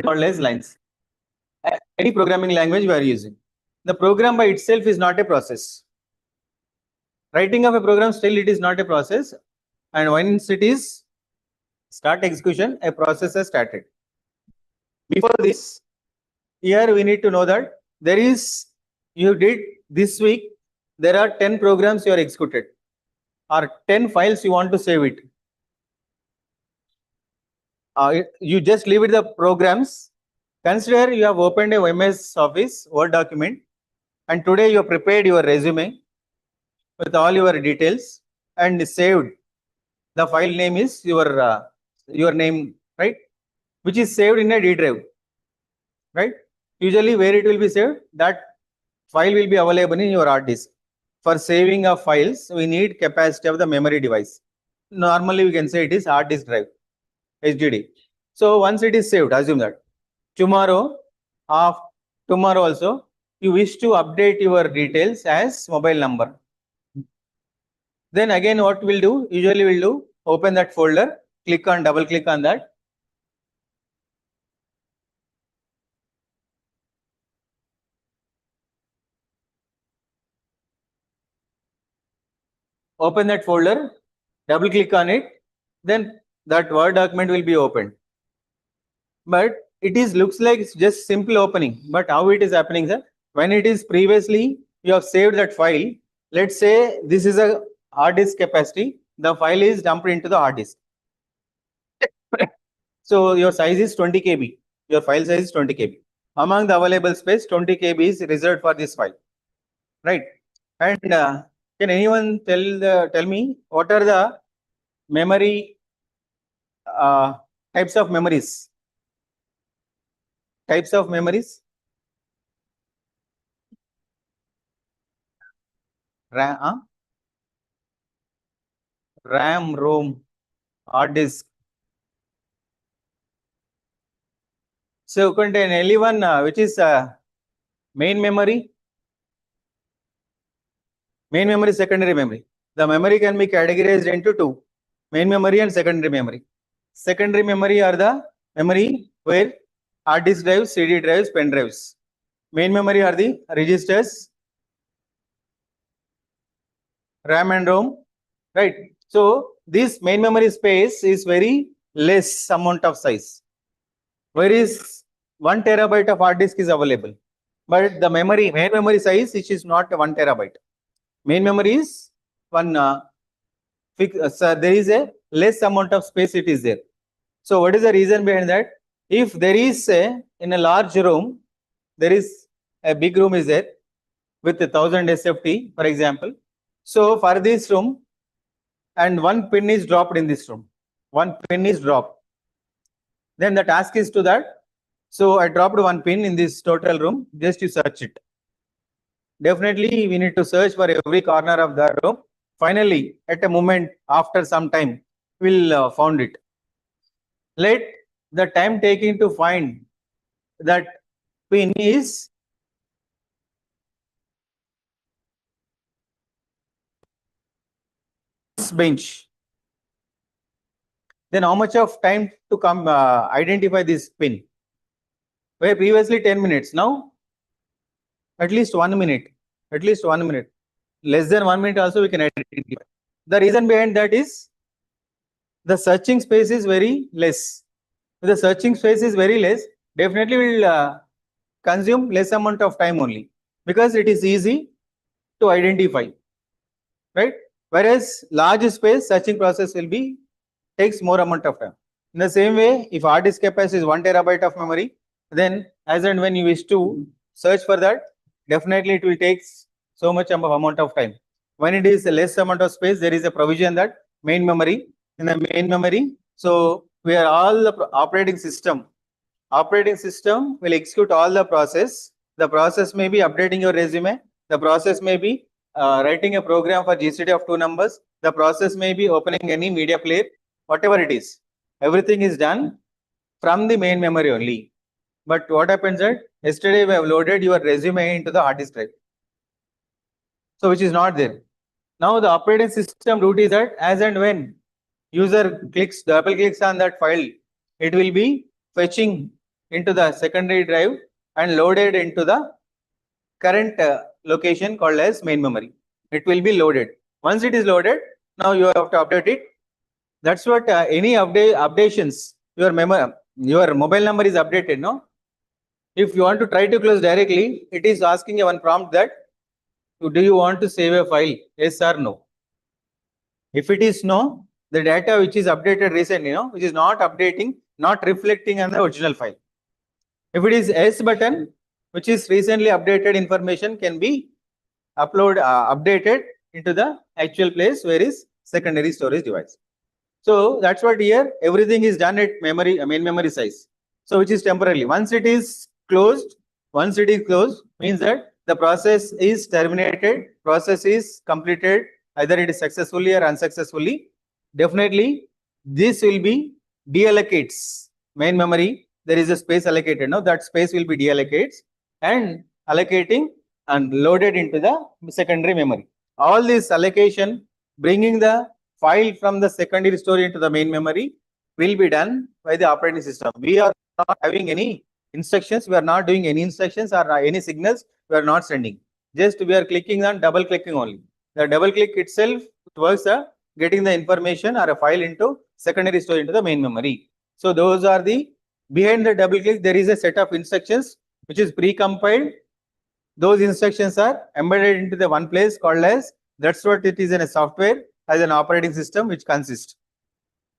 called as lines. Any programming language we are using. The program by itself is not a process. Writing of a program still it is not a process, and once it is start execution, a process has started. Before this, here we need to know that there is, you did this week, there are 10 programs you are executed or 10 files you want to save it. You just leave it the programs. Consider you have opened a MS Office Word document and today you have prepared your resume with all your details and saved. The file name is your name, right? Which is saved in a D drive, right? Usually where it will be saved, that file will be available in your hard disk. For saving of files, we need capacity of the memory device. Normally we can say it is hard disk drive, HDD. So once it is saved, assume that tomorrow also you wish to update your details as mobile number. Then again what we'll do, usually we'll do, open that folder, double click on that. Open that folder, double click on it, then that Word document will be opened. But it is looks like it's just simple opening. But how it is happening, sir? When it is previously you have saved that file, let's say this is a hard disk capacity, the file is dumped into the hard disk. So your size is 20 KB. Your file size is 20 KB. Among the available space, 20 KB is reserved for this file, right? And can anyone tell me what are the memory types of memories? Types of memories? RAM, ROM, hard disk. So contain only which is main memory. Main memory, secondary memory. The memory can be categorized into two: main memory and secondary memory. Secondary memory are the memory where hard disk drives, CD drives, pen drives. Main memory are the registers, RAM and ROM, right? So this main memory space is very less amount of size. Whereas 1 terabyte of hard disk is available, but the main memory size which is not 1 terabyte. Main memory is one so there is a less amount of space it is there. So what is the reason behind that? If there is in a large room, there is a big room is there with 1000 SFT, for example. So for this room, and one pin is dropped in this room, one pin is dropped. Then the task is to that. So I dropped one pin in this total room, just to search it. Definitely we need to search for every corner of the room. Finally, at a moment after some time, we'll found it. Let the time taken to find that pin is bench. Then how much of time to come identify this pin? Where previously 10 minutes, now at least 1 minute. At least 1 minute. Less than 1 minute also we can identify. The reason behind that is the searching space is very less. If the searching space is very less, definitely will consume less amount of time only, because it is easy to identify, right? Whereas large space searching process will be takes more amount of time. In the same way, if hard disk capacity is 1 terabyte of memory, then as and when you wish to search for that, definitely it will take so much amount of time. When it is a less amount of space, there is a provision that main memory, in the main memory, so where all the operating system will execute all the process. The process may be updating your resume, the process may be writing a program for GCD of 2 numbers, the process may be opening any media player, whatever it is, everything is done from the main memory only. But what happens that yesterday we have loaded your resume into the hard disk drive, so which is not there. Now the operating system route is that as and when user double clicks on that file, it will be fetching into the secondary drive and loaded into the current location called as main memory. It will be loaded. Once it is loaded, now you have to update it. That's what any updations, your mobile number is updated, no? If you want to try to close directly, it is asking a one prompt that do you want to save a file? Yes or no. If it is no, the data which is updated recently, no, which is not updating, not reflecting on the original file. If it is yes button, which is recently updated information can be updated into the actual place where is secondary storage device. So that's what here everything is done at memory, main memory size. So which is temporarily. Once it is closed means that the process is terminated, process is completed, either it is successfully or unsuccessfully. Definitely this will be deallocates main memory. There is a space allocated. Now that space will be deallocates and allocating and loaded into the secondary memory. All this allocation bringing the file from the secondary storage into the main memory will be done by the operating system. We are not having any instructions. We are not doing any instructions or any signals. We are not sending. Just we are clicking on double clicking only. The double click itself works getting the information or a file into secondary storage into the main memory. So those are the behind the double click. There is a set of instructions which is pre-compiled. Those instructions are embedded into the one place called as, that's what it is in a software as an operating system which consists.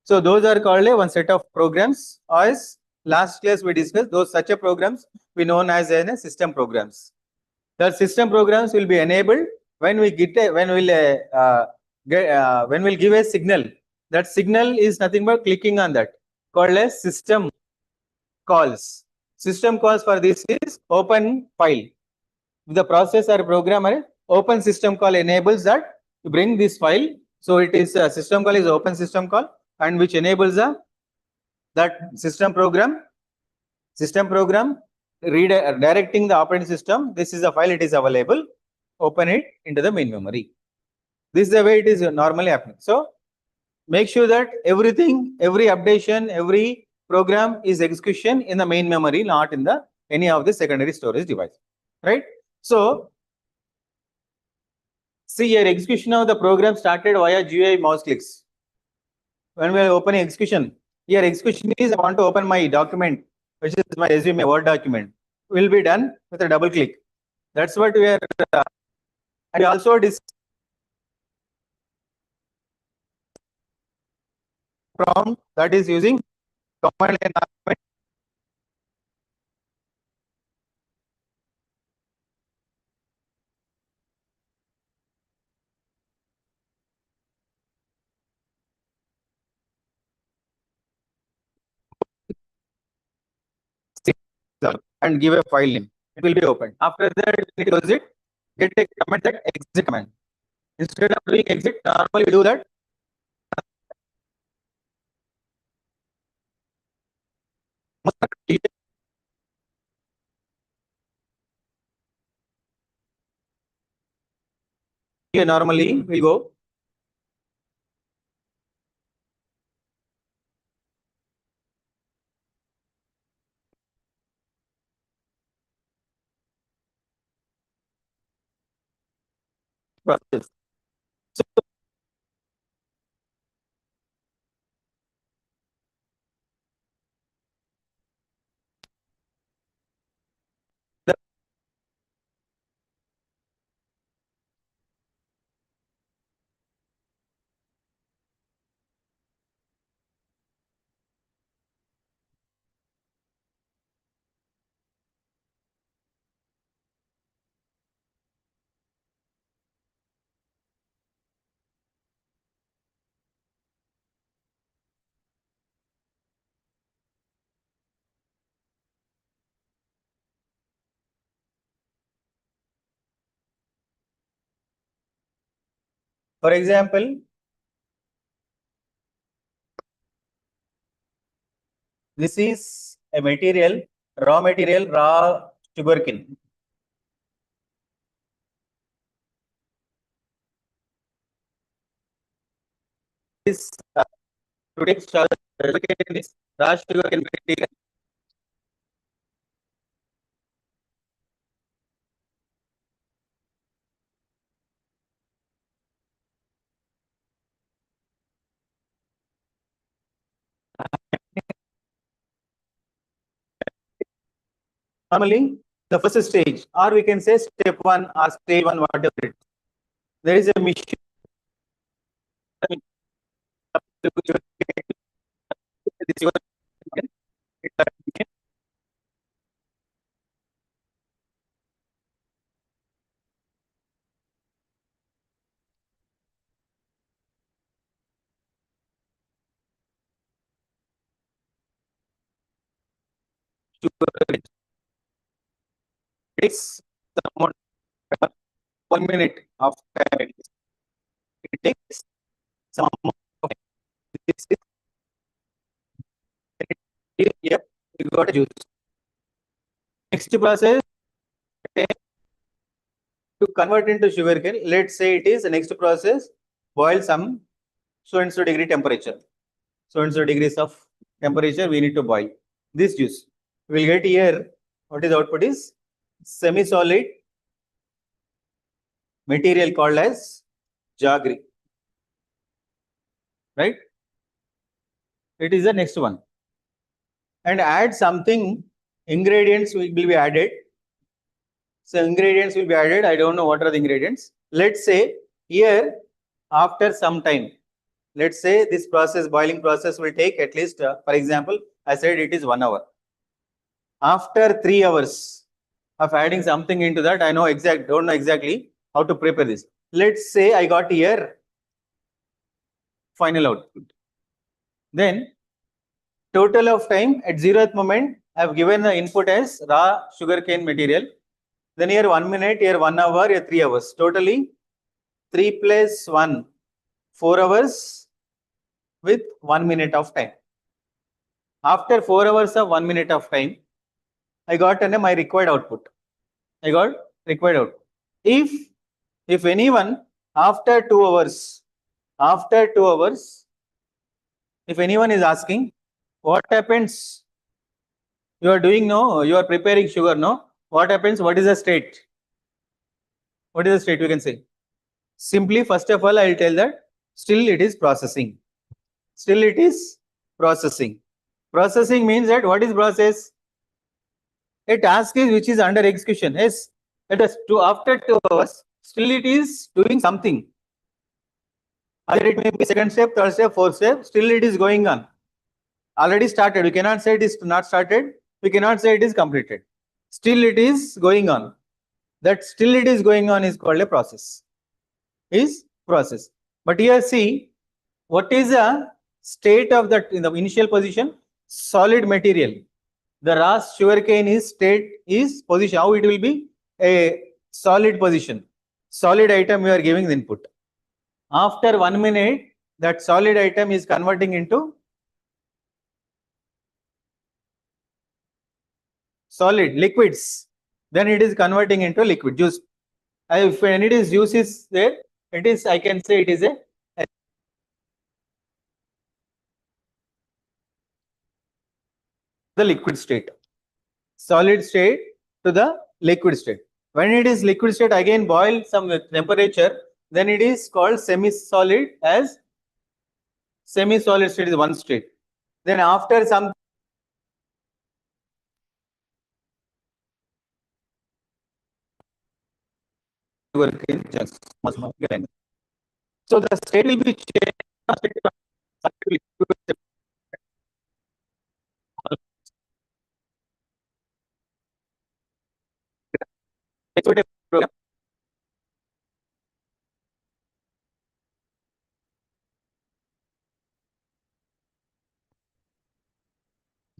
So those are called one set of programs, as last class we discussed, those such a programs we known as a system programs. The system programs will be enabled when we get when we'll give a signal. That signal is nothing but clicking on that called as system calls. System calls for this is open file. The process or programmer open system call enables that to bring this file. So it is a system call is open system call and which enables that system program directing the operating system. This is a file, it is available. Open it into the main memory. This is the way it is normally happening. So make sure that everything, every updation, every program is execution in the main memory, not in the any of the secondary storage device, right? So see here, execution of the program started via GUI mouse clicks. When we are opening execution, here execution is I want to open my document, which is my resume Word document, will be done with a double click. That's what we are. And also prompt that is using command line argument. And give a file name. It will be open. After that, it close it. Get a command that exit command. Instead of doing exit, normally we do that. Here normally we go process. So the for example, this is a material, raw sugarcane. This to take sugarcane, raw sugar can be taken. Normally, the first stage, or we can say step one or stage one, whatever it is. There is a mission. It's the amount of 1 minute of time. It takes some amount of time. This is, yeah, you got a juice. Next process, to convert into sugarcane, let's say it is the next process, boil some so and so degree temperature. So and so degrees of temperature we need to boil this juice. We will get here, what is output is semi-solid material called as jaggery. Right? It is the next one. And add something, ingredients will be added. So ingredients will be added. I don't know what are the ingredients. Let's say here, after some time, let's say this process, boiling process will take at least, for example, I said it is 1 hour. After 3 hours of adding something into that, I know don't know exactly how to prepare this. Let's say I got here final output. Then total of time at 0th moment, I have given the input as raw sugarcane material. Then here 1 minute, here 1 hour, here 3 hours. Totally 3 plus 1, 4 hours with 1 minute of time. After 4 hours of 1 minute of time, I got my required output. I got required output. If anyone after 2 hours, if anyone is asking, what happens? You are doing no, you are preparing sugar, no? What happens? What is the state? What is the state we can say? Simply, first of all, I will tell that still it is processing. Still it is processing. Processing means that what is process? A task is which is under execution. Yes, it is after 2 hours, still it is doing something. Either it may be second step, third step, fourth step, still it is going on. Already started. We cannot say it is not started. We cannot say it is completed. Still it is going on. That still it is going on is called a process. Is process. But here see, what is the state of that in the initial position? Solid material. The raw sugarcane is state is position. How it will be? A solid position. Solid item we are giving the input. After 1 minute, that solid item is converting into solid liquids. Then it is converting into liquid juice. If when it is juice is there, it is, I can say it is a the liquid state. Solid state to the liquid state. When it is liquid state, again boil some temperature, then it is called semi-solid as semi-solid state is one state. Then after some so the state will be changed.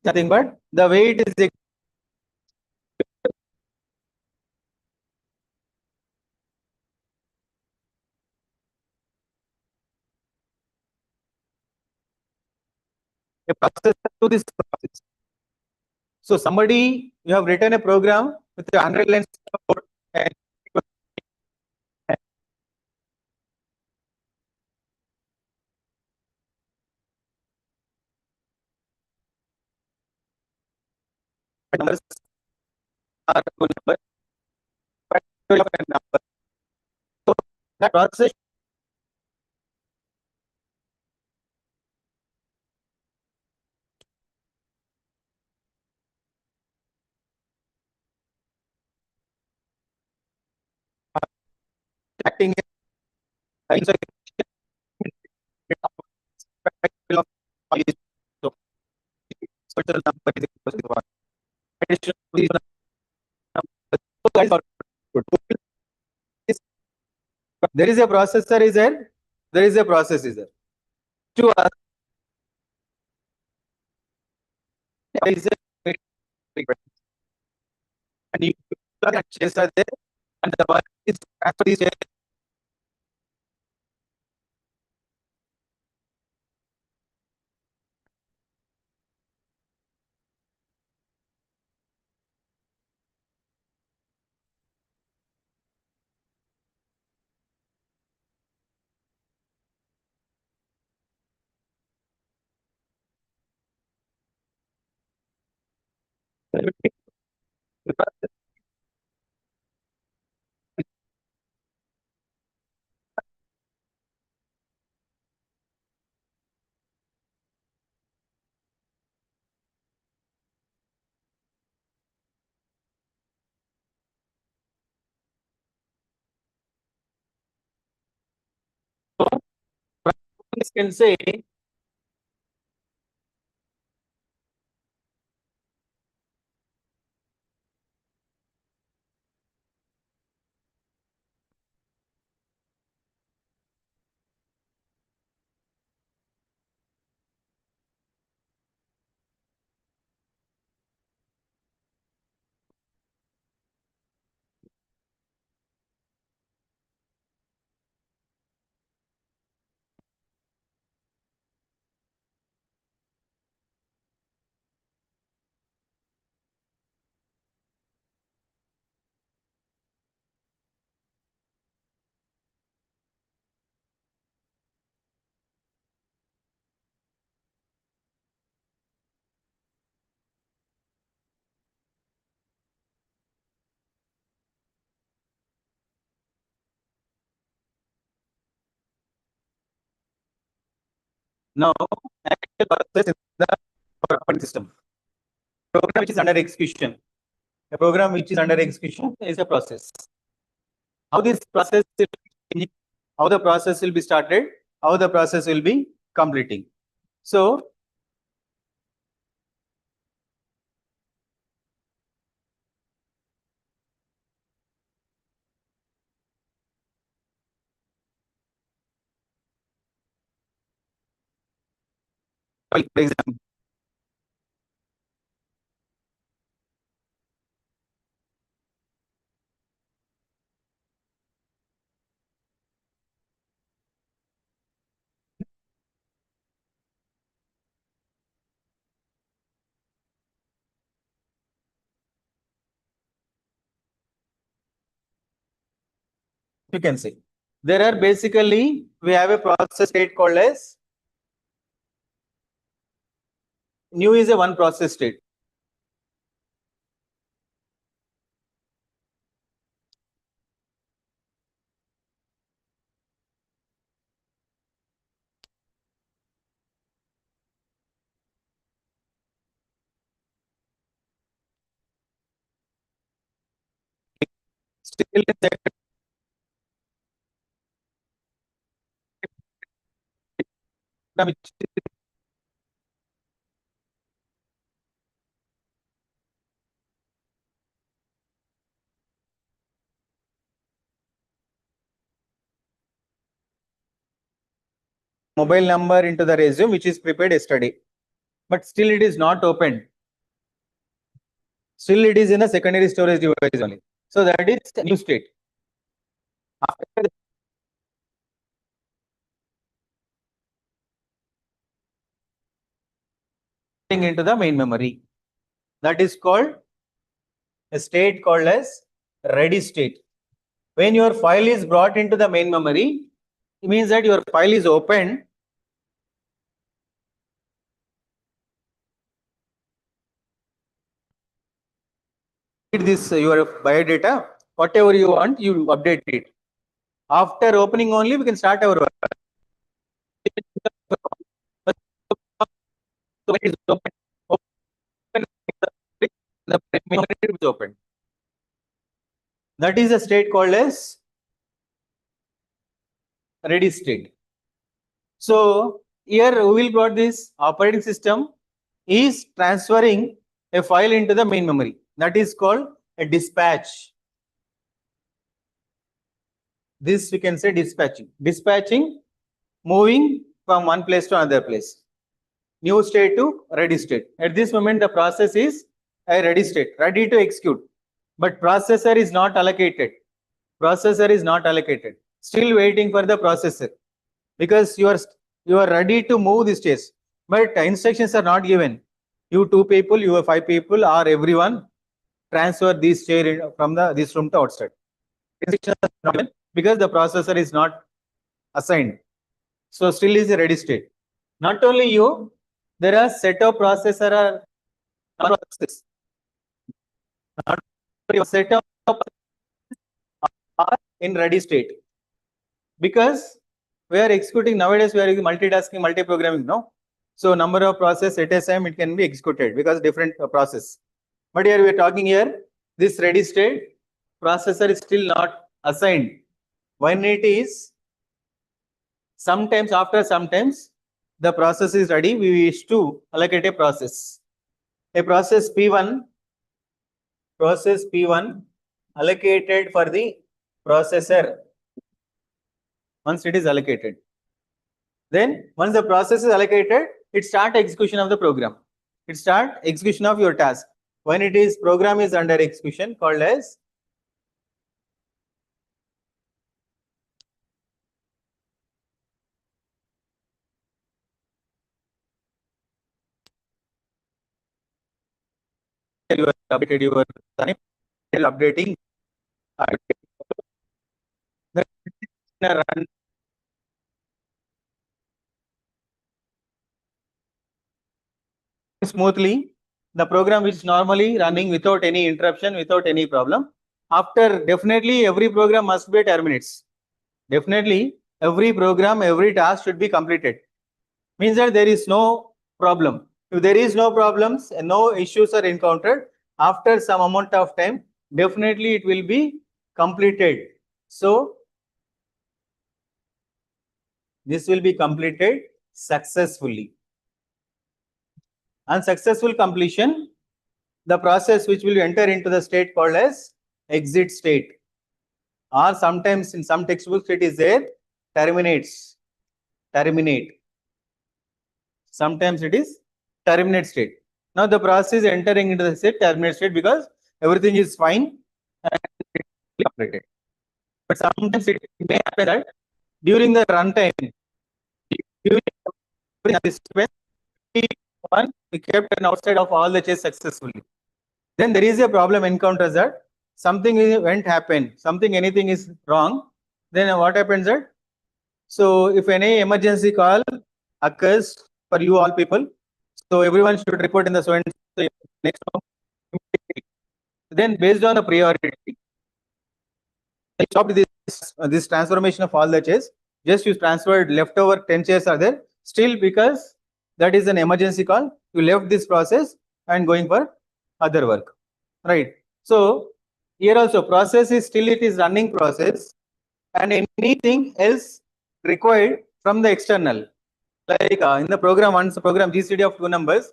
Nothing but the way it is a process to this process. So somebody, you have written a program with 100 lines of code and numbers are two number, but 12 number. So that process There is a processor is there. There is a process is there. To is a and you chase are there and the one is after this can say now actual process in the operating system. Program which is under execution. A program which is under execution is a process. How this process will be, how the process will be started, how the process will be completing. So for example, you can see there are basically we have a process state called as new is a one process state. Still in that which mobile number into the resume which is prepared yesterday, but still it is not opened. Still it is in a secondary storage device only. So that is a new state. After getting into the main memory, that is called a state called as ready state. When your file is brought into the main memory, it means that your file is opened. This your biodata, whatever you want, you update it. After opening only, we can start our work. So it is open. The memory is open. That is a state called as ready state. So here we will got this operating system is transferring a file into the main memory. That is called a dispatch. This we can say dispatching. Dispatching, moving from one place to another place. New state to ready state. At this moment, the process is a ready state, ready to execute. But processor is not allocated. Processor is not allocated. Still waiting for the processor because you are ready to move the states, but instructions are not given. You 2 people, you 5 people, or everyone transfer this chair from this room to outside. Instructions are not given because the processor is not assigned. So still is a ready state. Not only you, there are set of processor or processes. Not only set of are in ready state because we are executing nowadays. We are multitasking, multi-programming. No, so number of process at a time it can be executed because different process. But here we are talking here this ready state processor is still not assigned. When it is sometimes after sometimes the process is ready, we wish to allocate a process. A process P1 allocated for the processor. Once it is allocated, then once the process is allocated, it start execution of the program. It start execution of your task. When it is program is under execution, called as you have updated your time, updating run smoothly. The program which is normally running without any interruption, without any problem. After definitely every program must be terminates. Definitely every program, every task should be completed. Means that there is no problem. If there is no problems and no issues are encountered, after some amount of time, definitely it will be completed. So this will be completed successfully. On successful completion, the process which will enter into the state called as exit state, or sometimes in some textbooks it is there terminates, terminate. Sometimes it is terminate state. Now the process is entering into the state terminate state because everything is fine and it will be completed. But sometimes it may happen that during the runtime, during this one we kept an outside of all the chase successfully. Then there is a problem encounters that something won't happen, something anything is wrong. Then what happens that? So if any emergency call occurs for you all people, so everyone should report in the so and so next room. Then based on the priority, I stopped this transformation of all the chairs. Just you transferred leftover 10 chairs are there. Still because that is an emergency call, you left this process and going for other work. Right. So here also process is still it is running process and anything else required from the external. Like in the program, once the program GCD of 2 numbers,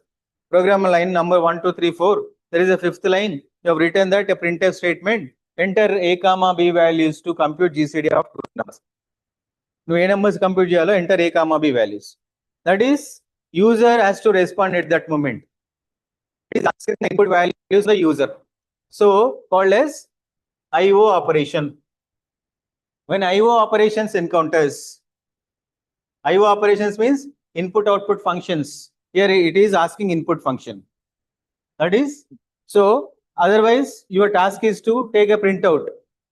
program line number 1, 2, 3, 4, there is a 5th line. You have written that a printf statement, enter a comma b values to compute GCD of 2 numbers. No a numbers compute cheyalo, enter a comma b values. That is user has to respond at that moment. It is asking input values the user. So called as IO operation. When IO operations encounters, IO operations means input output functions. Here it is asking input function. That is, so otherwise your task is to take a printout.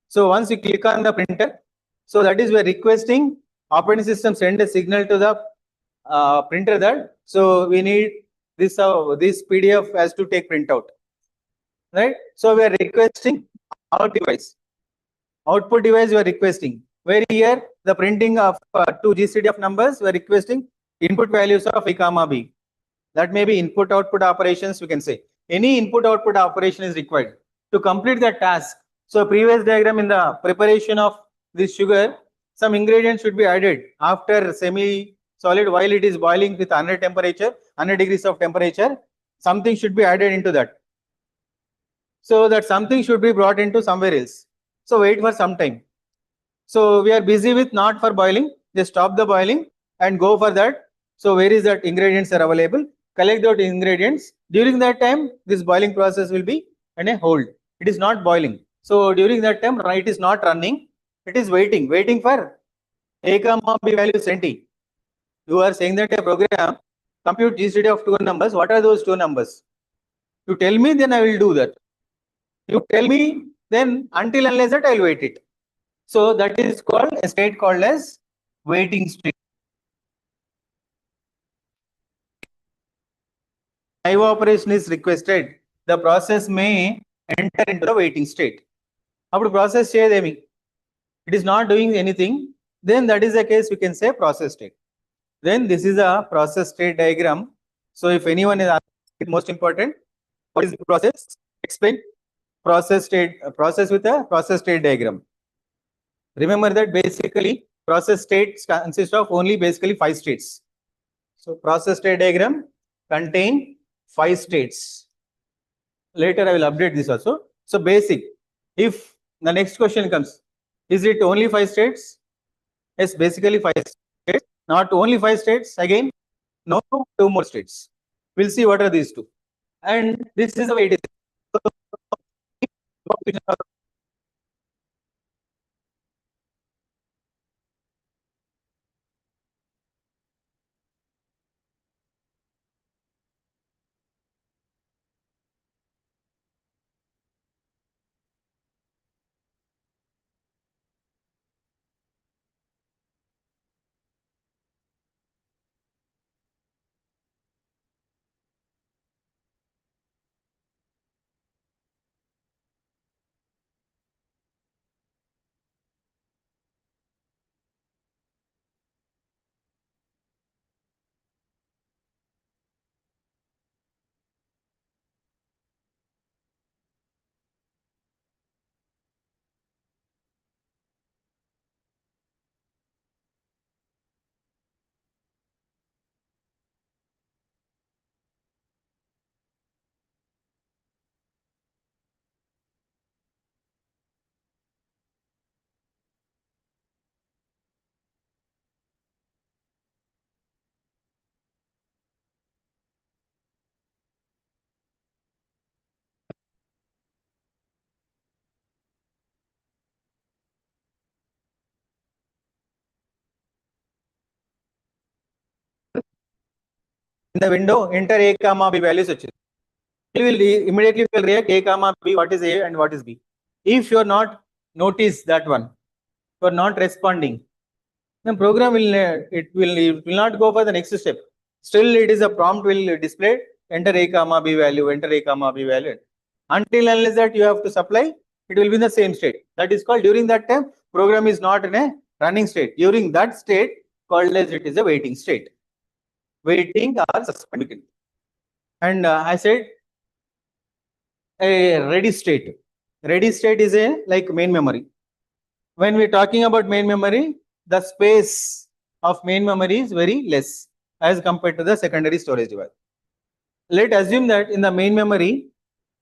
So once you click on the printer, so that is we are requesting operating system send a signal to the printer that so we need this PDF has to take printout. Right? So we are requesting our device. Output device we are requesting. Where here the printing of 2 GCD of numbers, we are requesting input values of a comma b. That may be input output operations, we can say. Any input output operation is required to complete that task. So previous diagram in the preparation of this sugar, some ingredients should be added after semi-solid while it is boiling with 100 temperature, 100 degrees of temperature. Something should be added into that. So that something should be brought into somewhere else. So wait for some time. So we are busy with not for boiling. Just stop the boiling and go for that. So where is that ingredients are available? Collect those ingredients. During that time, this boiling process will be in a hold. It is not boiling. So during that time, it is not running. It is waiting for A comma B value 20. You are saying that a program compute GCD of two numbers. What are those two numbers? You tell me, then I will do that. You tell me, then until unless that I will wait it. So that is called a state called as waiting state. Live operation is requested. The process may enter into the waiting state. After process చేయదేమి, it is not doing anything, then that is the case we can say process state. Then this is a process state diagram. So if anyone is asking, most important, what is the process? Explain process state, process with a process state diagram. Remember that basically process states consist of only basically 5 states. So process state diagram contain 5 states. Later I will update this also. So basic, if the next question comes, is it only 5 states? Yes, basically 5 states. Not only 5 states, again, no, 2 more states. We'll see what are these 2. And this is the way it is. In the window, enter A comma B values. It will immediately react A comma B, what is A and what is B. If you are not notice that one, you are not responding, then program will not go for the next step. Still it is a prompt will display enter A comma B value, enter A comma B value. Until unless that you have to supply, it will be in the same state. That is called during that time program is not in a running state. During that state called as it is a waiting state. Waiting or suspending. And I said a ready state. Ready state is a like main memory. When we are talking about main memory, the space of main memory is very less as compared to the secondary storage device. Let's assume that in the main memory,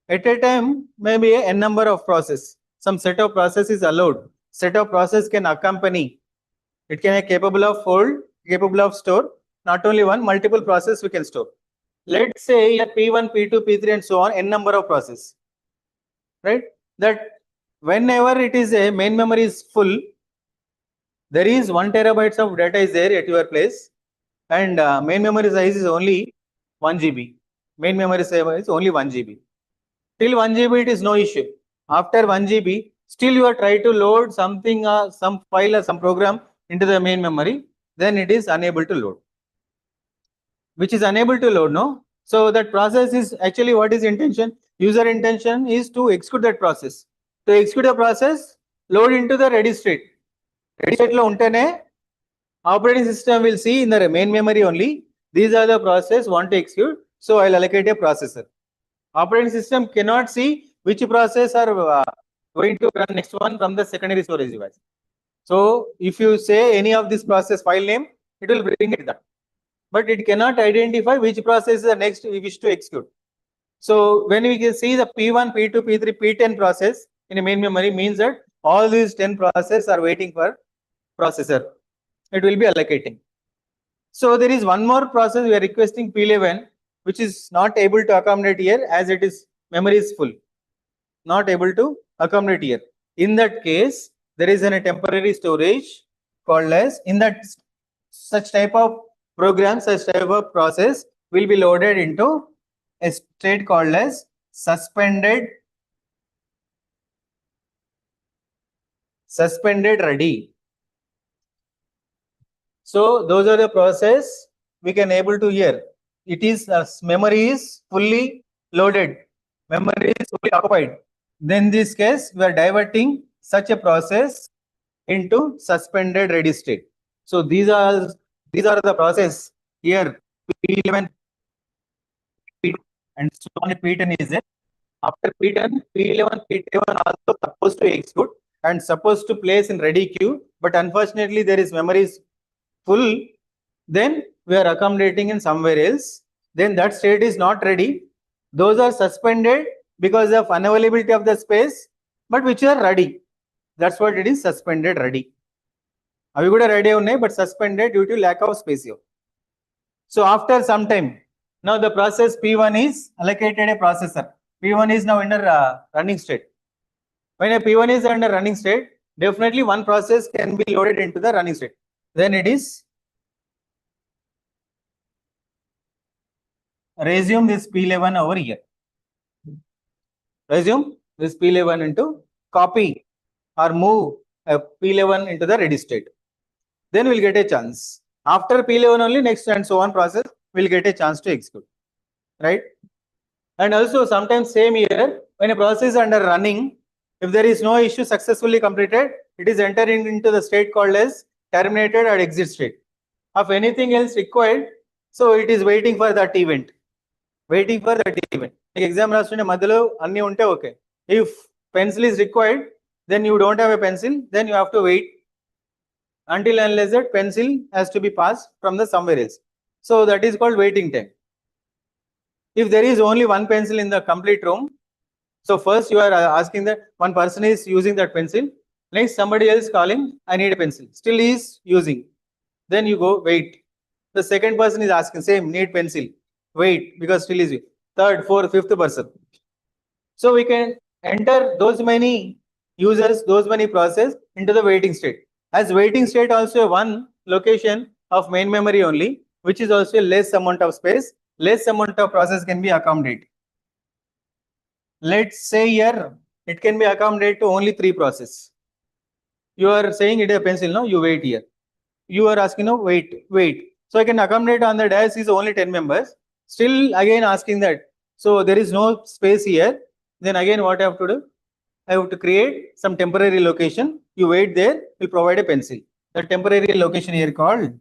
at a time, maybe a n number of process. Some set of process is allowed. Set of process can accompany. It can be capable of hold, capable of store. Not only one, multiple process we can store. Let's say a P1, P2, P3 and so on, n number of process. Right? That whenever it is a main memory is full, there is 1 terabytes of data is there at your place, and main memory size is only 1 GB. Main memory size is only 1 GB. Till 1 GB it is no issue. After 1 GB, still you are trying to load something, some file or some program into the main memory, then it is unable to load. Which is unable to load, no? So that process is actually what is intention? User intention is to execute that process. To execute the process, load into the ready state. Ready state lo untene, operating system will see in the main memory only. These are the process want to execute. So I'll allocate a processor. Operating system cannot see which process are going to run next one from the secondary storage device. So if you say any of this process file name, it will bring it that. But it cannot identify which process is the next we wish to execute. So when we can see the P1, P2, P3, P10 process in a main memory means that all these 10 processes are waiting for processor. It will be allocating. So there is one more process we are requesting P11, which is not able to accommodate here as it is memory is full, not able to accommodate here. In that case, there is a temporary storage called as, in that such type of program, such type of process will be loaded into a state called as suspended ready. So those are the process we can able to hear. It is memory is fully loaded, memory is fully occupied. Then in this case, we are diverting such a process into suspended ready state. So these are the process here. P11 and so on P10 is there. After P10, P11, P11 also supposed to execute and supposed to place in ready queue, but unfortunately there is memory is full. Then we are accommodating in somewhere else. Then that state is not ready. Those are suspended because of unavailability of the space, but which are ready. That's what it is, suspended ready. అవి కూడా ready ఉన్నాయి but suspended due to lack of space. So after some time, now the process P1 is allocated a processor. P1 is now under running state. When a P1 is under running state, definitely one process can be loaded into the running state. Then it is resume this P11 over here. Resume this P11 into copy or move a P11 into the ready state. Then we'll get a chance. After P11 only, next and so on process will get a chance to execute, right? And also sometimes same here, when a process is under running, if there is no issue successfully completed, it is entering into the state called as terminated or exit state. If anything else required, so it is waiting for that event. Waiting for that event. Exam రాస్తుంటే మధ్యలో అన్ని ఉంటే okay. If pencil is required, then you don't have a pencil, then you have to wait until unless that pencil has to be passed from the somewhere else. So that is called waiting time. If there is only one pencil in the complete room, so first you are asking that one person is using that pencil, next somebody else calling, I need a pencil, still he is using, then you go wait. The second person is asking same, need pencil, wait because still is using. Third, fourth, fifth person. So we can enter those many users, those many process into the waiting state. As waiting state also one location of main memory only, which is also less amount of space, less amount of process can be accommodated. Let's say here it can be accommodated to only 3 process. You are saying it is a pencil, no? You wait here. You are asking, no, wait. So I can accommodate on the dash is only 10 members. Still again asking that. So there is no space here. Then again what I have to do? I have to create some temporary location. You wait there, we'll provide a pencil. The temporary location here called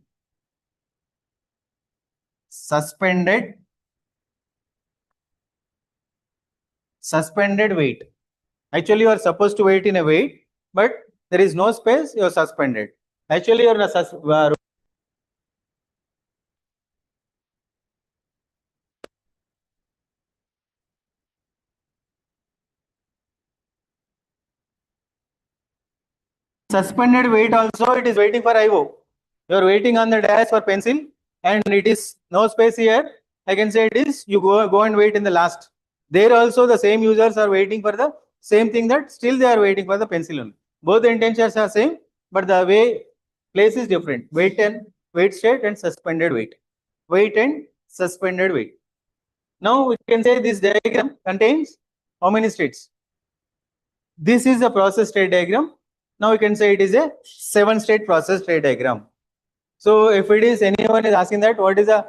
suspended wait. Actually, you are supposed to wait in a wait, but there is no space, you are suspended. Actually, you are suspended wait also, it is waiting for IO. You are waiting on the dash for pencil and it is no space here. I can say it is, you go and wait in the last. There also the same users are waiting for the same thing, that still they are waiting for the pencil only. Both the intentions are same, but the way place is different. Wait and wait state and suspended wait. Wait and suspended wait. Now we can say this diagram contains how many states? This is the process state diagram. Now we can say it is a 7-state process state diagram. So if it is, anyone is asking that what is the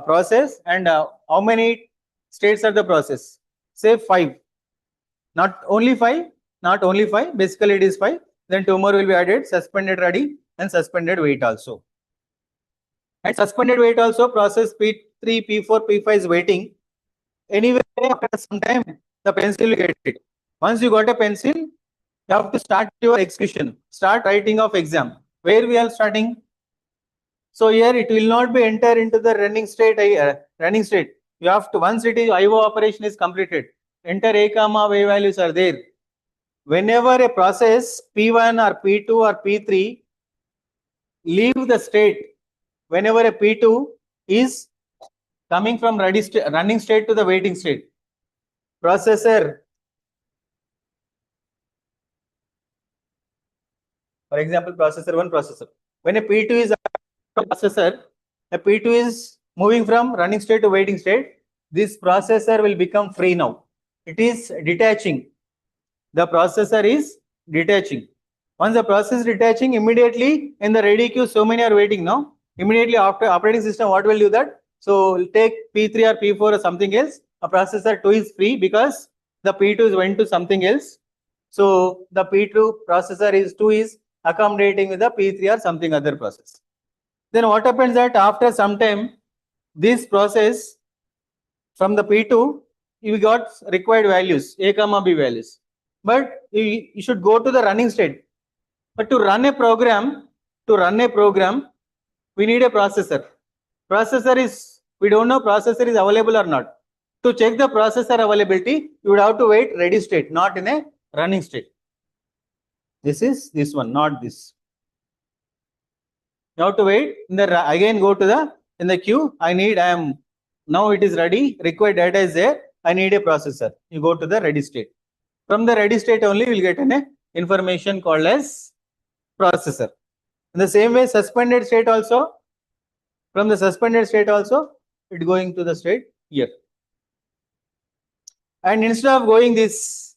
process and how many states are the process? Say 5. Not only 5, basically it is 5. Then 2 more will be added, suspended ready and suspended wait also. And suspended wait also, process P3, P4, P5 is waiting. Anyway, after some time, the pencil will get it. Once you got a pencil, You have to start your execution, start writing of exam. Where we are starting? So here it will not be enter into the running state. Running state. You have to, once it is IO operation is completed, enter a comma y values are there. Whenever a process P1 or P2 or P3 leave the state, whenever a P2 is coming from running state to the waiting state, processor, for example, processor 1 processor. When a P2 is processor, a P2 is moving from running state to waiting state, this processor will become free now. It is detaching. The processor is detaching. Once the process is detaching, immediately in the ready queue, so many are waiting now. Immediately after operating system, what will do that? So take P3 or P4 or something else. A processor 2 is free because the P2 is went to something else. So the P2 processor is 2 is accommodating with the P3 or something other process. Then what happens that after some time, this process from the P2, you got required values, A comma B values. But you should go to the running state. But to run a program, we need a processor. Processor is, we don't know processor is available or not. To check the processor availability, you would have to wait ready state, not in a running state. This is this one, not this. You have to wait. Again go to the in the queue. I am now it is ready. Required data is there. I need a processor. You go to the ready state. From the ready state only, you will get an information called as processor. In the same way, suspended state also. From the suspended state also, it going to the state here. And instead of going this,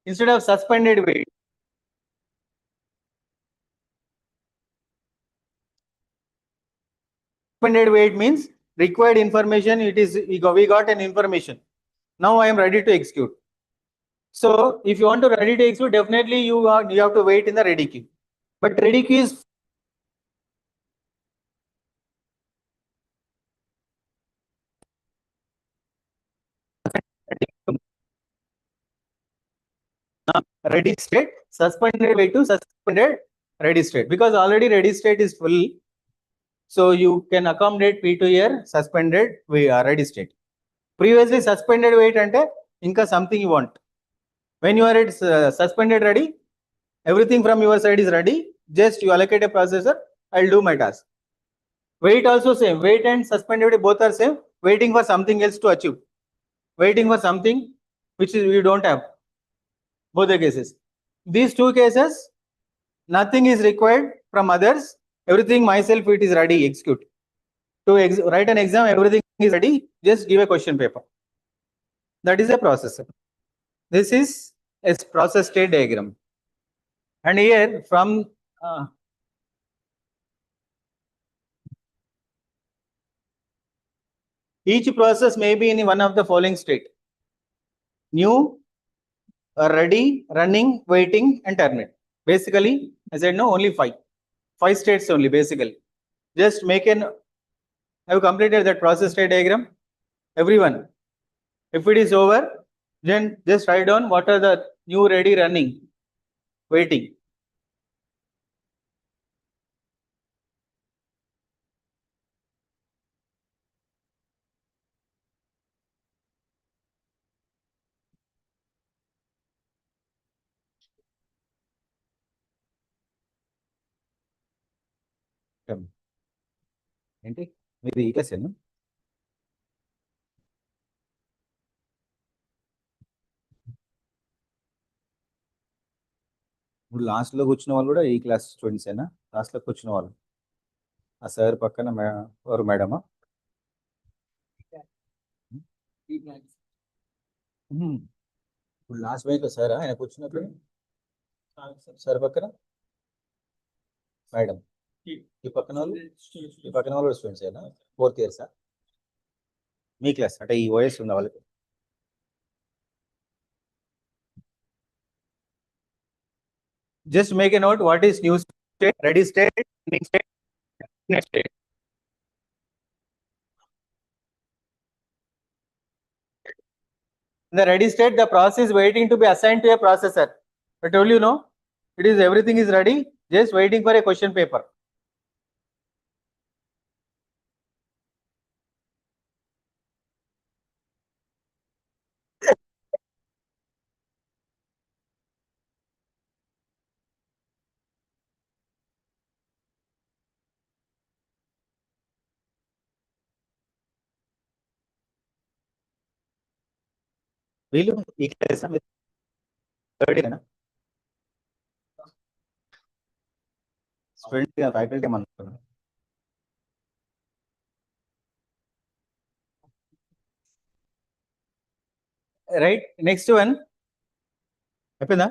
instead of suspended wait, suspended wait means required information. It is we got an information. Now I am ready to execute. So if you want to ready to execute, definitely you have to wait in the ready queue. But ready queue is ready state, suspended wait to suspended ready state, because already ready state is full. So you can accommodate P2 here, suspended ready state. Previously suspended wait ante inka something you want. When you are at suspended ready, everything from your side is ready. Just you allocate a processor, I'll do my task. Wait also same. Wait and suspended both are same. Waiting for something else to achieve. Waiting for something which is we don't have. Both the cases. These two cases, nothing is required from others. Everything myself it is ready, execute. To write an exam, everything is ready. Just give a question paper. That is a processor. This is a process state diagram. And here from each process may be in one of the following state: new, ready, running, waiting, and terminate. Basically, I said no, only five states only. Basically, just make an. Have completed that process state diagram. Everyone, if it is over, then just write down what are the new, ready, running, waiting. ఏంటి మీరు ఈ క్లాసేనా? ఇప్పుడు last లో కూర్చున్న వాళ్ళు కూడా ఈ class students ఏనా? లాస్ట్ లో కూర్చున్న వాళ్ళు ఆ సార్ పక్కన ఎవరు మేడమా? ఇప్పుడు లాస్ట్ బెంచ్ లో సార్ ఆయన కూర్చున్నప్పుడు సార్ పక్కన మేడం, ఈ పక్కన వాళ్ళు స్టూడెంట్స్ ఏనా? 4th year సార్ మీ క్లాస్ అంటే ఈ ఓఎస్ ఉన్న వాళ్ళకి. Just make a note what is new state, ready state, running state, next state. In the ready state, the process is waiting to be assigned to a processor. I told you, no, it is everything is ready, just waiting for a question paper. వీళ్ళు ఈ class third year student faculty ఏమనుకుంటున్నారు. Right, next one అయిపోయిందా?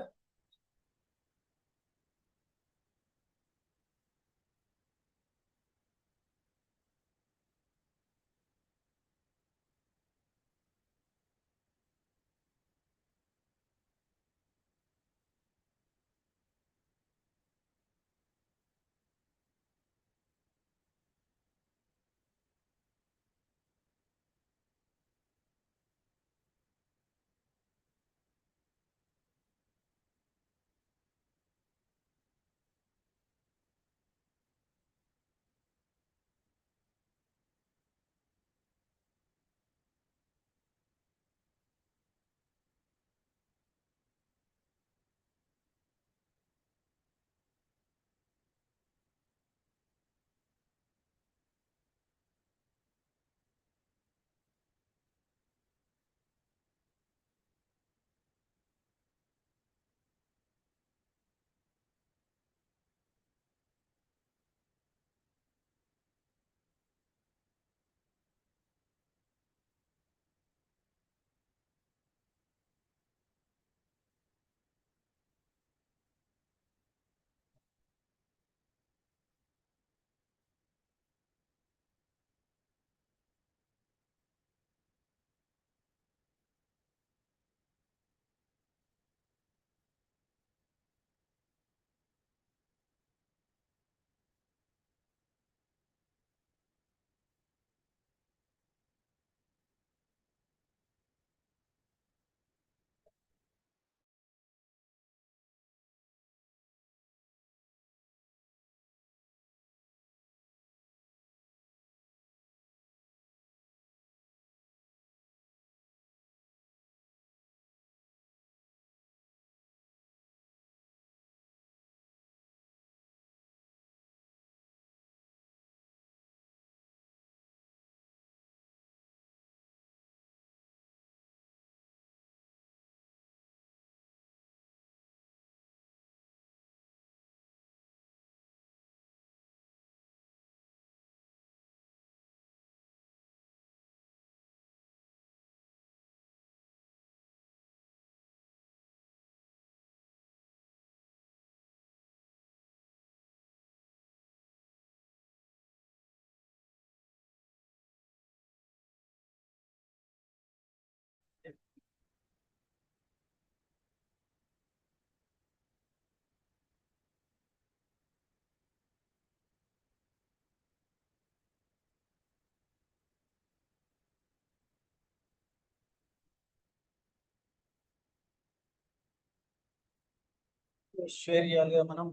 Share చేయాలి కదా మనం.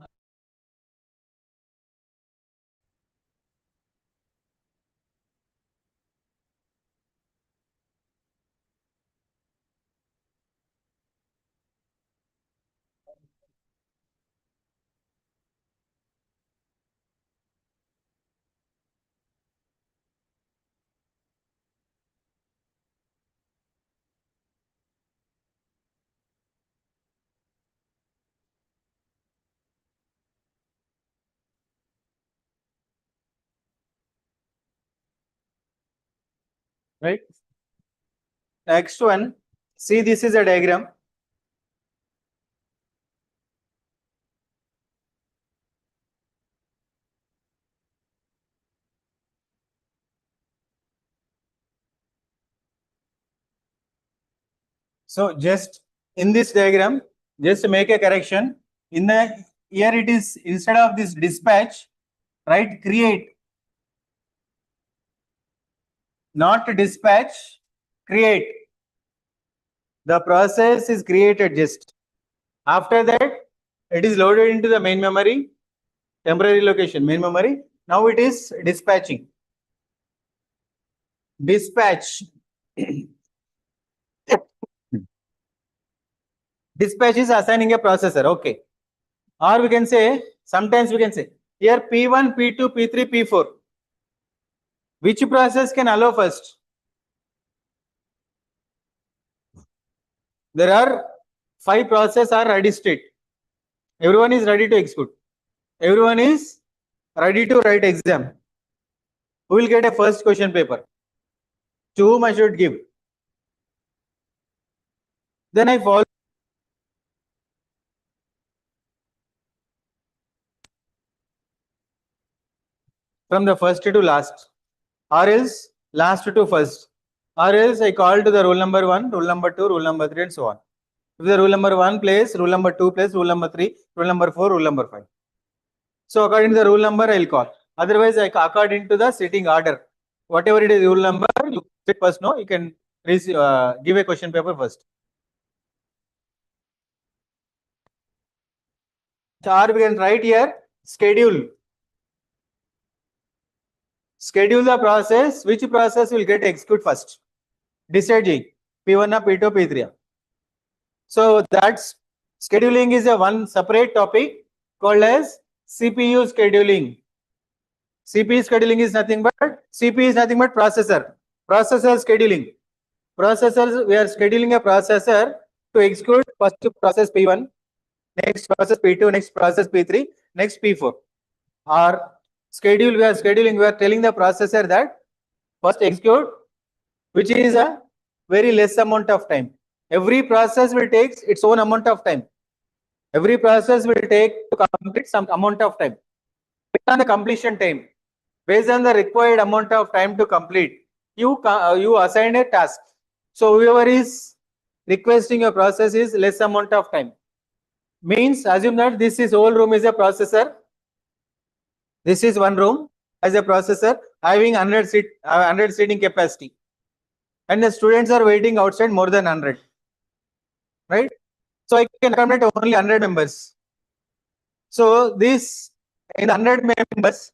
Right. Next one, see, this is a diagram. So just in this diagram, just make a correction. In the here it is, instead of this dispatch, write create. Not dispatch, create. The process is created just. After that, it is loaded into the main memory, temporary location, main memory. Now it is dispatching. Dispatch. Dispatch is assigning a processor. Okay. Or we can say, sometimes we can say, here P1, P2, P3, P4. Which process can allow first? There are 5 processes are ready state. Everyone is ready to execute. Everyone is ready to write exam. Who will get a first question paper? To whom I should give? Then I follow from the first to last, or else last to first, or else I call to the rule number 1, rule number 2, rule number 3, and so on. If the rule number 1 plays, rule number 2 plays, rule number 3, rule number 4, rule number 5. So according to the rule number, I'll call. Otherwise, according to the sitting order, whatever it is rule number, you first know, you can give a question paper first. Or we can write here schedule. Schedule the process. Which process will get execute first? Decide P1, P2, P3. So that's scheduling is a one separate topic called as CPU scheduling. CPU scheduling is nothing but CPU is nothing but processor. Processor scheduling. Processors, we are scheduling a processor to execute first process P1, next process P2, next process P3, next P4. Or schedule, we are scheduling, we are telling the processor that first execute, which is a very less amount of time. Every process will take its own amount of time. Every process will take to complete some amount of time. Based on the completion time, based on the required amount of time to complete, you assign a task. So whoever is requesting a process is less amount of time. Means assume that this is whole room is a processor. This is one room as a processor having 100 seating capacity, and the students are waiting outside more than 100. Right? So I can accommodate only 100 members. So this in 100 members,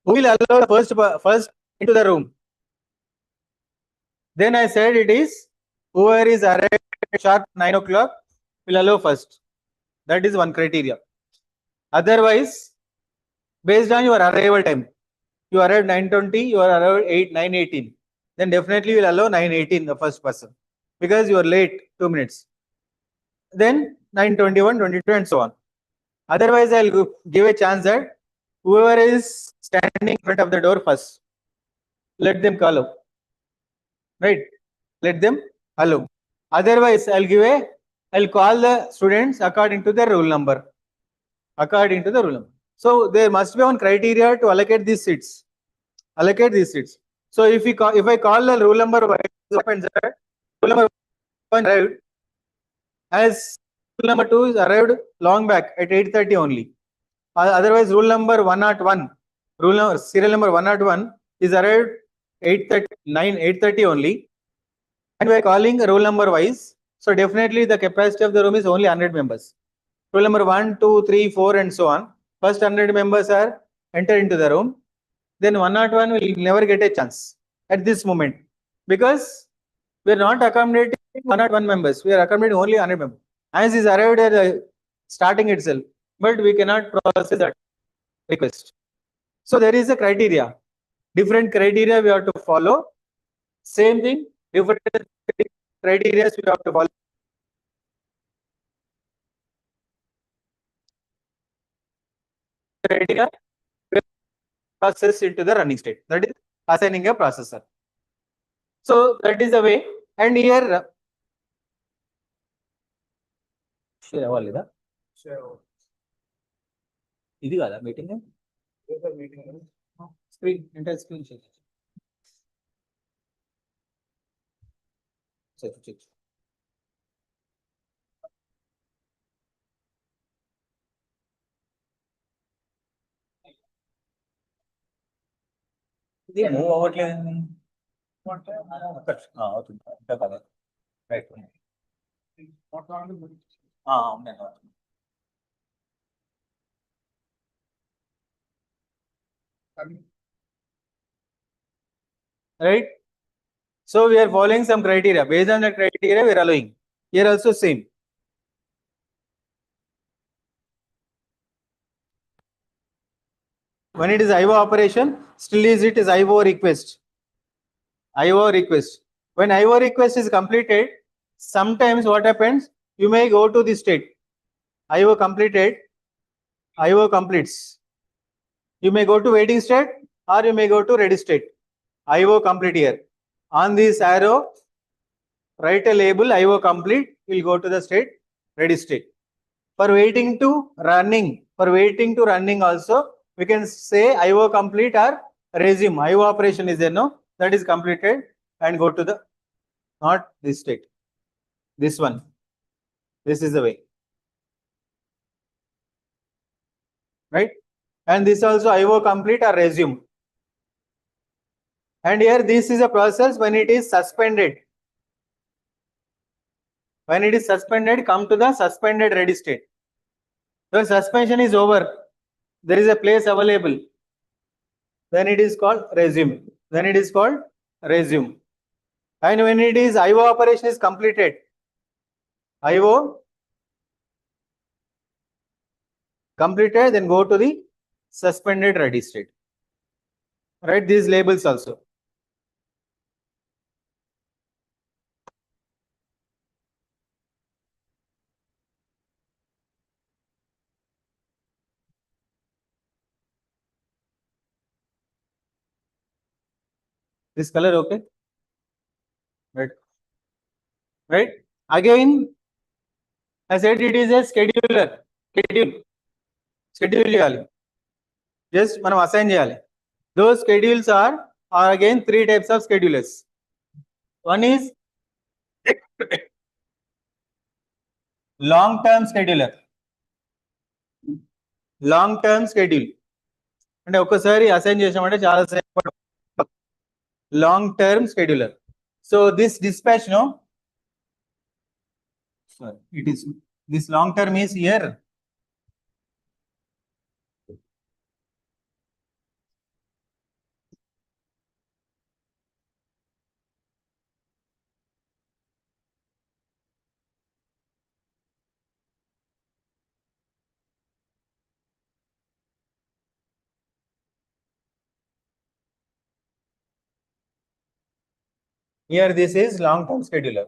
who will allow the first into the room? Then I said it is whoever is arrived at sharp 9 o'clock will allow first. That is one criteria. Otherwise, based on your arrival time, you arrived 9:20, you are arrived 9:18. Then definitely you will allow 9:18 the first person because you are late 2 minutes. Then 9:21, 22, and so on. Otherwise, I'll give a chance that whoever is standing in front of the door first, let them call out. Right? Let them allow. Otherwise, I'll call the students according to their roll number. According to the roll number. So there must be one criteria to allocate these seats. Allocate these seats. So if I call the roll number, what happens that roll number 1 arrived, as rule number 2 is arrived long back at 8:30 only. Otherwise, rule number 101, serial number 101 is arrived 8:30 only, and we are calling roll number wise. So definitely the capacity of the room is only 100 members. Roll number 1, 2, 3, 4, and so on. First 100 members are enter into the room. Then 101 will never get a chance at this moment because we are not accommodating 101 members. We are accommodating only 100 members. As is arrived at the starting itself, but we cannot process that request. So there is a criteria. Different criteria we have to follow. Same thing, different criteria we have to follow. Criteria process into the running state. That is assigning a processor. So that is the way. And here share అవ్వాలిదా ఇది కాదా meeting screen entire screen share check ఇది move అవ్వట్లేదండి అవుతుంది ఇంకా కదా right Right? So we are following some criteria. Based on that criteria, we are allowing. Here also same. When it is IO operation, still it is IO request. IO request. When IO request is completed, sometimes what happens? You may go to the state. IO completed. IO completes. You may go to waiting state or you may go to ready state. IO complete here. On this arrow, write a label IO complete. Will go to the state ready state. For waiting to running also, we can say IO complete or resume. IO operation is there, no? That is completed and go to the, not this state, this one. This is the way. Right? And this also IO complete or resume. And here this is a process when it is suspended. When it is suspended, come to the suspended ready state. So suspension is over. There is a place available. Then it is called resume. Then it is called resume. And when it is IO operation is completed, IO completed, then go to the suspended ready state. Write these labels also. This color, okay? Right. Right. Again, I said it is a scheduler. Schedule చేయాలి. Just మనం assign చేయాలి. Those schedules are again 3 types of schedulers. One is long term scheduler. Long term schedule. అంటే ఒక్కసారి assign చేసామంటే చాలా సేపు. Long term scheduler. So this dispatch, no? Sorry, it is this long term is here. Here this is long term scheduler.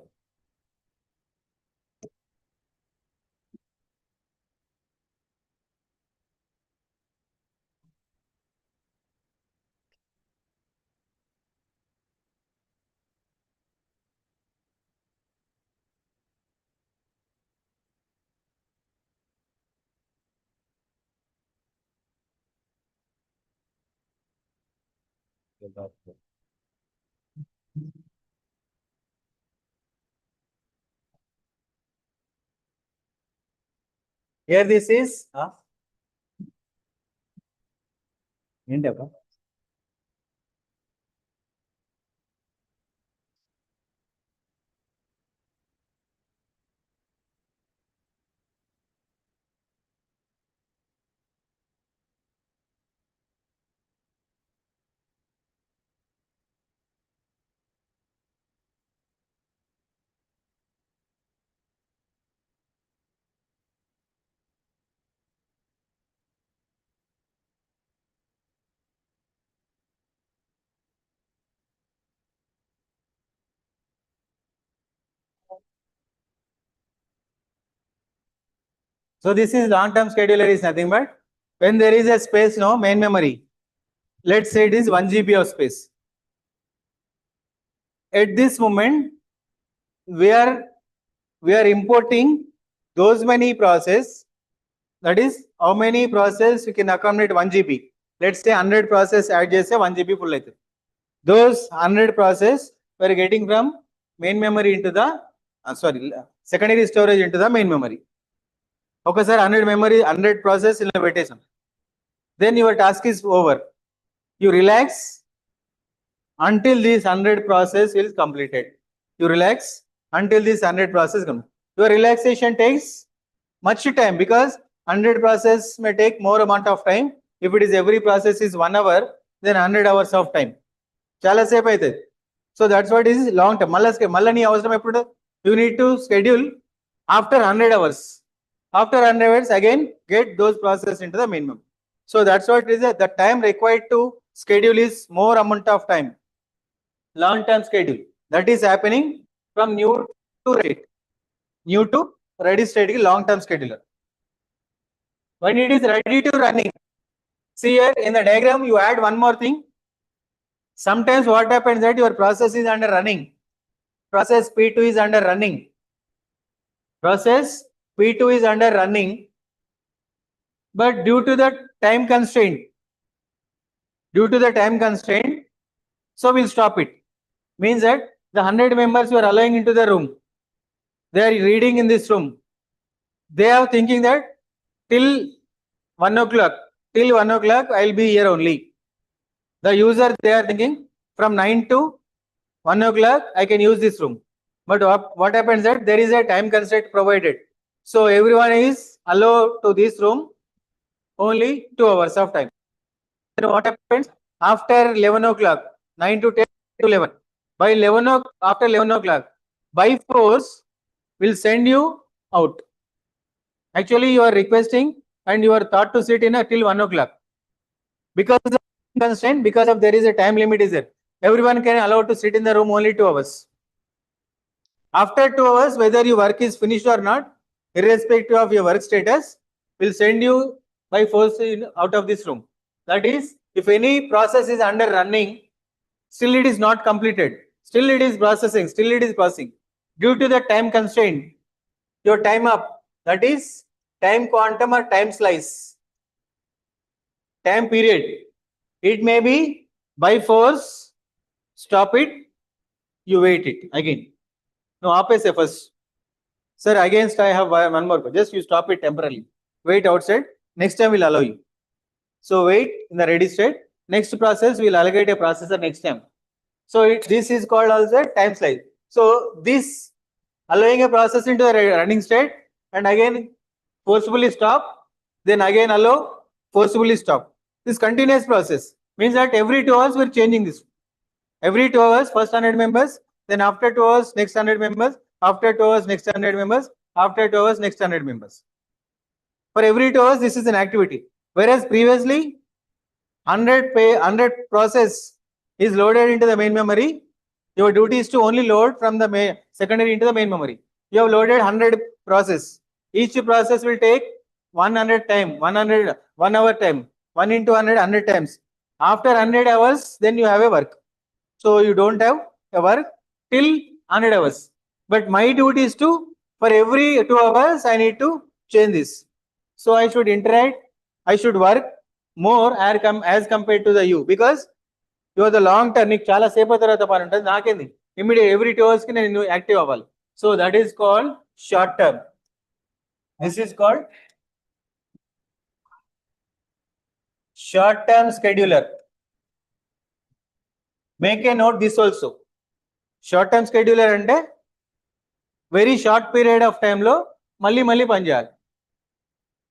Here this is ఏంటబ్బా So this is long term scheduler is nothing but when there is a space, no, main memory. Let's say it is 1 GB of space. At this moment, we are importing those many process. That is how many process you can accommodate 1 GB. Let's say 100 process add just 1 GB full అయితే. Those 100 process we are getting from main memory into the secondary storage into the main memory. Okay, sir, 100 process in పెట్టేసాం. Then your task is over. You relax until this 100 process is completed. You relax until this 100 process comes. Your relaxation takes much time, because 100 process may take more amount of time. If it is every process is 1 hour, then 100 hours of time. Chala సేపు అవుతుంది. So that's what is long term. మళ్ళీ నీ అవసరం ఎప్పుడు? You need to schedule after 100 hours. After 100 hours, again get those processes into the minimum. So that's what is the time required to schedule is more amount of time. Long term schedule that is happening from new to ready. New to ready state long term scheduler. When it is ready to running, see here in the diagram you add one more thing. Sometimes what happens that your process is under running. Process P2 is under running. Process P2 is under running, but due to the time constraint, so we'll stop it. Means that the 100 members you are allowing into the room, they are reading in this room. They are thinking that till 1 o'clock, I'll be here only. The user, they are thinking from 9 to 1 o'clock, I can use this room. But what happens that there is a time constraint provided. So everyone is allowed to this room only 2 hours of time. Then what happens after 11 o'clock, 9 to 10 to 11. By 11 o'clock, after 11 o'clock, by force, will send you out. Actually, you are requesting and you are thought to sit in till 1 o'clock. Because of the constraint, because of there is a time limit is there. Everyone can allow to sit in the room only 2 hours. After 2 hours, whether your work is finished or not, irrespective of your work status, will send you by force out of this room. That is, if any process is under running, still it is not completed, still it is processing, still it is passing. Due to the time constraint, your time up, that is time quantum or time slice, time period. It may be by force, stop it, you wait it again. No, apese first. Sir, against I have one more. Just you stop it temporarily. Wait outside. Next time we'll allow you. So wait in the ready state. Next process we'll allocate a processor next time. So this is called also time slice. So this allowing a process into the running state and again forcibly stop, then again allow, forcibly stop. This continuous process means that every 2 hours we're changing this. Every 2 hours, first 100 members, then after 2 hours, next 100 members, after 2 hours, next 100 members, after 2 hours, next 100 members. For every 2 hours, this is an activity. Whereas previously, 100 process is loaded into the main memory. Your duty is to only load from the secondary into the main memory. You have loaded 100 process. Each process will take 100 time, 1 hour time, 1 into 100, 100 times. After 100 hours, then you have a work. So you don't have a work till 100 hours. But my duty is to, for every 2 hours, I need to change this. So I should interact, I should work more as compared to the you, because you are the long term. Chala sepa tarvata pani untadi, nakendi immediate every 2 hours ki nenu active avvali. So that is called short term. This is called short term scheduler. Make a note this also. Short term scheduler ante very short period of time lo malli pani cheyali.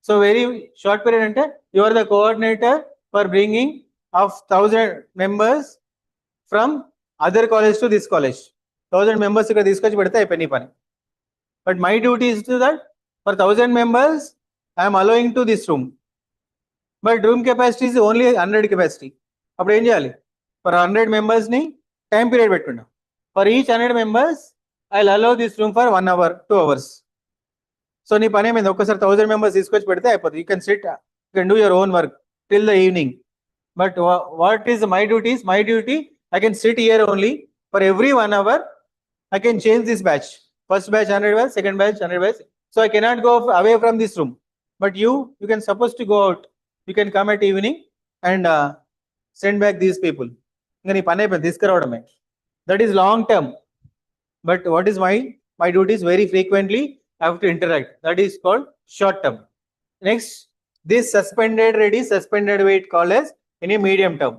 So very short period ante you are the coordinator for bringing of 1000 members from other college to this college. 1000 members ikkada తీసుకొచ్చి పెడితే అయిపోయి pani. But my duty is to that for 1000 members I am allowing to this room. But room capacity is only 100 capacity. అప్పుడు ఏం చేయాలి? For 100 members ni time period పెట్టుకున్నా. For each 100 members I'll allow this room for 1 hour, 2 hours. So నీ పని ఏమైంది? ఒక్కసారి 1000 members తీసుకొచ్చి పెడితే అయిపోతుంది. You can sit, you can do your own work till the evening. But what is my duty? My duty, I can sit here only for every 1 hour. I can change this batch. First batch 100 batch, second batch 100 batch. So I cannot go away from this room. But you can supposed to go out. You can come at evening and send back these people. That is long term. But what is my duty is very frequently I have to interact. That is called short term. Next, this suspended ready, suspended wait called as in a medium term.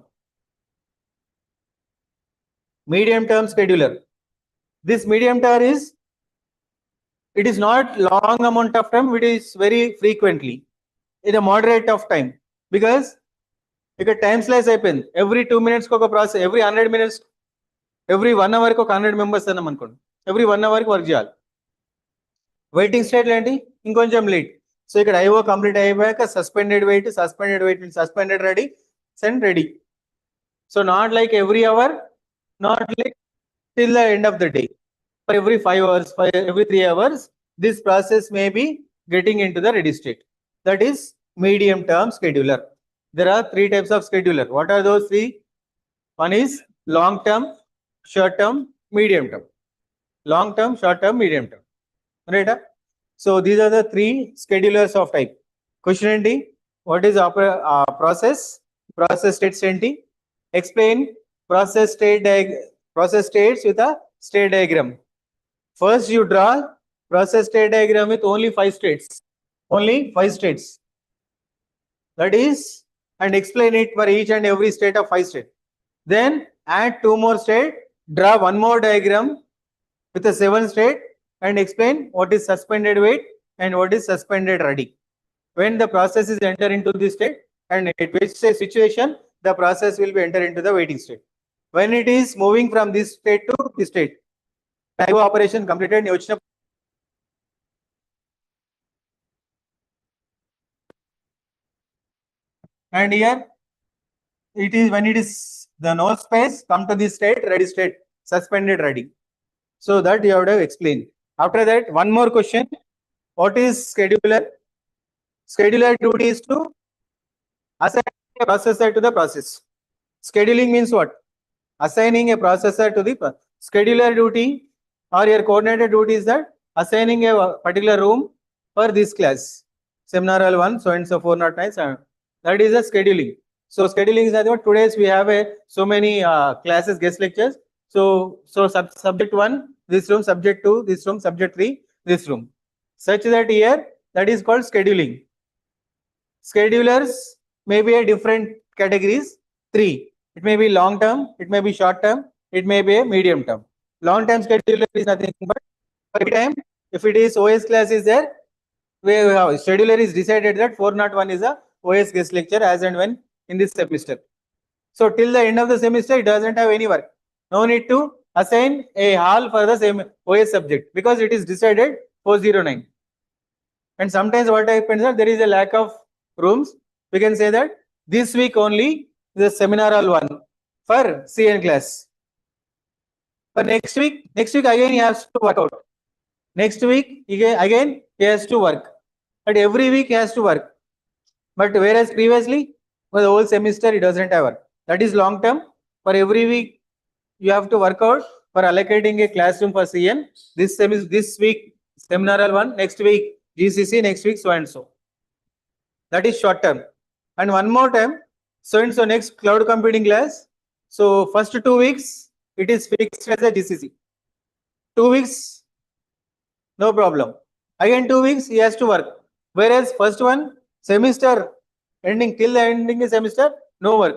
Medium term scheduler. This medium term is It is not long amount of time, it is very frequently in a moderate of time, because ఇక time slice అయిపోయింది. Every 2 minutes ఒక process, every 100 minutes, every 1 hour కి ఒక 100 members అన్నాం అనుకోండి, every 1 hour కి work చేయాలి. Waiting state ఏంటి, ఇంకొంచెం లేట్. సో ఇక్కడ ఐఓ కంప్లీట్ అయిపోయాక suspended wait suspended ready, send ready. So not like every hour, not like till the end of the day. For every 5 hours, for every 3 hours, this process may be getting into the ready state. That is medium term scheduler. There are 3 types of scheduler. What are those 3? One is long term, short term, medium term. Long term, short term, medium term. Right? So these are the 3 schedulers of type. Question enti, what is process? Process states enti? Explain process states with a state diagram. First you draw process state diagram with only 5 states. Only 5 states. That is, and explain it for each and every state of 5 states. Then add 2 more states, draw 1 more diagram with a 7 state and explain what is suspended wait and what is suspended ready. When the process is enter into this state and at which situation the process will be enter into the waiting state. When it is moving from this state to this state, IO operation completed. And here it is when it is the no space, come to this state, ready state, suspended ready. So that you have to explain. After that, one more question. What is scheduler? Scheduler duty is to assign a processor to the process. Scheduling means what? Assigning a processor to the scheduler duty or your coordinator duty is that assigning a particular room for this class. Seminar hall 1, so and so 409. That is a scheduling. So scheduling is that what today's we have so many classes, guest lectures. So subject 1, this room, subject 2, this room, subject 3, this room. Such that here, that is called scheduling. Schedulers may be a different categories, 3. It may be long term, it may be short term, it may be a medium term. Long term scheduler is nothing but every time if it is OS class is there, scheduler is decided that 401 is a OS guest lecture as and when in this semester. So till the end of the semester, it doesn't have any work. No need to assign a hall for the same OS subject because it is decided 409. And sometimes what happens is there is a lack of rooms. We can say that this week only the seminar hall 1 for CN class. For next week again he has to work out. Next week again he has to work. But every week he has to work. But whereas previously for the whole semester it doesn't have work. That is long term. For every week you have to work out for allocating a classroom for CN. This week seminar hall 1, next week GCC, next week so and so. That is short term. And one more time, so and so next cloud computing class. So first 2 weeks it is fixed as a GCC. 2 weeks no problem. Again 2 weeks he has to work. Whereas first one semester ending till the ending of semester no work.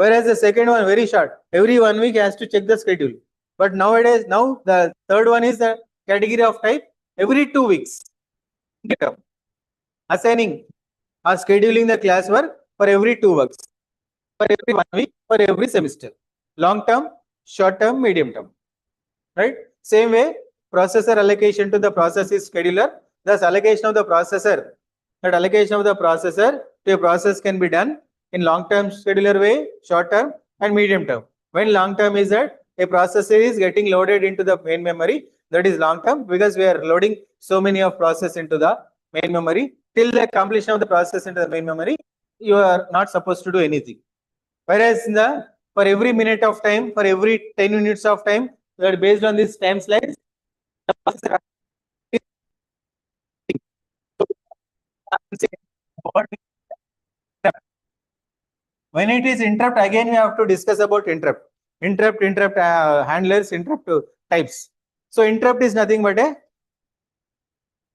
Whereas the second one very short. Every 1 week he has to check the schedule. But nowadays now the third one is the category of type every 2 weeks. Get up. Assigning or scheduling the class work for every 2 weeks, for every 1 week, for every semester. Long term, short term, medium term. Right? Same way, processor allocation to the process is scheduler. Thus, allocation of the processor, that allocation of the processor to a process can be done in long term scheduler way, short term, and medium term. When long term is that a processor is getting loaded into the main memory, that is long term because we are loading so many of process into the main memory. Till the completion of the process into the main memory, you are not supposed to do anything. Whereas in the for every minute of time, for every 10 units of time, that based on this time slice, when it is interrupt, again we have to discuss about interrupt. Interrupt handlers, interrupt types. So interrupt is nothing but a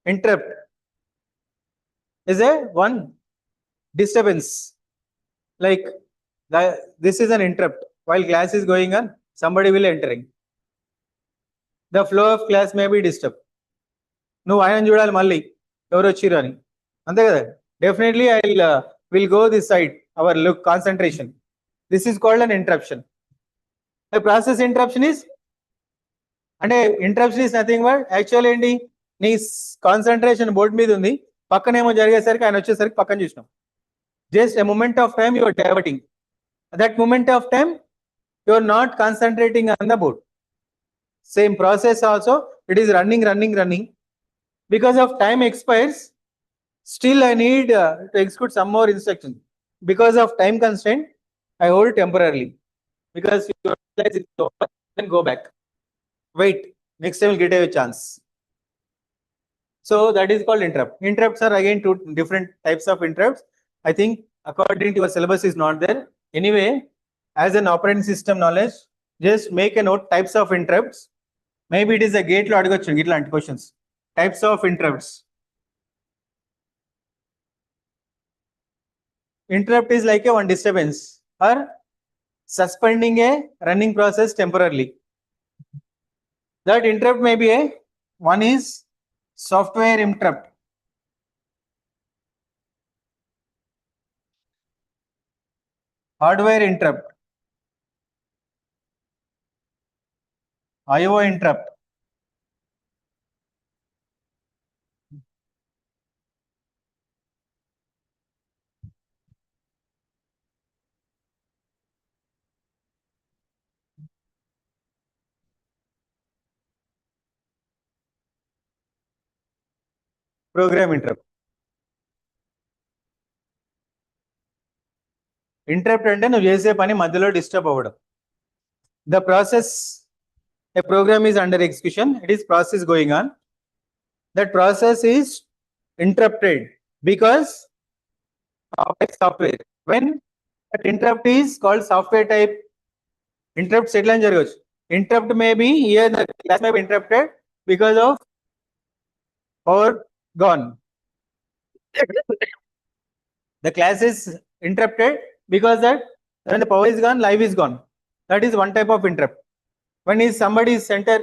interrupt is a one disturbance. Like this is an interrupt. While class is going on, somebody will entering. The flow of class may be disturbed. నువ్వు ఆయన చూడాలి మళ్ళీ ఎవరు వచ్చిర్రు అని, అంతే కదా. Definitely I will go this side, our look concentration. This is called an interruption. Process interruption is అంటే interruption is nothing but actual ఏంటి, నీ కాన్సన్ట్రేషన్ బోర్డు మీద ఉంది, పక్కనేమో జరిగేసరికి ఆయన వచ్చేసరికి పక్కన చూసినాం. Just a moment of time you are diverting. That moment of time you are not concentrating on the board. Same process also, it is running. Because of time expires, still I need to execute some more instructions. Because of time constraint, I hold temporarily. Because you realize it's over, then go back. Wait, next time we'll get a chance. So that is called interrupt. Interrupts are again two different types of interrupts. I think according to your syllabus is not there. Anyway, as an operating system knowledge, just make a note types of interrupts. Maybe it is a gate lo adigochu itlanti questions. Types of interrupts. Interrupt is like a one disturbance or suspending a running process temporarily. That interrupt may be a one is software interrupt. Hardware interrupt. IO interrupt. Program interrupt. Interrupt అంటే నువ్వు చేసే పని మధ్యలో disturb అవ్వడం. The process, a program is under execution, it is process going on. That process is interrupted because of software. When that interrupt is called software type interrupt, ఎట్లా జరగవచ్చు. Interrupt may be here, the class may be interrupted because of power gone. The class is interrupted because that when the power is gone, live is gone. That is one type of interrupt. When is somebody's center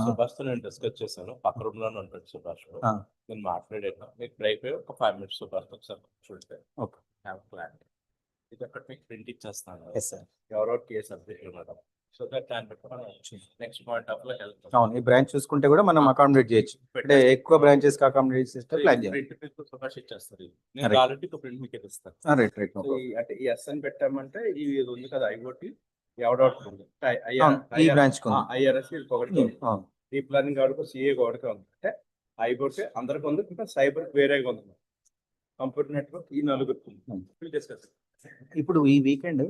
Subhash తో నేను discuss చేశాను, పక్క room లోనే ఉంటాడు సుభాష్. నేను మాట్లాడాను, మీకు break అయ్యి ఒక 5 minutes సుభాష్ ఒకసారి చూస్తే ప్లాన్ ఇది ఒకటి మీకు ప్రింట్ ఇచ్చేస్తాను. ఎవరో case subject madam. So that దాన్ని బట్టి మనం నెక్స్ట్ పాయింట్ ఆఫ్ లో హెల్ప్. అవును, ఈ బ్రాంచ్ చూసుకుంటే కూడా మనం అకామిడేట్ చేయొచ్చు. అంటే ఎక్కువ బ్రాంచెస్ కి అకామిడేట్ చేస్తే ప్లాన్ చేయాలి. ప్రింట్ సుభాష్ ఇచ్చేస్తారు. నేను ఆల్రెడీ ప్రింట్ మీకు ఇస్తాను. Right right. అంటే ఈ ఎస్ అని పెట్టామంటే ఇది ఉంది కదా ఐఓటి ఈ బ్రాంచ్ ఐఆర్ఎస్ ఒకటి, డీప్ లెర్నింగ్ ఆడుకో సిఏ ఒకటిగా ఉంది. అంటే ఐఓటి అందరికి ఉంది, ఇంకా సైబర్ వేరేగా ఉంది. కంప్యూటర్ నెట్వర్క్ ఈ నలుగురు డిస్కస్. ఇప్పుడు ఈ weekend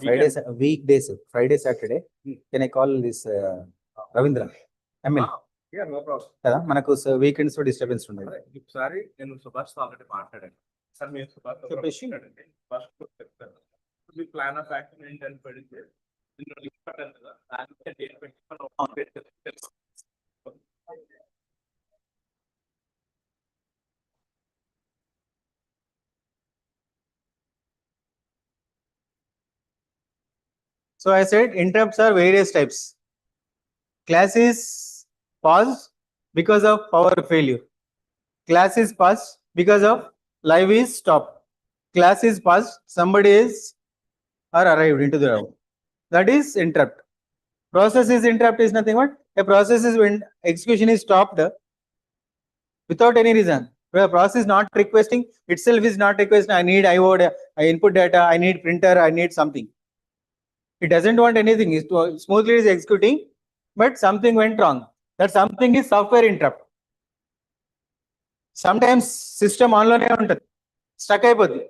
Friday week days, Friday Saturday can I call this Ravindra MLA కదా, మనకు వీకెండ్స్ డిస్టర్బెన్స్ ఉండదు. ఒకసారి నేను సుభాష్ తో ఆల్రెడీ మాట్లాడాను సార్. మీరు సుభాష్ మీ ప్లాన్ ఆఫ్ యాక్షన్ ఏంటని పెడితే So I said interrupts are various types. Class is paused because of power failure. Class is paused because of live is stopped. Class is paused, somebody is or arrived into the room. That is interrupt. Process is interrupt is nothing but a process is when execution is stopped without any reason. Where a process not requesting itself is not requesting, I need IO, I input data, I need printer, I need something. It doesn't want anything. It smoothly is executing, but something went wrong. That something is software interrupt. Sometimes system online untadi, stuck అయిపోద్ది.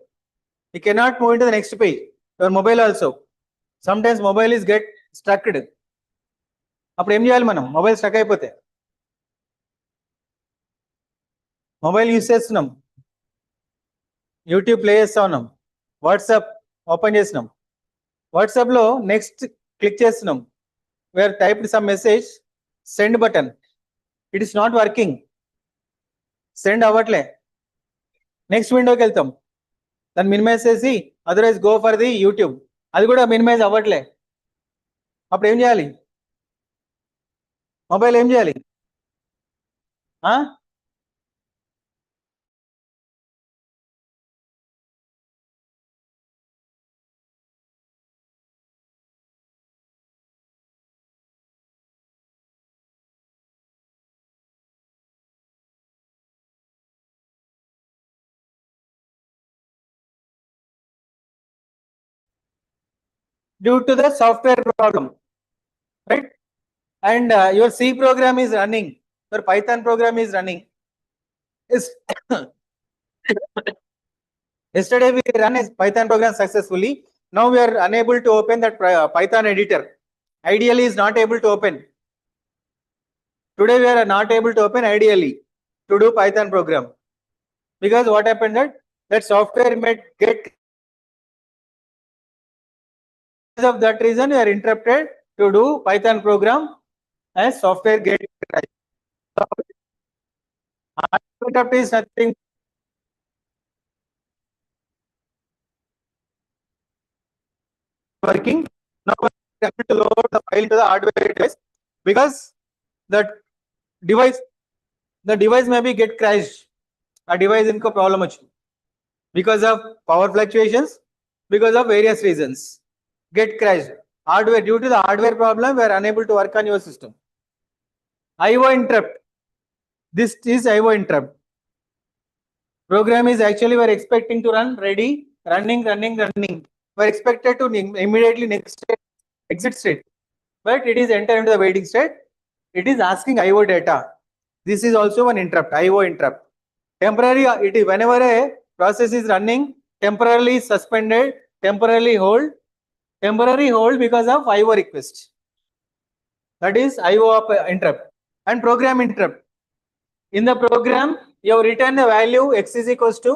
You cannot move into the next page. Your mobile also. Sometimes mobile is get stuck. అప్పుడు ఏం చేయాలి మనం? Mobile stuck అయిపోతే mobile use చేస్తున్నాం, YouTube play చేస్తా ఉన్నాం, WhatsApp open చేసినాం, వాట్సాప్లో నెక్స్ట్ క్లిక్ చేస్తున్నాం, where typed some message, send button, it is not working, send అవ్వట్లే. నెక్స్ట్ విండోకి వెళ్తాం, దాన్ని మినిమైజ్ చేసి otherwise go for the YouTube, అది కూడా మినిమైజ్ అవ్వట్లే. అప్పుడు ఏం చేయాలి? మొబైల్ ఏం చేయాలి? Due to the software problem, right? And your C program is running, your Python program is running. Yesterday we ran a Python program successfully. Now we are unable to open that Python editor. Ideally is not able to open. Today we are not able to open ideally to do Python program. Because what happened that software may get, because of that reason we are interrupted to do Python program as software get interrupt is nothing working. Now we are able to load the file to the hardware device because the device may be get crashed. A device inko problem వచ్చింది because of power fluctuations, because of various reasons get crashed. Hardware, due to the hardware problem we are unable to work on your system. IO interrupt. This is IO interrupt. Program is actually we are expecting to run ready, running. We are expected to immediately next state, exit state, but it is enter into the waiting state. It is asking IO data. This is also one interrupt, IO interrupt. Temporary, it is whenever a process is running, temporarily suspended, temporarily hold because of IO request. That is IO of interrupt. And program interrupt. In the program, you have written the value x is equals to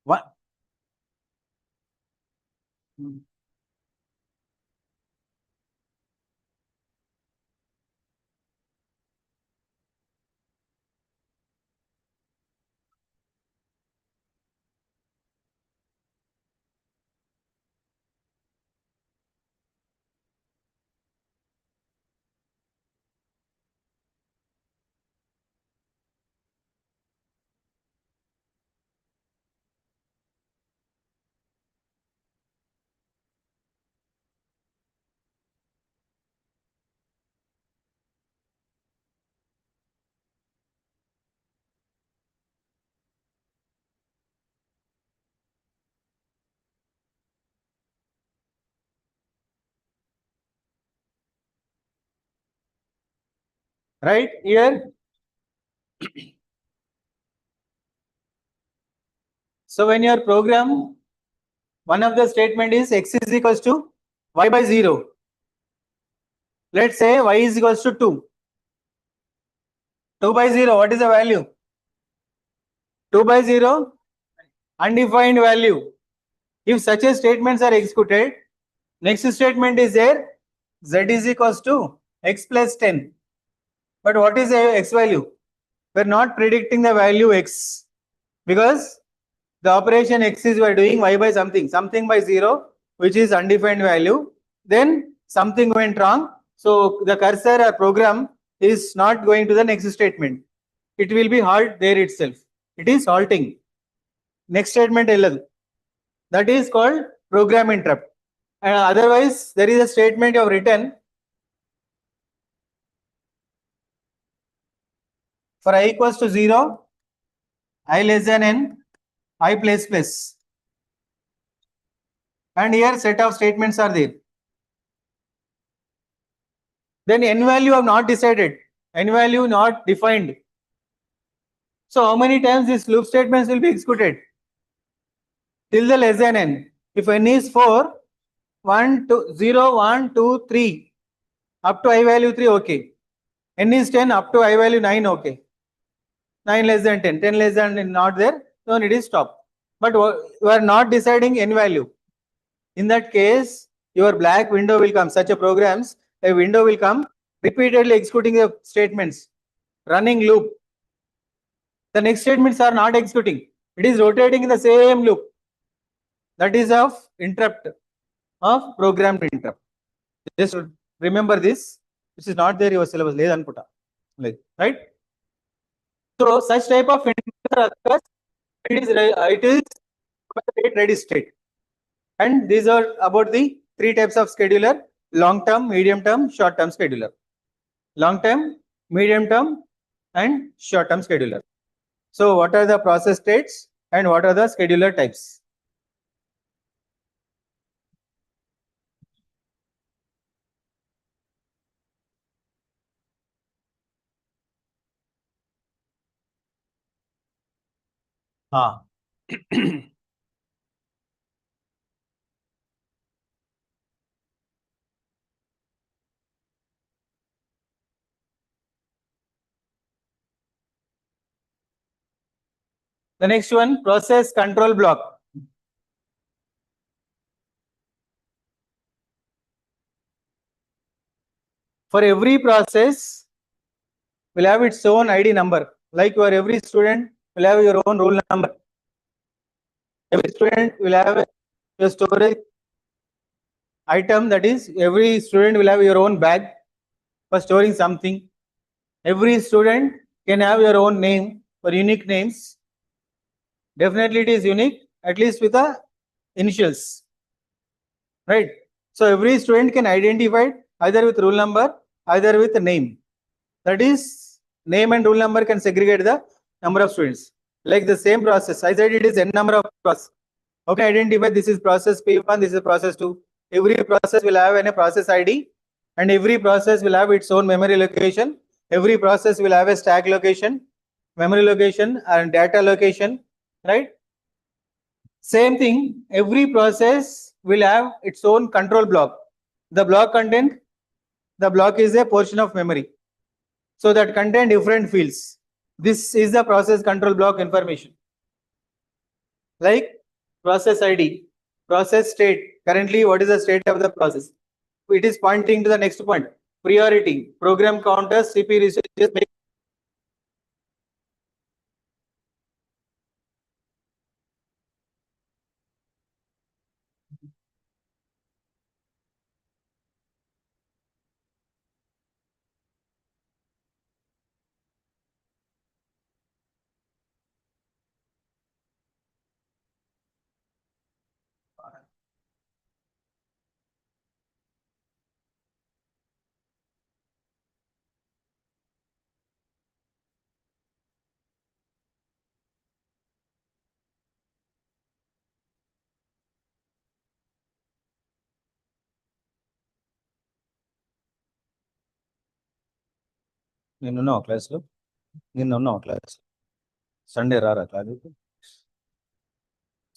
what? Right here. So when your program, one of the statement is x is equals to y by 0. Let's say y is equals to 2. 2 by 0, what is the value? 2 by 0, undefined value. If such a statements are executed, next statement is there, z is equals to x plus 10. But what is a x value? We are not predicting the value x because the operation x is we are doing y by something by 0, which is undefined value. Then something went wrong. So the cursor or program is not going to the next statement. It will be halt there itself. It is halting. Next statement that is called program interrupt. And otherwise, there is a statement you have written for I equals to 0, I less than n, I plus plus. And here set of statements are there. Then n value have not decided, n value not defined. So how many times these loop statements will be executed? Till the less than n. If n is 4, 1, 2, 0, 1, 2, 3, up to I value 3, okay. N is 10, up to I value 9, okay. 9 less than 10, 10 less than 10 not there, so it is stop. But you are not deciding n value. In that case, your black window will come, such a programs, a window will come repeatedly executing the statements, running loop. The next statements are not executing. It is rotating in the same loop. That is of interrupt, of programmed interrupt. Just remember this. This is not there in your syllabus. Right? So such type of interrupt occurs. It is ready state. And these are about the three types of scheduler: long term, medium term, short term scheduler. Long term, medium term, and short term scheduler. So what are the process states and what are the scheduler types? The next one, process control block. For every process will have its own ID number. Like your every student will have your own roll number. Every student will have a storage item, that is every student will have your own bag for storing something. Every student can have your own name for unique names. Definitely it is unique, at least with the initials. Right? So every student can identify either with roll number, either with a name. That is, name and roll number can segregate the number of students. Like the same process, I said it is n number of process. How can I identify this is process P1, this is process 2? Every process will have a process ID, and every process will have its own memory location. Every process will have a stack location, memory location, and data location, right? Same thing, every process will have its own control block. The block content, the block is a portion of memory. So that contain different fields. This is the process control block information. Like process ID, process state. Currently, what is the state of the process? It is pointing to the next point. Priority, program counters, CPU resources. నిన్నున్నావు క్లాస్లో నిన్నున్నావు class Sunday రారా క్లాస్కి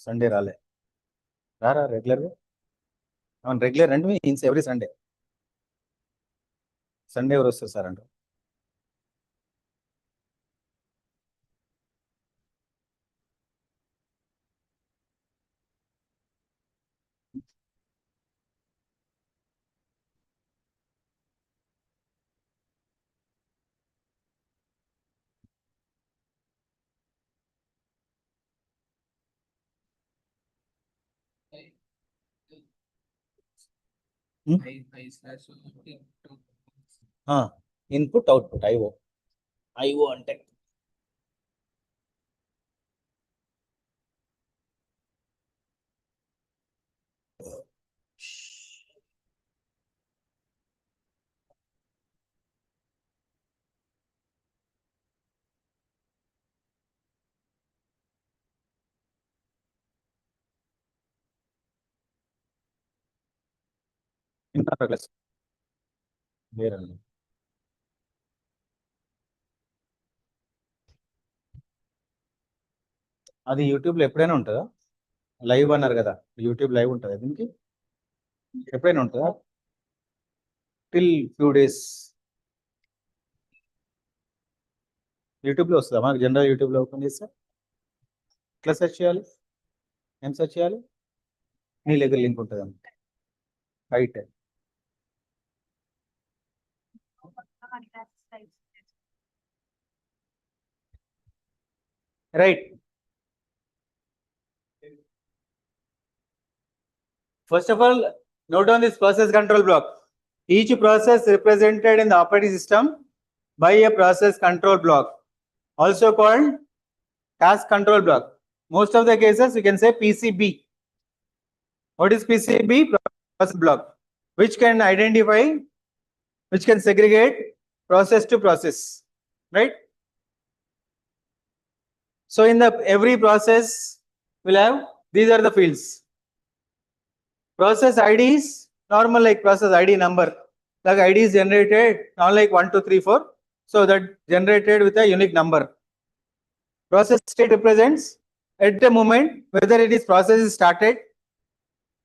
Sunday రాలే రారా రెగ్యులర్గా అవును regular అంటే means every Sunday Sunday ఎవరు వస్తారు సార్ అంటారు ఇన్పుట్ అవుట్పుట్ ఐఓ ఐఓ అంటే క్లాస్ వేరండి అది యూట్యూబ్లో ఎప్పుడైనా ఉంటుందా లైవ్ అన్నారు కదా యూట్యూబ్ లైవ్ ఉంటుందా దీనికి ఎప్పుడైనా ఉంటుందా టిల్ ఫ్యూ డేస్ యూట్యూబ్లో వస్తుందా మాకు జనరల్ యూట్యూబ్లో ఓపెన్ చేస్తే ఎట్లా సెర్చ్ చేయాలి ఏం సెర్చ్ చేయాలి నీ దగ్గర లింక్ ఉంటుంది right Right. First of all, note down this process control block. Each process represented in the operating system by a process control block, also called task control block. Most of the cases you can say PCB. What is PCB? Process block, which can identify, which can segregate process to process, right? So in the every process will have, these are the fields. Process ID is normal, like process ID number. Like ID is generated not like 1, 2, 3, 4. So that generated with a unique number. Process state represents at the moment whether it is process is started,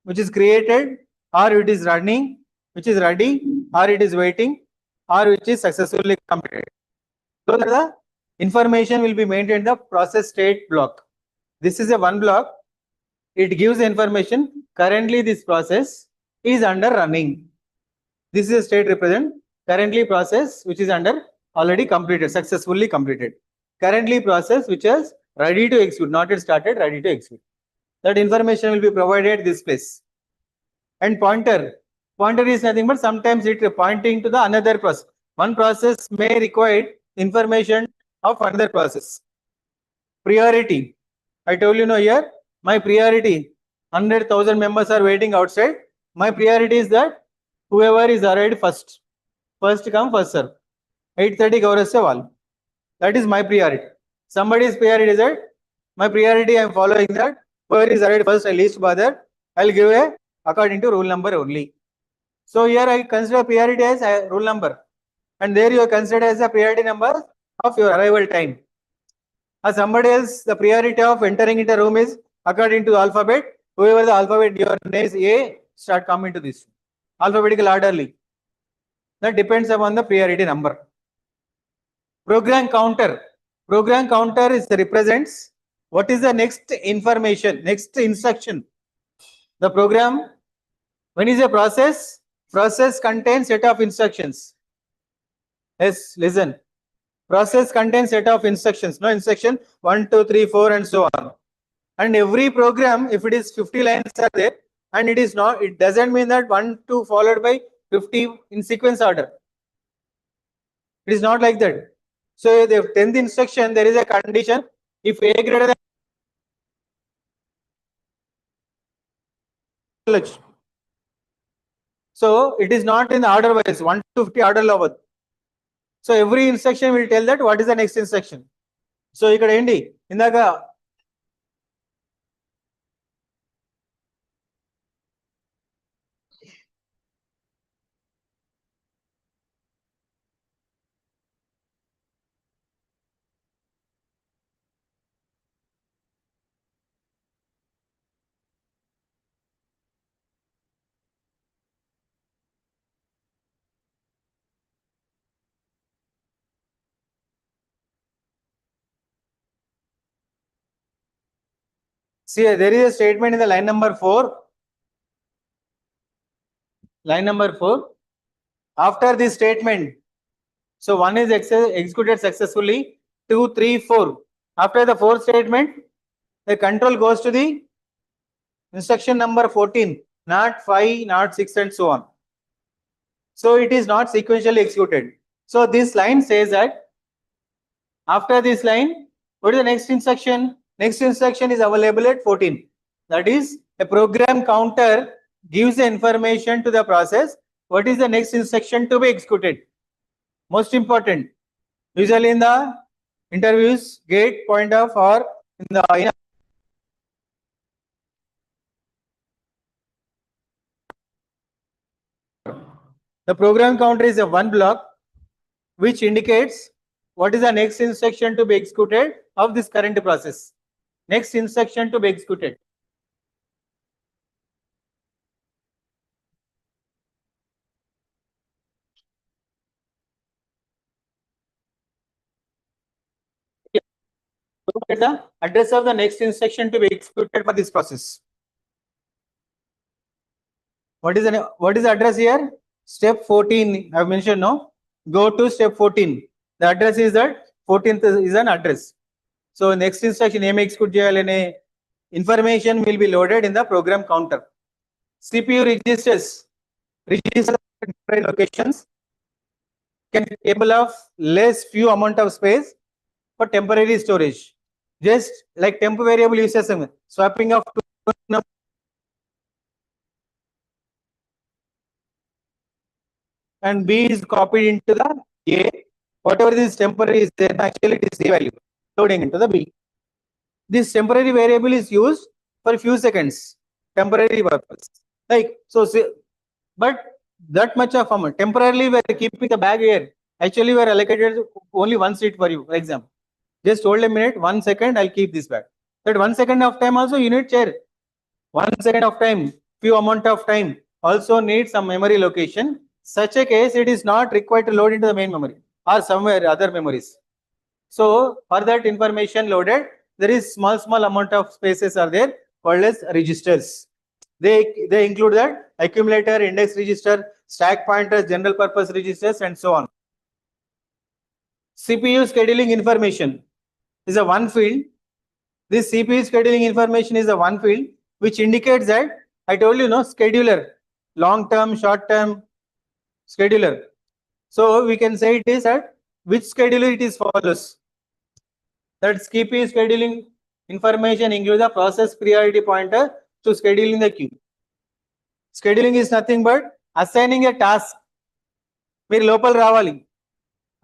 which is created, or it is running, which is ready, or it is waiting, or which is successfully completed. So the information will be maintained in the process state block. This is a one block. It gives information. Currently, this process is under running. This is a state represent. Currently, process which is under already completed, successfully completed. Currently, process which is ready to execute, not yet started, ready to execute. That information will be provided this place. And pointer. Pointer is nothing but sometimes it pointing to the another process. One process may require information of another process. Priority. I told you no here. My priority. 100,000 members are waiting outside. My priority is that whoever is arrived first. First come, first serve. 8:30 Gaurav Sewal. That is my priority. Somebody's priority is that my priority I am following that. Whoever is arrived first, I least bother. I'll give a according to rule number only. So here I consider priority as a rule number. And there you are considered as a priority number of your arrival time. As somebody else, the priority of entering into a room is according to the alphabet. Whoever the alphabet, your name is A, start coming to this. Alphabetical orderly. That depends upon the priority number. Program counter. Program counter is represents what is the next information, next instruction. The program, when is a process? Process contains set of instructions. Yes, listen. Process contains set of instructions. No instruction 1, 2, 3, 4 and so on. And every program, if it is 50 lines are there, and it is not, it doesn't mean that 1, 2 followed by 50 in sequence order. It is not like that. So the 10th instruction, there is a condition. If A greater than, so it is not in the order wise 1 to 50 order level. So every instruction will tell that what is the next instruction. So ఇక్కడ ఏంటి ఇందాక see, there is a statement in the line number 4. Line number 4. After this statement, so 1 is executed successfully, 2, 3, 4. After the 4th statement, the control goes to the instruction number 14, not 5, not 6 and so on. So it is not sequentially executed. So this line says that after this line, what is the next instruction? Next instruction is available at 14. That is, a program counter gives the information to the process. What is the next instruction to be executed? Most important. Usually in the interviews, gate, point of, or in the program counter is a one block which indicates what is the next instruction to be executed of this current process. Next instruction to be executed. Look at the address of the next instruction to be executed for this process. What is the address here? Step 14. I have mentioned no. Go to step 14. The address is that 14th is an address. So next instruction ఏం execute చేయాలనే information will be loaded in the program counter. CPU registers different locations can be capable of less few amount of space for temporary storage. Just like temp variable uses swapping of two and B is copied into the A. Whatever this temporary is there, actually it is the value loading into the B. This temporary variable is used for a few seconds, temporary purpose. Like so, but that much of amount temporarily we are keeping the bag here. Actually, we are allocated only one seat for you. For example, just hold a minute, 1 second. I'll keep this bag. That 1 second of time also you need chair. 1 second of time, few amount of time also needs some memory location. Such a case, it is not required to load into the main memory or somewhere other memories. So for that information loaded, there is small amount of spaces are there called as registers. They include that accumulator, index register, stack pointers, general purpose registers, and so on. CPU scheduling information is a one field. This CPU scheduling information is a one field which indicates that I told you no scheduler, long term, short term scheduler. So we can say it is at which scheduler it is follows. That CPU scheduling information includes the process priority pointer to scheduling the queue. Scheduling is nothing but assigning a task. మీరు లోపల రావాలి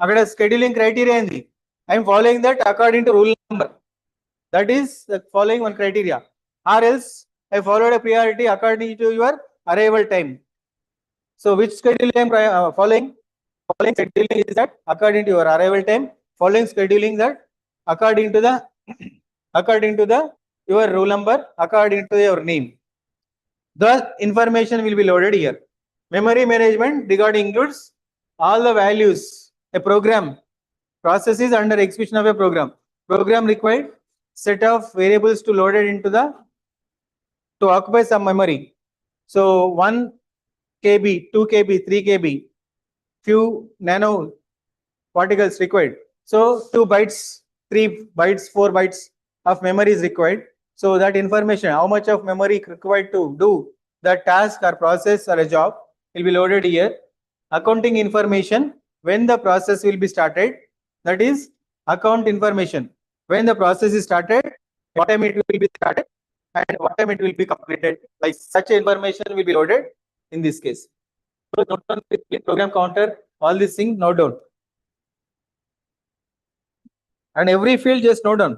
అక్కడ scheduling criteria ఏంది I'm following that according to rule number. That is following one criteria. Or else I followed a priority according to your arrival time. So which scheduling I am following? Following scheduling is that according to your arrival time. Following scheduling that according to the your roll number, according to your name. The information will be loaded here. Memory management regarding includes all the values a program processes under execution of a program. Program required set of variables to loaded into the to occupy some memory. So 1 KB, 2 KB, 3 KB, few nano particles required. So 2 bytes, 3 bytes, 4 bytes of memory is required. So that information, how much of memory required to do that task or process or a job will be loaded here. Accounting information, when the process will be started, that is account information. When the process is started, what time it will be started and what time it will be completed. Like such information will be loaded in this case. So note down the program counter, all these things note down. And every field just note down.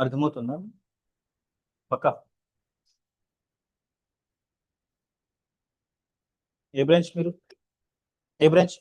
అర్థమవుతుందా పక్కా ఏ branch మీరు ఏ branch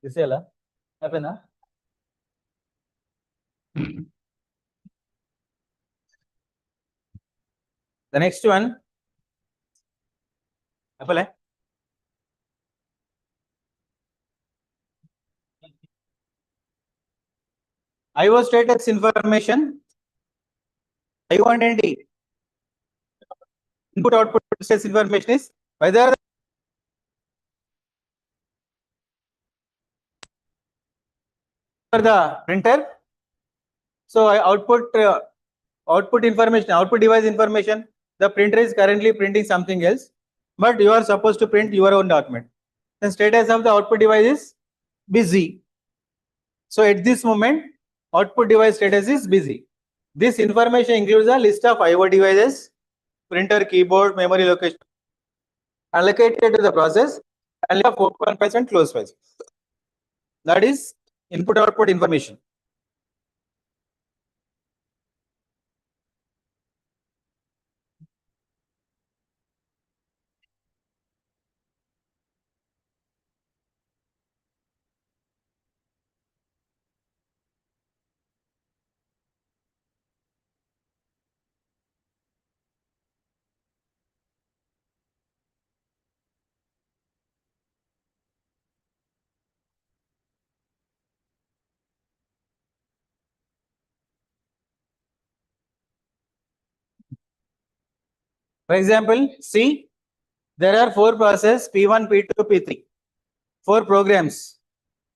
Disela, happen. The next one, Apple. IO status information. IO identity. Input output status information is whether the printer. So output information, output device information. The printer is currently printing something else, but you are supposed to print your own document. The status of the output device is busy. So at this moment, output device status is busy. This information includes a list of IO devices, printer, keyboard, memory location allocated to the process and have open files and close files. That is input output information. For example, see, there are 4 processes P1, P2, P3, 4 programs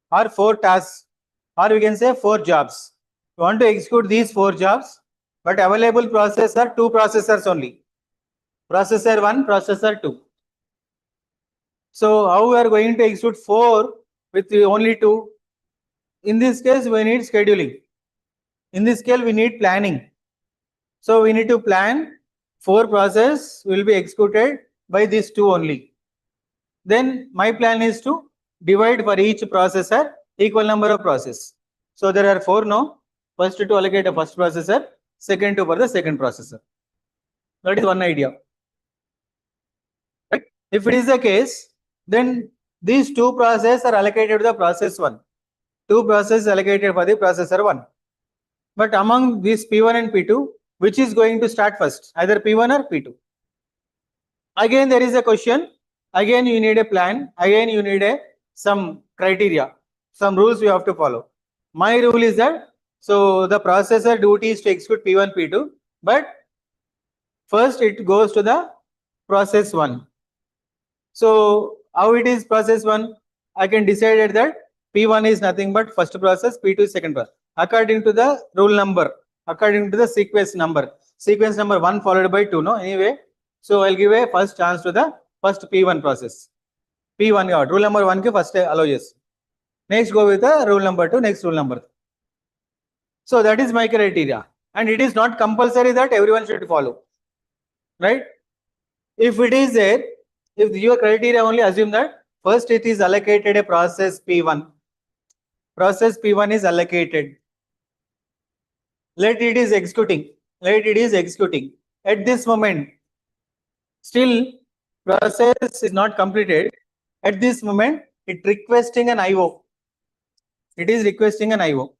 or 4 tasks, or we can say 4 jobs. We want to execute these 4 jobs, but available processors are 2 processors only. Processor 1, processor 2. So how we are going to execute 4 with only 2? In this case, we need scheduling. In this case, we need planning. So we need to plan 4 processes will be executed by these 2 only. Then my plan is to divide for each processor equal number of processes. So there are 4 now. First to allocate a first processor, second to for the second processor. That is one idea. Right? If it is the case, then these 2 processes are allocated to the process 1. 2 processes allocated for the processor 1. But among these P1 and P2, which is going to start first, either P1 or P2? Again, there is a question. Again, you need a plan. Again, you need some criteria, some rules you have to follow. My rule is that, so the processor duty is to execute P1, P2, but first it goes to the process 1. So how it is process 1? I can decide that P1 is nothing but first process, P2 is second process. According to the rule number, according to the sequence number 1 followed by 2, no? Anyway, so I'll give a first chance to the first P1 process. P1 got rule number 1 ke first allow yes. Next go with the rule number 2, next rule number 3. So that is my criteria, and it is not compulsory that everyone should follow, right? If it is there, if your criteria only assume that first it is allocated a process P1. Process P1 is allocated. Let it is executing. Let it is executing. At this moment, still process is not completed. At this moment, it requesting an IO. It is requesting an IO.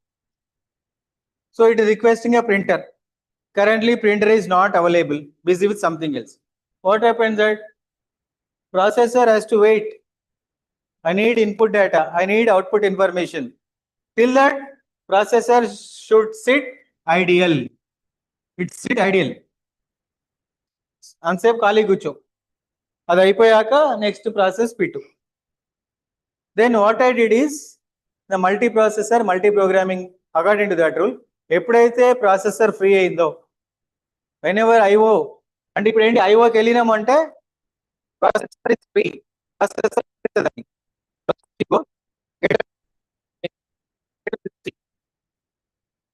So it is requesting a printer. Currently, printer is not available, busy with something else. What happens that processor has to wait. I need input data. I need output information. Till that, processor should sit ideal. It sit ideal. Ansep kali gucho. అది అయిపోయాక next process P2. Then what I did is the multiprocessor, multi-programming according to that rule. ఎప్పుడైతే processor free అయిందో, whenever IO అంటే ఇప్పుడు ఏంటి IOకి వెళ్ళినామంటే processor is free. Processor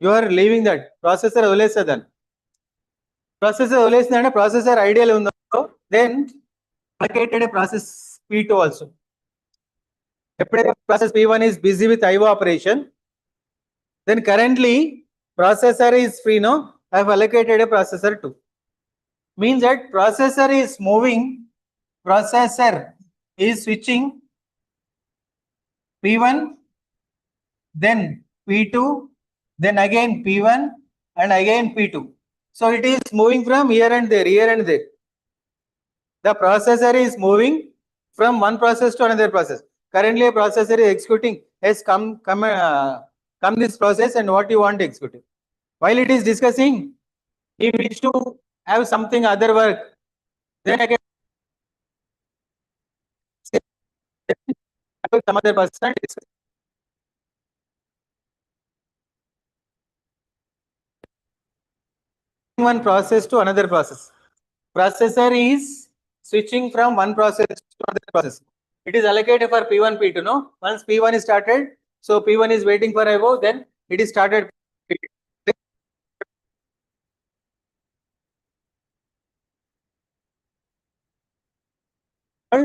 You are leaving that. Processor వదిలేసేదాన్ని. Processor వదిలేసిందంటే processor ideal ఉందో, then allocated a process P2 also. ఎప్పుడైతే process P1 is busy with IO operation, then currently processor is free, no? I have allocated a processor 2. Means that processor is moving, processor is switching P1, then P2, then again P1 and again P2. So it is moving from here and there, here and there. The processor is moving from one process to another process. Currently a processor is executing, has come this process and what you want to execute. While it is discussing, he needs to have something other work. Then again some other person one process to another process. Processor is switching from one process to another process. It is allocated for P1, P2, no? Once P1 is started, so P1 is waiting for IO, then it is started.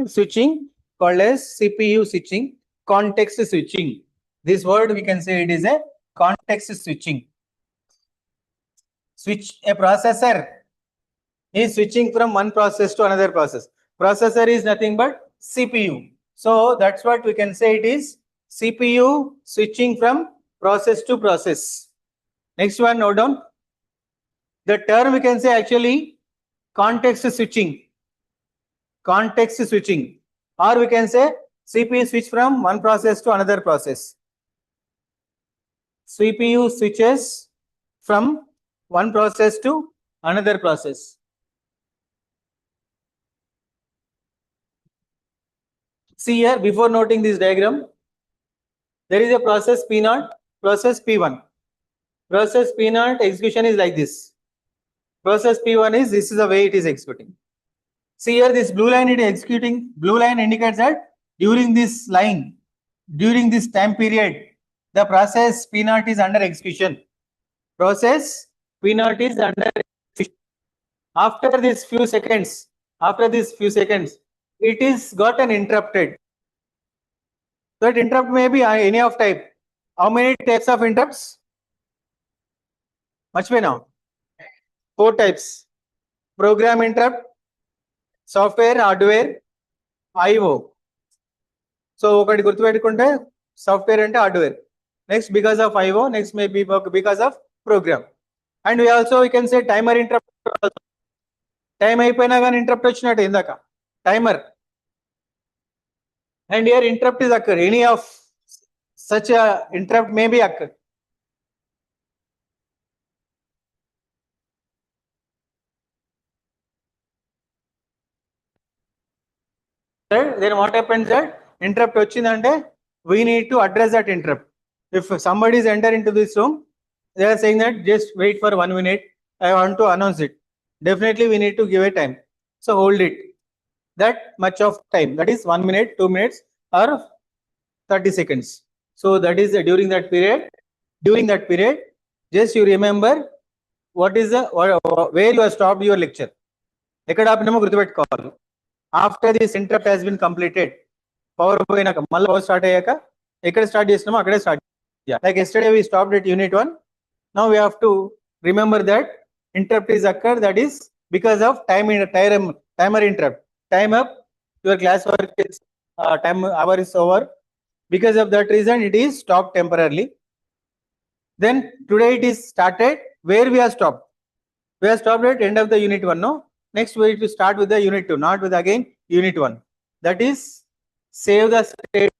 Switching called as CPU switching, context switching. This word we can say it is a context switching. Switch, a processor is switching from one process to another process. Processor is nothing but CPU. So that's what we can say it is CPU switching from process to process. Next one, note down. The term we can say actually context switching. Context switching, or we can say CPU switch from one process to another process. CPU switches from one process to another process. See here, before noting this diagram, there is a process P0, process P1. Process P0 execution is like this. Process P1 is, this is the way it is executing. See here, this blue line it is executing. Blue line indicates that during this line, during this time period, the process P0 is under execution. Process P0 is under execution. After this few seconds, it is gotten interrupted. That interrupt may be any of type. How many types of interrupts? Much way now. 4 types. Program interrupt, software, hardware, IO. So ఒకటి గుర్తుపెట్టుకుంటే software అంటే hardware. Next because of IO, next may be because of program. And we also we can say timer interrupt. Time అయిపోయినా కానీ interrupt వచ్చినట్టు ఇందాక timer. And here interrupt is occur. Any of such a interrupt may be occur. Then what happens that interrupt వచ్చిందంటే we need to address that interrupt. If somebody is enter into this room, they are saying that just wait for 1 minute, I want to announce it. Definitely we need to give a time. So hold it. That much of time, that is 1 minute, 2 minutes or 30 seconds. So that is during that period, just you remember what is the where you have stopped your lecture. ఎక్కడ ఆపినామో గుర్తుపెట్టుకోవాలి. After this interrupt has been completed, power పోయినాక మళ్ళీ power start అయ్యాక ఎక్కడ start చేసినామో అక్కడే start. Like yesterday we stopped at unit 1. Now we have to remember that interrupt is occurred, that is because of timer interrupt. Time up, your class work is time hour is over. Because of that reason it is stopped temporarily. Then today it is started where we have stopped. We have stopped at end of the unit 1, no? Next we will start with the unit 2, not with again unit 1. That is save the state.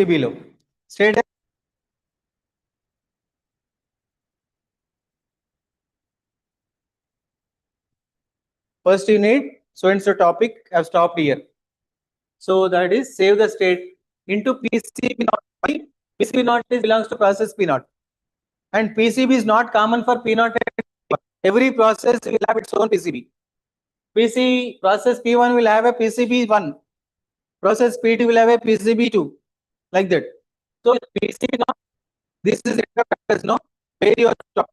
Below state first unit, so and so topic have stopped here. So that is save the state into PCB0. PCB0 belongs to process P0, and PCB is not common for P0. Every process will have its own PCB. Process P1 will have a PCB1, Process P2 will have a PCB2 like that. So PCB now, this is interrupt no, where you are stop.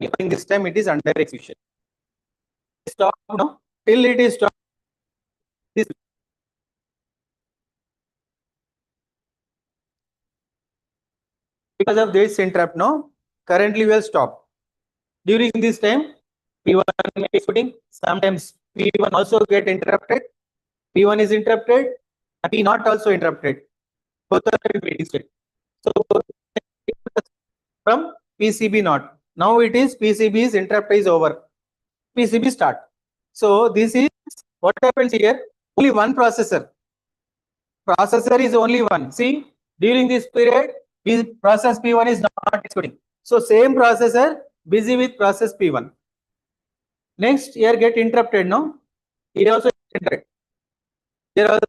During this time it is under execution. Stop no, till it is stopped. This because of this interrupt, no, currently will stop. During this time, P1 is putting, sometimes P1 also get interrupted. P1 is interrupted, P not also interrupted. Both are in waiting state. So from PCB not. Now it is PCB's interrupt is over. PCB start. So this is what happens here. Only one processor. Processor is only one. See, during this period, process P1 is not executing. So same processor busy with process P1. Next, here get interrupted, no? Here also interrupted. Here also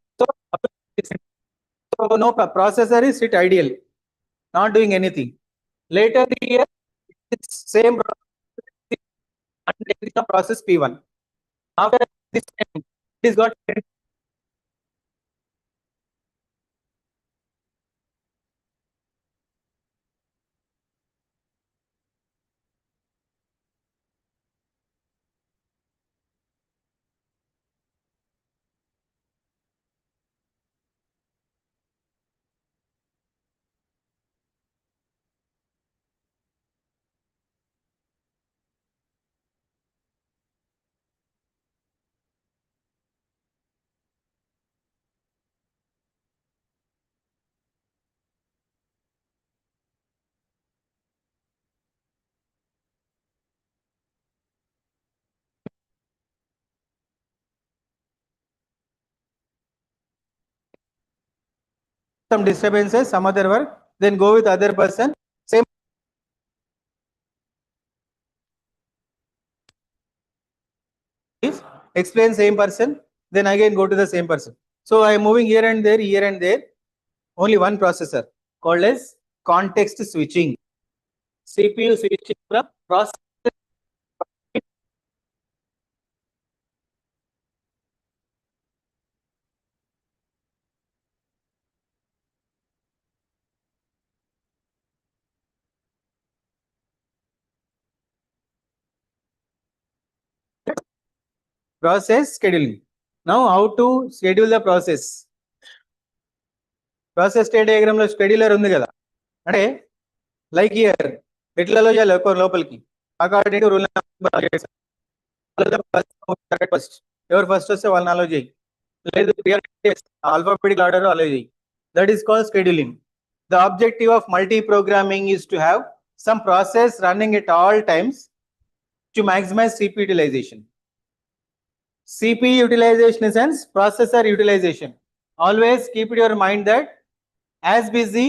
so no processor is sit ideal, not doing anything. Later here, same process P1. After this time, it is got some disturbances, some other work, then go with other person. Same explain same person, then again go to the same person. So I am moving here and there, only one processor called as context switching. CPU switching from process scheduling. Now how to schedule the process? Process state diagram లో scheduler ఉంది కదా, అంటే like here ఎట్లలో చేయాలి లోపలికి according to rule number first ఎవరు first వస్తే వాళ్ళని అలో చేయి, లేదు ఆల్ఫాబెటిక్ ఆర్డర్ అలో చేయి. That is called scheduling. The objective of multi programming is to have some process running at all times to maximize CPU utilization. CPU utilization in sense processor utilization. Always keep in your mind that as busy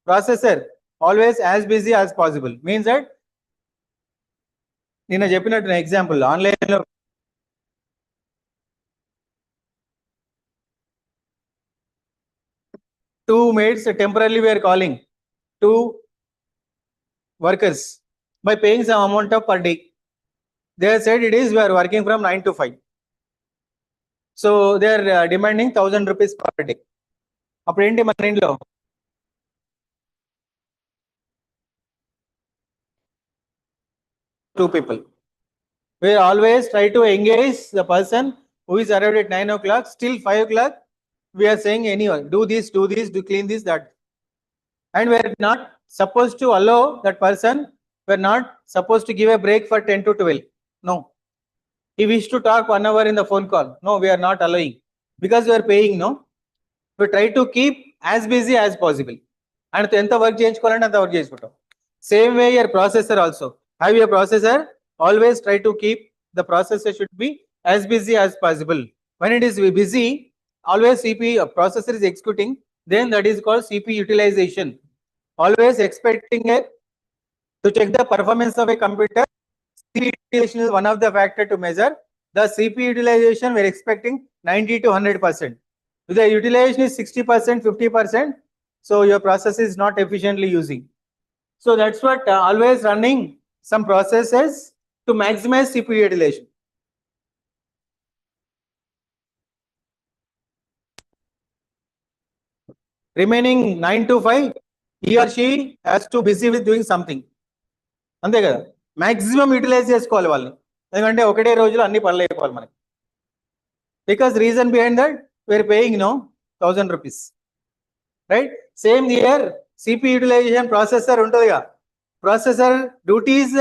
processor, always as busy as possible. Means that నిన్న చెప్పినట్టు example online లో two maids temporarily we are calling two workers. by paying some amount of per day. They have said it is we are working from 9 to 5. So they are demanding 1,000 rupees per day. అప్పుడు ఏంటి మన ఇంట్లో 2 people. We always try to engage the person who is arrived at 9 o'clock. Still 5 o'clock, we are saying anyone do this, do clean this, that. And we are not supposed to allow that person. We are not supposed to give a break for 10 to 12. No. He wished to talk 1 hour in the phone call. No, we are not allowing because we are paying. No, we try to keep as busy as possible. And ఎంత work చేయించుకోవాలంటే అంత work చేసుకుంటాం. Same way your processor also. Have your processor, always try to keep the processor should be as busy as possible. When it is busy, always CPU processor is executing, then that is called CPU utilization. Always expecting it to check the performance of a computer. CPU utilization is one of the factor to measure. The CPU utilization we are expecting 90 to 100%. If the utilization is 60%, 50%, so your process is not efficiently using. So that's what always running some processes to maximize CPU utilization. Remaining 9 to 5, he or she has to busy with doing something. అంతే కదా, maximum utilise చేసుకోవాలి వాళ్ళని, ఎందుకంటే ఒకటే రోజులో అన్ని పనులు అయిపోవాలి మనకి. Because reason behind that we are paying 1,000 rupees, right? Same year CP utilisation processor ఉంటుందిగా, processor duties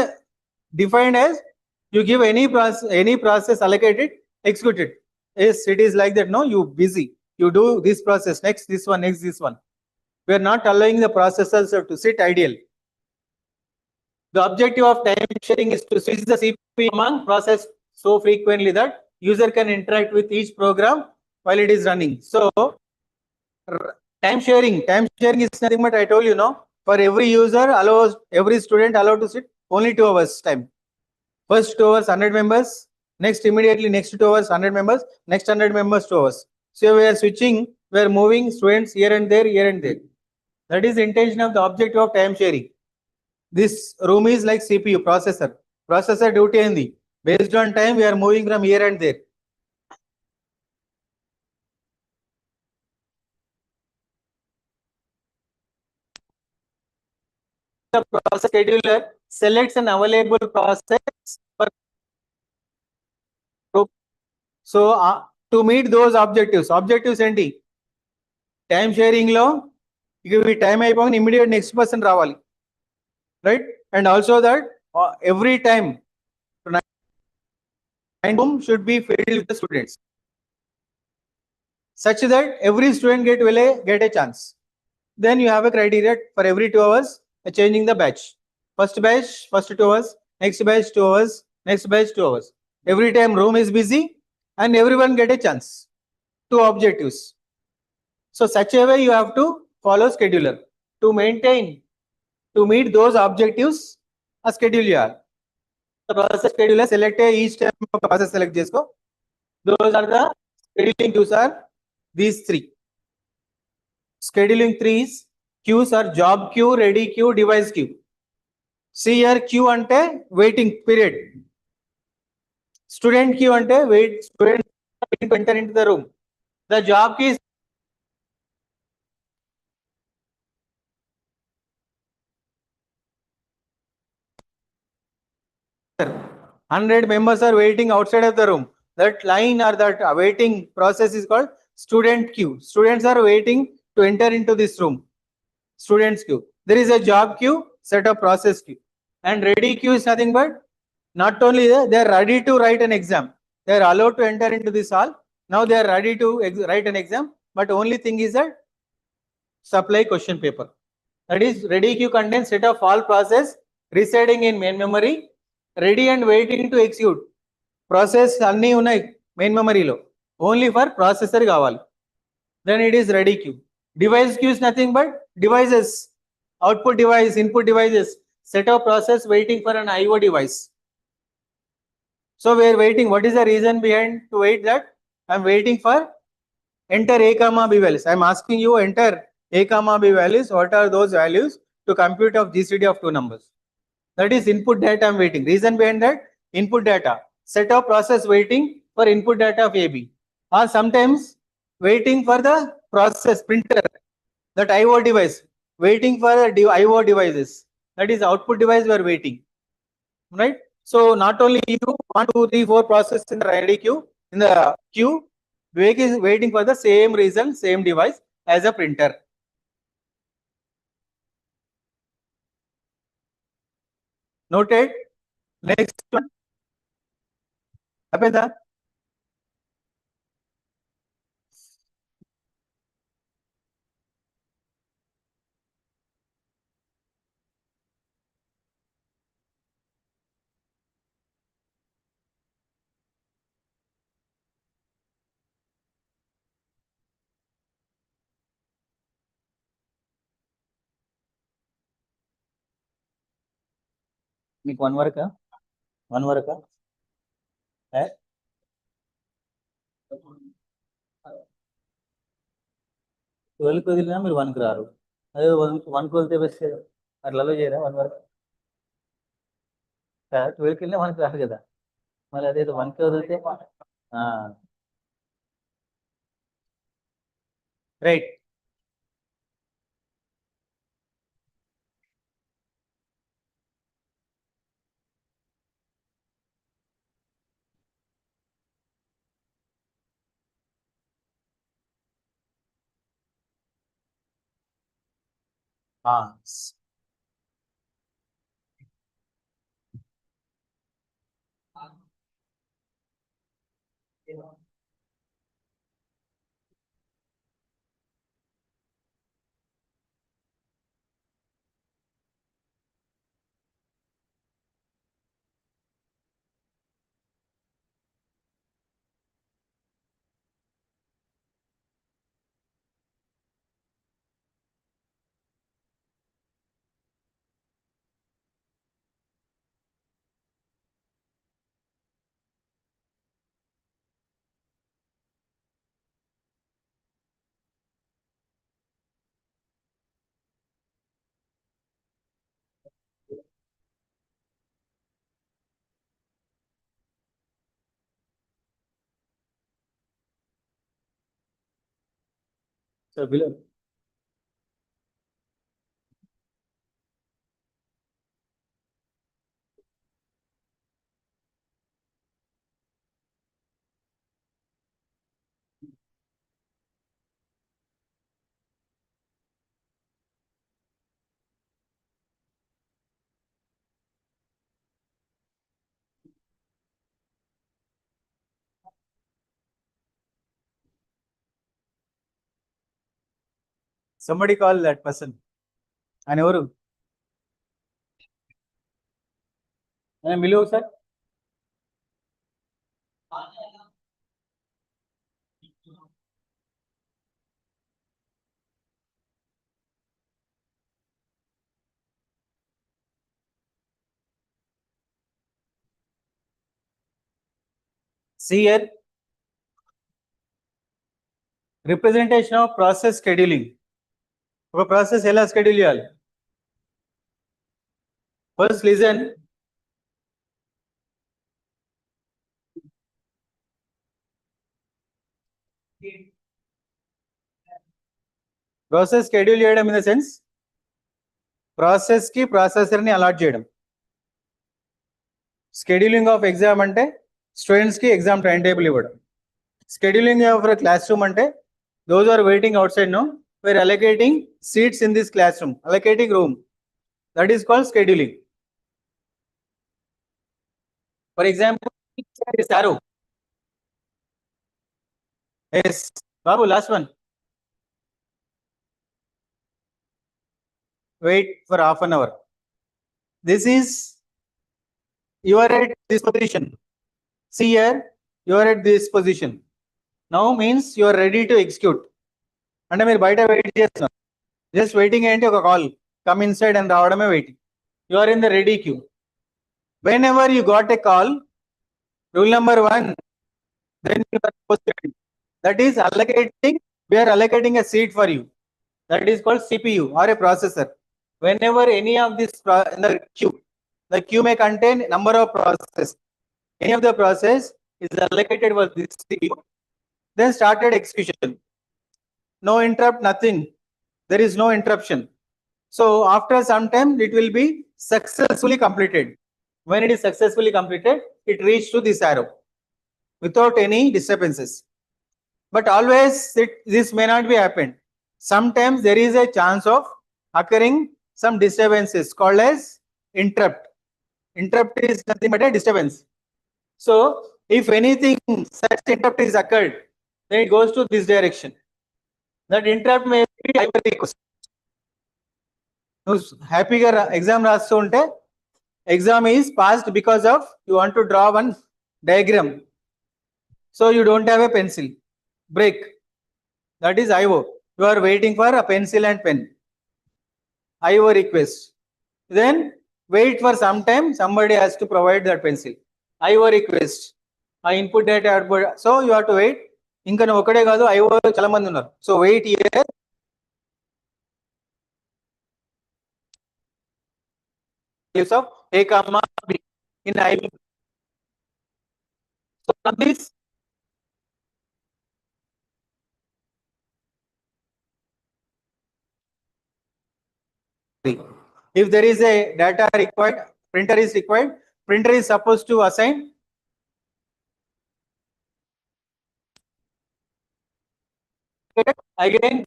defined as you give any process allocated, executed. Yes, it is like that. No, you busy, you do this process, next this one, next this one. We are not allowing the processors to sit idle. The objective of time sharing is to switch the CPU among process so frequently that user can interact with each program while it is running. So time sharing is nothing but, I told you, for every user allows, every student allowed to sit only 2 hours time. First 2 hours 100 members, next immediately next 2 hours 100 members, next 100 members 2 hours. So we are switching, we are moving students here and there, here and there. That is the intention of the objective of time sharing. This room is like CPU processor. Processor duty and based on time we are moving from here and there. The process scheduler selects an available process per group. So to meet those objectives ఏంటి? Time sharing లో ఇక time అయిపోయి immediate next person రావాలి, right? And also that every time should be filled with the students such that every student get a chance. Then you have a criteria for every 2 hours changing the batch. First batch first 2 hours, next batch 2 hours, next batch 2 hours. Every time room is busy and everyone get a chance. 2 objectives. So such a way you have to follow scheduler to meet those objectives. A schedule you are. The process scheduler select each time of process select chesko. Those are the scheduling queues are these 3. Scheduling 3's queues are job queue, ready queue, device queue. See here, queue ante waiting period. Student queue ante wait, student waiting to enter into the room. The job key is there. 100 members are waiting outside of the room. That line or that waiting process is called student queue. Students are waiting to enter into this room. Students queue. There is a job queue, set of process queue. And ready queue is nothing but, not only they are ready to write an exam. They are allowed to enter into this hall. Now they are ready to write an exam. But only thing is that supply question paper. That is, ready queue contains set of all process residing in main memory, ready and waiting to execute. Process అన్ని ఉన్నాయి main మెమరీలో, only for processor కావాలి. Then it is ready queue. Device queue is nothing but devices, output device, input devices, set of process waiting for an IO device. So we are waiting. What is the reason behind to wait that? I am waiting for enter A comma B values. I am asking you enter A comma B values. What are those values to compute of GCD of 2 numbers? That is input data I'm waiting. Reason behind that, input data. Set of process waiting for input data of AB. Or sometimes waiting for the process printer, that IO device, waiting for IO devices. That is output device we are waiting. Right? So not only you, 1, 2, 3, 4 process in the ready queue, in the queue, Vivek is waiting for the same reason, same device as a printer. Noted. Next one. Apenda. మీకు 1 వరకా 1 వరకా 12కి వదిలినా మీరు 1కి రారు. అదే 1కి వదిలితే best కదా, అట్లా చేయరా 1 వరకు. 12కి వెళ్ళినా 1కి రారు కదా, మళ్ళీ అదేదో 1కి వదిలితే. Right. So below. Somebody call that person. And ఎవరు? Below sir. See here, representation of process scheduling. ఒక ప్రాసెస్ ఎలా షెడ్యూల్ చేయాలి? First listen. ప్రాసెస్ షెడ్యూల్ చేయడం ఇన్ ద సెన్స్, ప్రాసెస్ కి ప్రాసెసర్ ని అలాట్ చేయడం. షెడ్యూలింగ్ ఆఫ్ ఎగ్జామ్ అంటే students కి ఎగ్జామ్ టైం టేబుల్ ఇవ్వడం. షెడ్యూలింగ్ ఆఫ్ క్లాస్ రూమ్ అంటే those are waiting outside, no, we're allocating seats in this classroom, allocating room. That is called scheduling. For example, this arrow. Yes, Babu, last one. Wait for half an hour. This is, you are at this position. See here, you are at this position. Now means you are ready to execute. అంటే మీరు బయట wait చేస్తున్నారు, just waiting ఏంటి, ఒక call come inside అని రావడమే waiting. You are in the ready queue. Whenever you got a call, rule number 1, then you are posted. That is allocating, we are allocating a seat for you. That is called CPU or a processor. Whenever any of this in the queue, The queue may contain number of processes. Any of the process is allocated for this CPU. Then started execution. No interrupt, nothing. There is no interruption. So after some time, it will be successfully completed. When it is successfully completed, it reaches to this arrow without any disturbances. But always this may not be happened. Sometimes there is a chance of occurring some disturbances called as interrupt. Interrupt is nothing but a disturbance. So if anything such interrupt is occurred, then it goes to this direction. That interrupt may be hyper request. హ్యాపీగా exam రాస్తూ ఉంటే exam is passed because of you want to draw one diagram so you don't have a pencil break that is IO you are waiting for a pencil and pen IO request then wait for some time somebody has to provide that pencil IO request ah input data output so you have to wait ఇంకా నువ్వు ఒకటే కాదు IO చాలా మంది ఉన్నారు so wait year of A comma B in I. So from this if there is a data required, printer is required, printer is supposed to assign again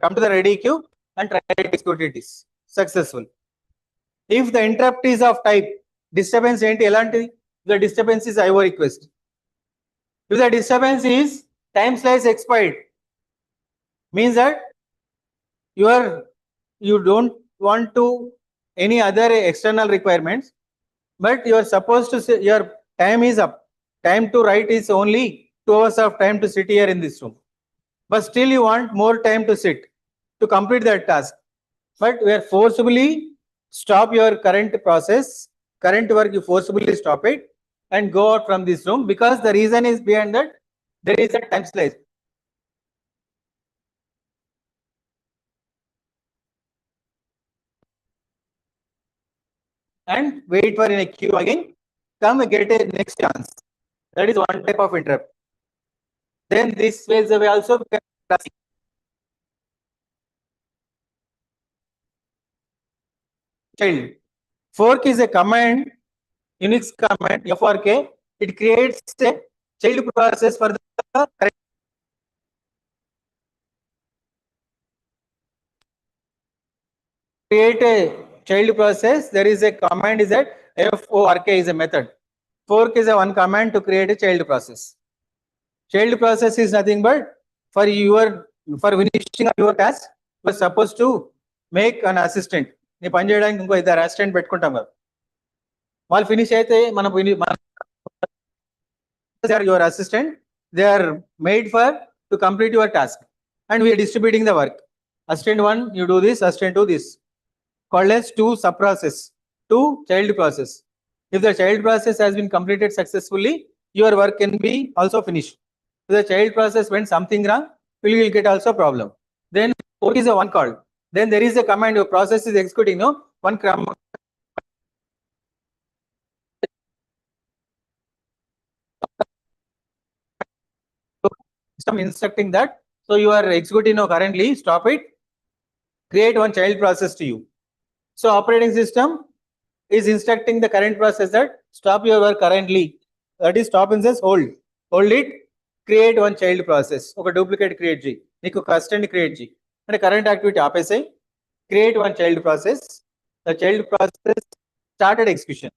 come to the ready queue and try to execute it is successful. If the interrupt is of type disturbance enti elanti, the disturbance is IO request. If the disturbance is time slice expired, means that you don't want to any other external requirements, but you are supposed to say your time is up. Time to write is only 2 hours of time to sit here in this room, but still you want more time to sit to complete that task. But we are forcibly stop your current process, current work, you forcibly stop it and go out from this room because the reason is behind that there is a time slice. And wait for in a queue again, come and get a next chance. That is one type of interrupt. Then this phase we also child. Fork is a command, Unix command, FRK. It creates a child process for the correct. Create a child process. There is a command is that FORK is a method. Fork is a one command to create a child process. Child process is nothing but for finishing your task, you are supposed to make an assistant. నీ పని చేయడానికి ఇంకో ఇద్దరు assistant పెట్టుకుంటాం కదా, వాళ్ళు finish అయితే మన your assistant they are made for to complete your task and we're distributing the work. Assistant 1 you do this, assistant 2 this, called as 2 sub process, 2 child process. If the child process has been completed successfully, your work can be also finished. If the child process went something wrong, you will get also problem. Then fork is a one call. Then there is a command, your process is executing, no one system instructing that, so you are executing now currently, stop it, create one child process to you. So operating system is instructing the current process that stop your work currently, that is stop and says hold it, create one child process. Okay, duplicate create g, niku assistant create g and current activity apesai, create one child process. The child process started execution,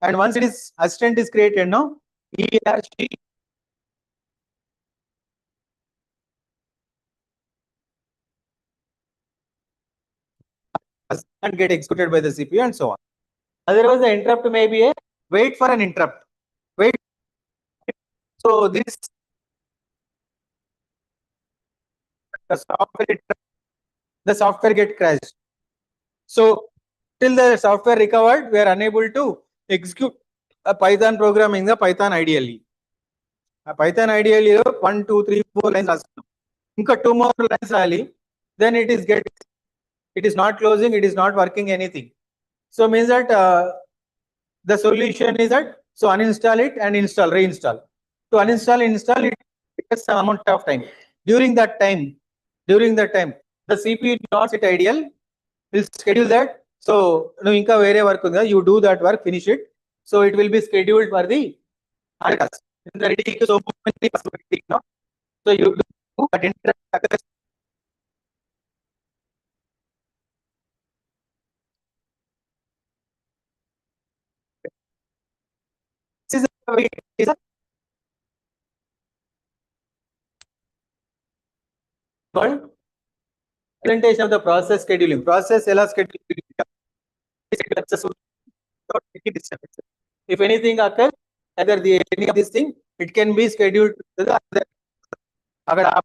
and once it is assistant is created, now he or she and get executed by the CPU and so on. Otherwise, the interrupt may be a wait for an interrupt. Wait. So this the software get crashed. So till the software recovered, we are unable to execute a Python program in the Python ideally. A Python ideally 1, 2, 3, 4 lines. Inka 2 more lines ali, then it is not closing, it is not working anything. So means that the solution is that, so uninstall it and reinstall. To uninstall and install it takes some amount of time. During that time, the CPU not set ideal, will schedule that. So no inka vere work unda, you do that work, finish it. So it will be scheduled for the task. So many possibilities, no? So you do that interrupt. This is called implementation of the process scheduling. Process ఎలా scheduling successful without any disturbance. If anything occurs, either any of this thing, it can be scheduled to the other. अगर आप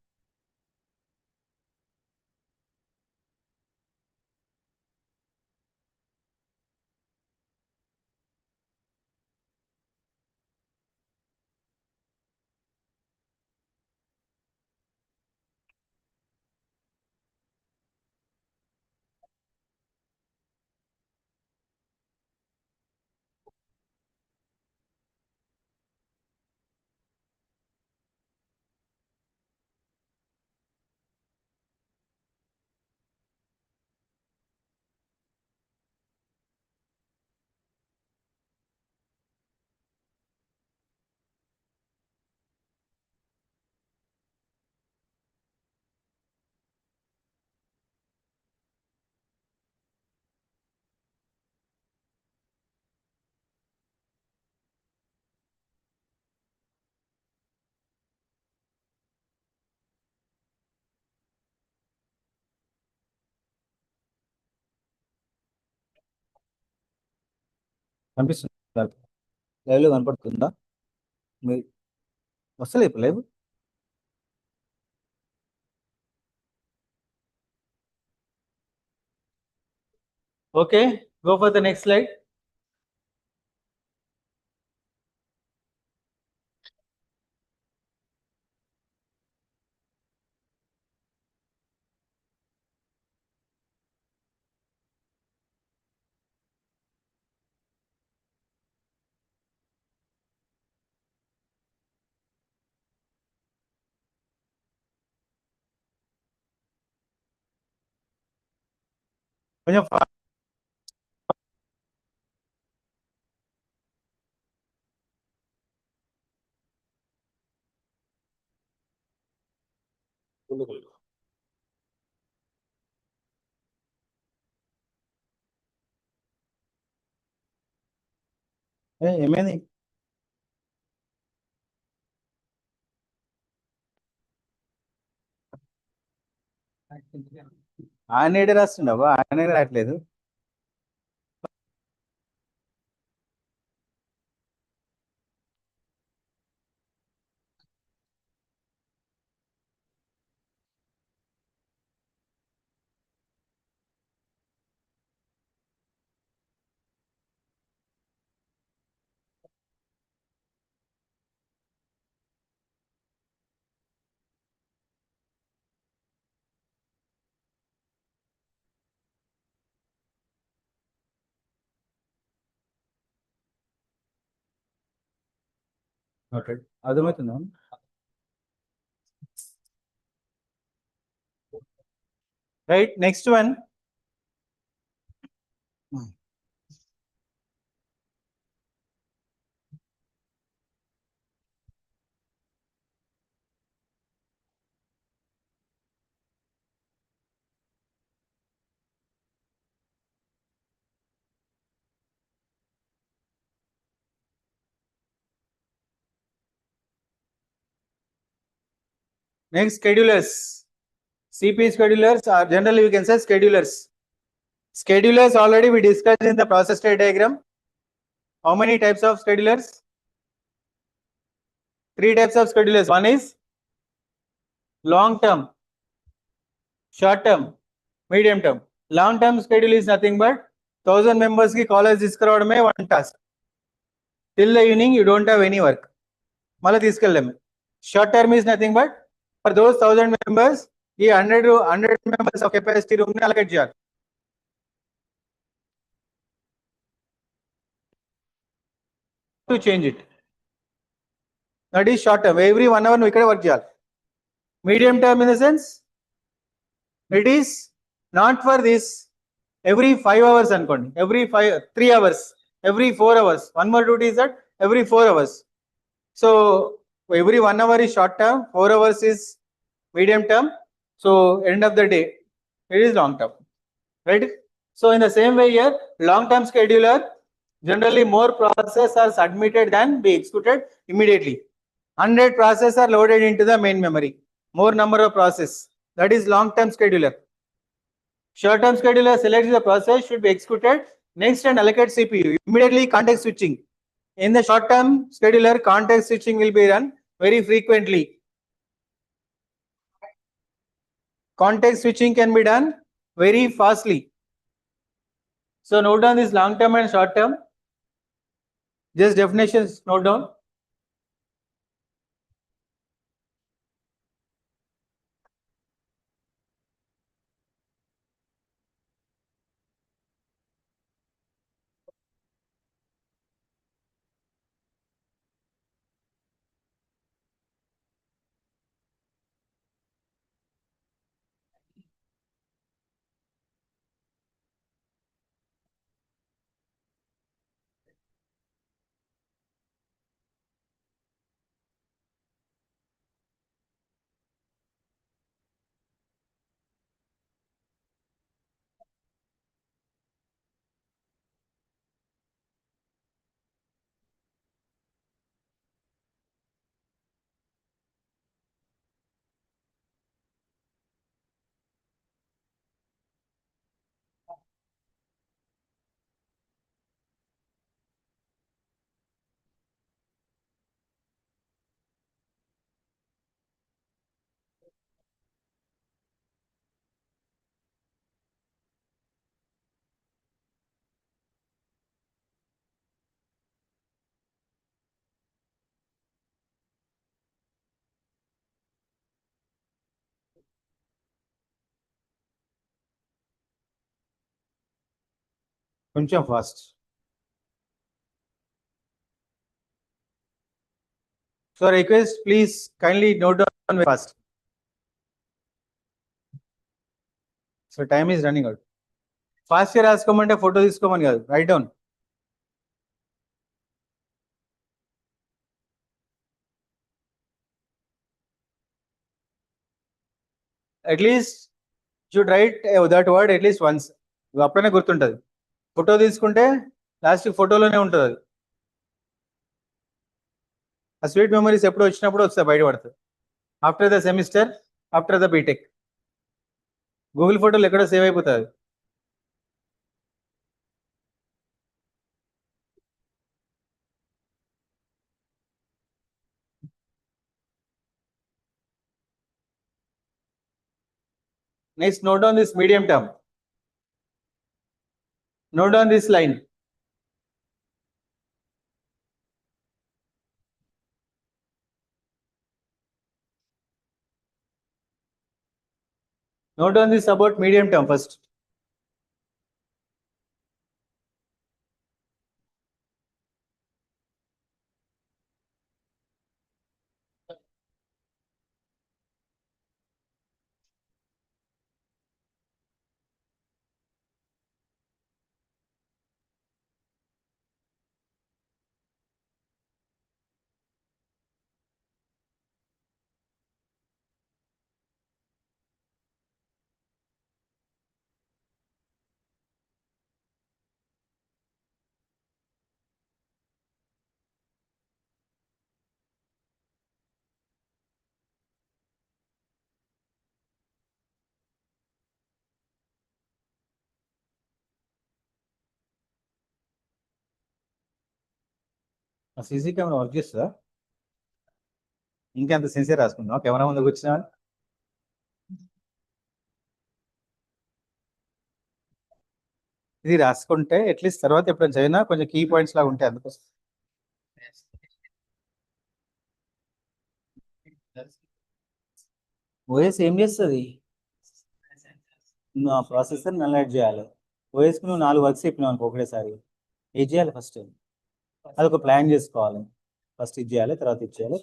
కనిపిస్తుందా? Live లో కనపడుతుందా? మీరు వస్తలే ఇప్పుడు live. Okay, go for the next slide. కొంచెం ఏమైంది? ఆయన ఏడే రాస్తుండవా? ఆయన రాయట్లేదు. అర్థమవుతుందా? Right, next one. Next, schedulers. CP schedulers are generally we can say schedulers. Schedulers already we discussed in the process state diagram. How many types of schedulers? 3 types of schedulers. One is long term, short term, medium term. Long term schedule is nothing but 1000 members ki college తీసుకురావడమే one task. Till the evening you don't have any work. మళ్ళీ తీసుకెళ్ళడమే. Short term is nothing but for those 1000 members ఈ 100 members of capacity room ని allocate చేయాలి. to change it. That is short term. Every 1 hour we can work చేయాలి. Medium term in the sense, it is not for this every 5 hours అనుకోండి, every 3 hours, every 4 hours. One more duty is that every 4 hours. So every 1 hour is short term, 4 hours is medium term. So end of the day, it is long term, right? So in the same way here, long term scheduler, generally more processes are submitted than be executed immediately. 100 processes are loaded into the main memory, more number of process. That is long term scheduler. Short term scheduler selects the process should be executed next and allocate CPU. Immediately context switching. In the short term scheduler, context switching will be run very frequently. Context switching can be done very fastly. So note down this long term and short term. Just definitions note down. కొంచెం fast. So request, please kindly note down fast. So time is running out. Fast గా రాసుకోమంటే photo తీసుకోమని కాదు, right down. At least should write that word at least once. అప్పుడనే గుర్తుంటుంది. Photo తీసుకుంటే last ఫోటోలోనే ఉంటుంది అది. ఆ స్వీట్ మెమరీస్ ఎప్పుడు వచ్చినప్పుడు వస్తాయి, బయటపడుతుంది. After the semester, after the BTech Google ఫోటోలు ఎక్కడో సేవ్ అయిపోతుంది. Next, note down this medium term. Note down this line. Note down this about medium term first. ఆ సీసీ కెమెరా వర్క్ చేస్తుందా? ఇంకెంత సిన్సియర్ రాసుకున్నావు కెమెరా ముందుకు వచ్చినా? ఇది రాసుకుంటే అట్లీస్ట్ తర్వాత ఎప్పుడైనా చదివినా కొంచెం కీ పాయింట్స్ లాగా ఉంటాయి, అందుకోసం. ఓఎస్ ఏం చేస్తుంది? నువ్వు ఆ ప్రాసెసర్ అనలైజ్ చేయాలి. ఓఎస్కి నువ్వు 4 వర్క్స్ చెప్పినావు అనుకో ఒకటేసారి. ఏం చేయాలి ఫస్ట్? అదొక ప్లాన్ చేసుకోవాలి. ఫస్ట్ ఇది చేయాలి, తర్వాత ఇది చేయాలి.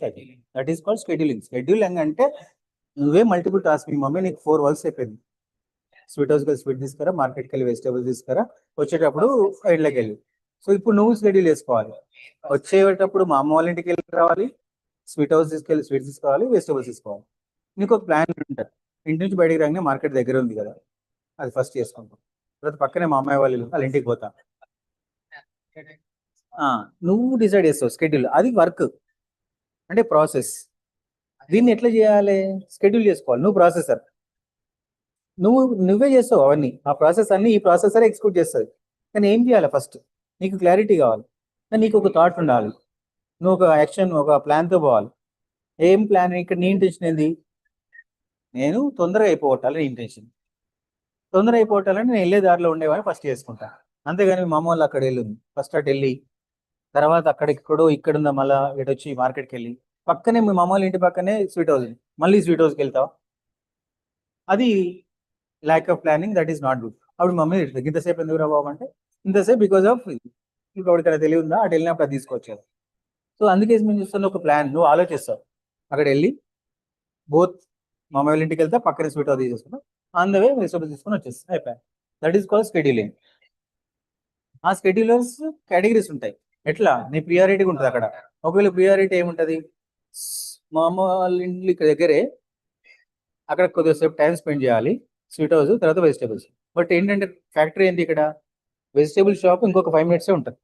That is called scheduling. Scheduling అంటే నువ్వే మల్టిపుల్ టాస్క్. మీ మమ్మీ నీకు 4 వర్క్స్ అయిపోయింది. స్వీట్ హౌస్కి వెళ్ళి స్వీట్ తీసుకురా, మార్కెట్కి వెళ్ళి వెజిటేబుల్స్ తీసుకురా, వచ్చేటప్పుడు ఇంట్లోకి వెళ్ళి. సో ఇప్పుడు నువ్వు షెడ్యూల్ చేసుకోవాలి. వచ్చేటప్పుడు మా అమ్మ వాళ్ళ ఇంటికి వెళ్ళి రావాలి, స్వీట్ హౌస్ తీసుకెళ్ళి స్వీట్స్ తీసుకోవాలి, వెజిటేబుల్స్ తీసుకోవాలి. నీకు ఒక ప్లాన్ ఉంటుంది. ఇంటి నుంచి బయటికి రాగానే మార్కెట్ దగ్గర ఉంది కదా, అది ఫస్ట్ చేసుకుంటాం. తర్వాత పక్కనే మా అమ్మాయి వాళ్ళు వాళ్ళ ఇంటికి పోతా. నువ్వు డిసైడ్ చేస్తావు షెడ్యూల్. అది వర్క్ అంటే ప్రాసెస్. దీన్ని ఎట్లా చేయాలి? షెడ్యూల్ చేసుకోవాలి. నువ్వు ప్రాసెసర్, నువ్వే చేస్తావు అవన్నీ. ఆ ప్రాసెస్ అన్ని ఈ ప్రాసెసర్ ఎగ్జిక్యూట్ చేస్తుంది. కానీ ఏం చేయాలి? ఫస్ట్ నీకు క్లారిటీ కావాలి, నీకు ఒక థాట్ ఉండాలి, నువ్వు ఒక యాక్షన్, ఒక ప్లాన్తో పోవాలి. ఏం ప్లాన్? ఇక్కడ నీ ఇంటెన్షన్ ఏంది? నేను తొందరగా అయిపోగొట్టాలి. నీ ఇంటెన్షన్ తొందరగా అయిపోగొట్టాలని నేను వెళ్ళే దారిలో ఉండేవాడిని ఫస్ట్ చేసుకుంటా. అంతేగాని మా అమ్మ వాళ్ళు అక్కడ వెళ్ళింది, ఫస్ట్ అటు వెళ్ళి తర్వాత అక్కడెక్కడో ఇక్కడుందా మళ్ళీ ఇటు వచ్చి మార్కెట్కి వెళ్ళి పక్కనే మీ మామూలు ఇంటి పక్కనే స్వీట్ హౌస్, మళ్ళీ స్వీట్ హౌస్కి వెళ్తావా? అది lack of planning. That is not good. అప్పుడు మమ్మీ తిడుతుంది, ఇంతసేపు ఎందుకు రా బాబు అంటే, ఇంతసేపు బికాస్ ఆఫ్ ఇప్పుడు ఇక్కడ తెలివి ఉందా, అటు వెళ్ళినప్పుడు అది తీసుకొచ్చారు. సో అందుకే మేము చూస్తున్న ఒక ప్లాన్ నువ్వు ఆలోచిస్తావు. అక్కడ వెళ్ళి బోత్ మమ్మీ వాళ్ళ ఇంటికి వెళ్తే పక్కనే స్వీట్ హౌస్ తీసుకున్నావు, ఆన్ ద వే వెజిటబుల్స్ తీసుకొని వచ్చేస్తాను, అయిపోయాయి. That is called scheduling. ఆ షెడ్యూలర్స్ కేటగిరీస్ ఉంటాయి. ఎట్లా? నీ ప్రియారిటీగా ఉంటుంది అక్కడ. ఒకవేళ ప్రియారిటీ ఏముంటుంది? మా అమ్మ వాళ్ళ ఇంట్లో ఇక్కడ దగ్గరే, అక్కడ కొద్దిసేపు టైం స్పెండ్ చేయాలి, స్వీట్ హౌస్ తర్వాత వెజిటేబుల్స్. బట్ ఏంటంటే ఫ్యాక్టరీ ఏంటి ఇక్కడ? వెజిటేబుల్ షాప్ ఇంకొక 5 minutes ఉంటుంది.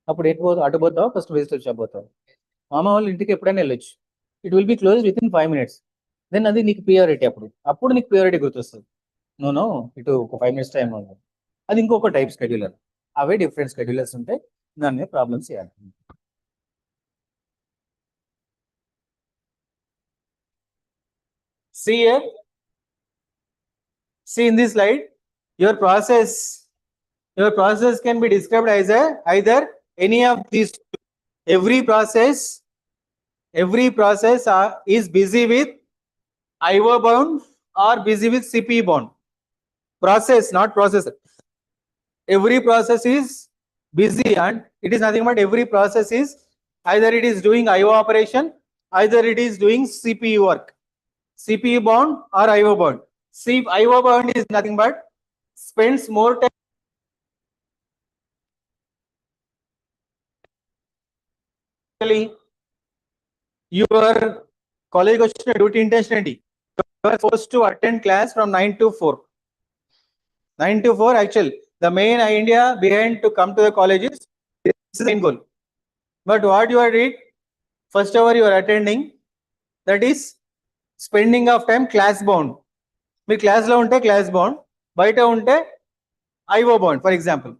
అప్పుడు ఎటు పోతావు? అటు పోతావు, ఫస్ట్ వెజిటేబుల్ షాప్ పోతావు. మా అమ్మ వాళ్ళ ఇంటికి ఎప్పుడైనా వెళ్ళొచ్చు, it will be close within 5 minutes. Then అది నీకు ప్రియారిటీ. అప్పుడు నీకు ప్రియారిటీ గుర్తొస్తుంది. నో ఇటు ఒక 5 minutes టైం ఉంది. అది ఇంకొక టైప్ షెడ్యూలర్. అవే డిఫరెంట్ షెడ్యూలర్స్ ఉంటాయి, దాని మీద ప్రాబ్లమ్స్ చేయాలి. See here, see in this slide, your process can be described as either any of these two. Every process is busy with IO bound or busy with CPU bound. Process, not processor. Every process is busy, and it is nothing but every process is either it is doing IO operation, either it is doing CPU work. CPU bound or IO bound. IO bound is nothing but spends more time. Your college duty intention, you are supposed to attend class from 9 to 4. 9 to 4 actually. The main idea behind to come to the college is this is the main goal. But what you are doing, first hour you are attending, that is spending of time class bound. మీ క్లాస్లో ఉంటే class bound, బయట ఉంటే IO bound for example.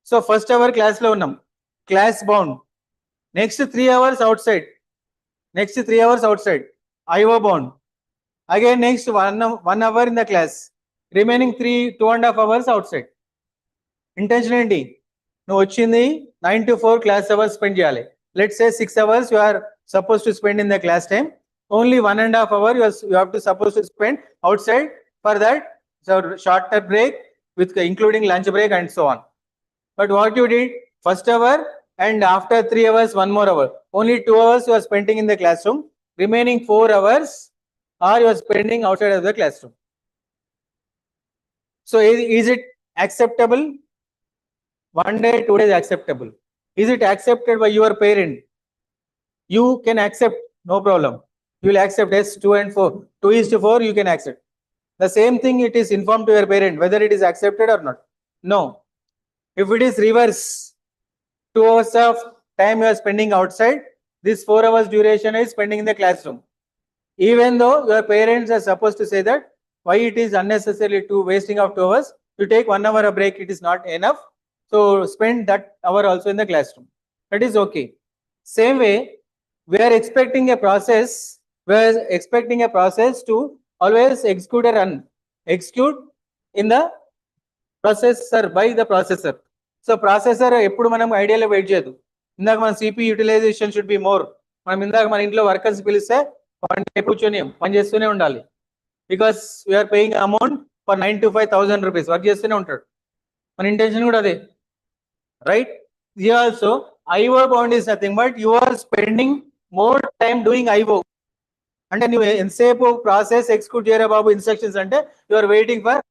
So first hour క్లాస్లో ఉన్నాం, class bound. Next 3 hours outside, IO bound. Again next 1 hour in the class, remaining 2.5 hours outside. Intention ఏంటి? నువ్వు వచ్చింది 9 to 4 class hours spend చేయాలి. Let's say 6 hours you are supposed to spend in the class time. Only 1.5 hour you have to supposed to spend outside for that. So shorter break with including lunch break and so on. But what you did, first hour and after 3 hours 1 more hour, only 2 hours you are spending in the classroom, remaining 4 hours are you are spending outside of the classroom. So is it acceptable? 1 day 2 days acceptable. Is it accepted by your parent? You can accept, no problem. You will accept. Yes, 2 and 4, 2:4 you can accept. The same thing it is informed to your parent whether it is accepted or not. No. If it is reverse, 2 hours of time you are spending outside, this 4 hours duration is spending in the classroom. Even though your parents are supposed to say that why it is unnecessary to wasting of 2 hours, you take 1 hour a break, it is not enough. So spend that hour also in the classroom. That is okay. Same way, we are expecting a process to always execute a run, execute in the processor by the processor. So processor ఎప్పుడు మనం ఐడియాలో wait చేయదు. ఇందాక మన CPU utilization should be more. మనం ఇందాక మన ఇంట్లో workers పిలిస్తే కూర్చొని పని చేస్తూనే ఉండాలి. Because we're paying amount for 9 to 5 1,000 rupees వర్క్ చేస్తూనే ఉంటాడు. మన ఇంటెన్షన్ కూడా అదే, right? Here also, IO bound is nothing but you are spending more time doing IO. And then you ensepu process execute cheyra babu instructions ante you are waiting for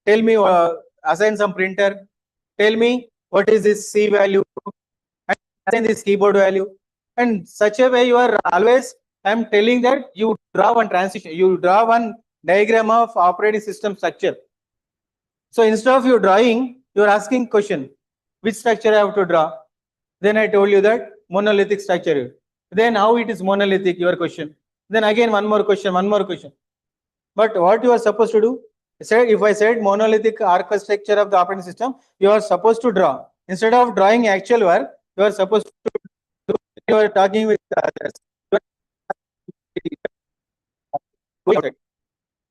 tell me assign some printer, tell me what is this C value and assign this keyboard value, and such a way you are always, I am telling that you draw one transition, you draw one diagram of operating system structure. So instead of you drawing, you are asking question, which structure I have to draw? Then I told you that monolithic structure. Then how it is monolithic, your question. Then again one more question, one more question. But what you are supposed to do? If I said monolithic architecture of the operating system, you are supposed to draw. Instead of drawing actual work, you are supposed to do, you are talking with others.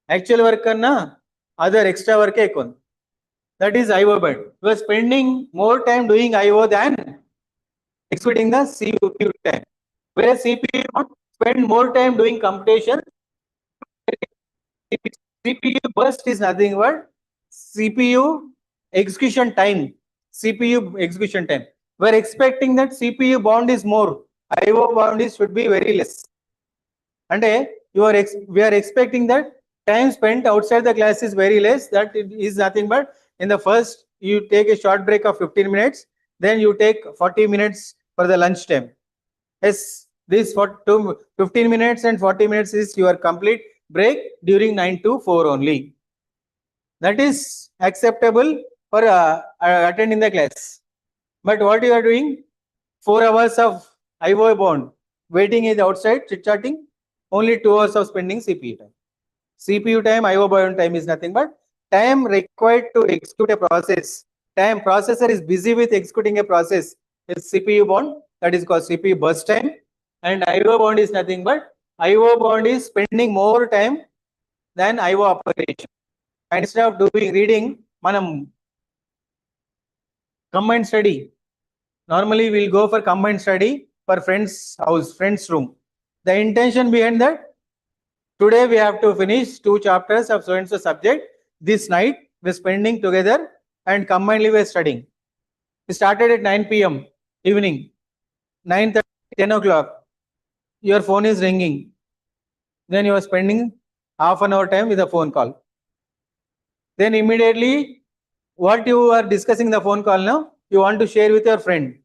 Actual work karna, other extra work ekon. That is IO bed. You are spending more time doing IO than executing the CPU time. Whereas CPU spend more time doing computation. CPU burst is nothing but CPU execution time. CPU execution time. We're expecting that CPU bound is more. IO bound is should be very less. And we are expecting that time spent outside the class is very less. That is nothing but in the first you take a short break of 15 minutes, then you take 40 minutes for the lunch time. Yes, this for 15 minutes and 40 minutes is your complete break during 9 to 4 only. That is acceptable for attending the class. But what you are doing? 4 hours of IO bound. Waiting is outside, chit chatting. Only 2 hours of spending CPU time. CPU time, IO bound time is nothing but time required to execute a process. Time processor is busy with executing a process. It's CPU bound, that is called CPU burst time. And IO bound is nothing but IO bound is spending more time than IO operation. And instead of doing reading, manam combined study. Normally we'll go for combined study for friend's house, friend's room. The intention behind that, today we have to finish 2 chapters of so and so subject. This night we're spending together and combinedly we're studying. We started at 9 p.m. evening, 9:30, 10 o'clock. Your phone is ringing. Then you are spending half an hour time with a phone call. Then immediately what you are discussing the phone call now, you want to share with your friend.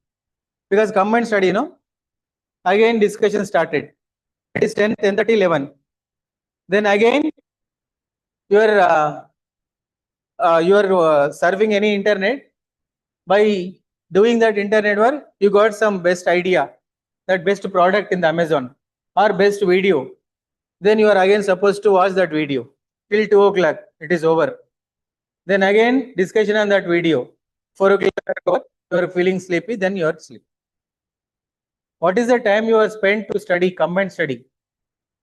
Because combined study, again discussion started. It is 10, 10:30, 11. Then again you are serving any internet. By doing that internet work, you got some best idea, that best product in the Amazon or best video. Then you are again supposed to watch that video till 2 o'clock. It is over. Then again discussion on that video. 4 o'clock you are feeling sleepy. Then you are sleep. What is the time you are spent to study combined study?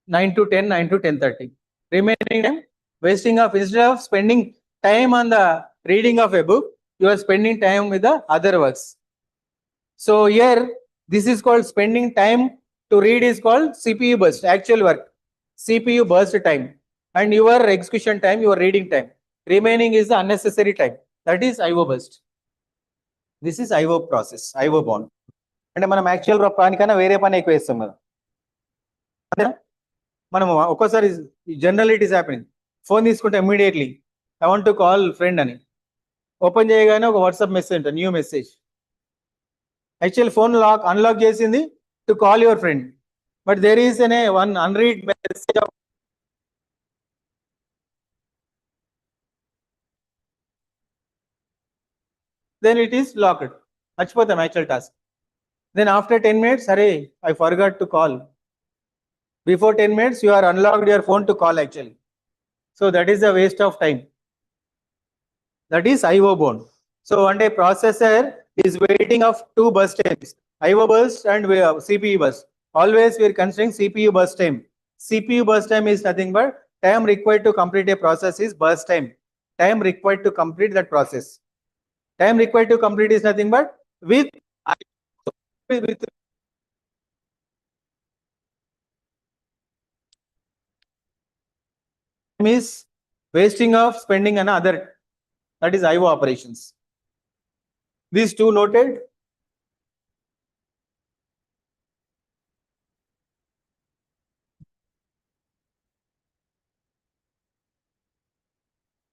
9 to 10, 9 to 10:30. Remaining time wasting of, instead of spending time on the reading of a book, you are spending time with the other works. So here this is called spending time to read is called CPU burst, actual work. CPU burst time, and your execution time, your reading time. Remaining is the unnecessary time. That is IO burst. This is IO process, IO bond. అంటే మనం actual పనికన్నా వేరే పని ఎక్కువ వేస్తాం కదా. అంతేనా? మనం ఒక్కోసారి general it is happening. Phone తీసుకుంటే immediately I want to call friend అని ఓపెన్ చేయగానే ఒక వాట్సాప్ మెసేజ్ ఉంటుంది, new message. Actual phone unlock చేసింది to call your friend, but there is అనే one unread message. Then it is locked. మర్చిపోతాం actual task. Then after 10 minutes, array, I forgot to call. Before 10 minutes, you are unlocked your phone to call actually. So that is a waste of time. That is IO bound. So one day processor is waiting of 2 burst times, IO burst and CPU burst. Always we are considering CPU burst time. CPU burst time is nothing but time required to complete a process is burst time. Time required to complete that process. Time required to complete is nothing but with is wasting of spending another, that is IO operations. These two noted.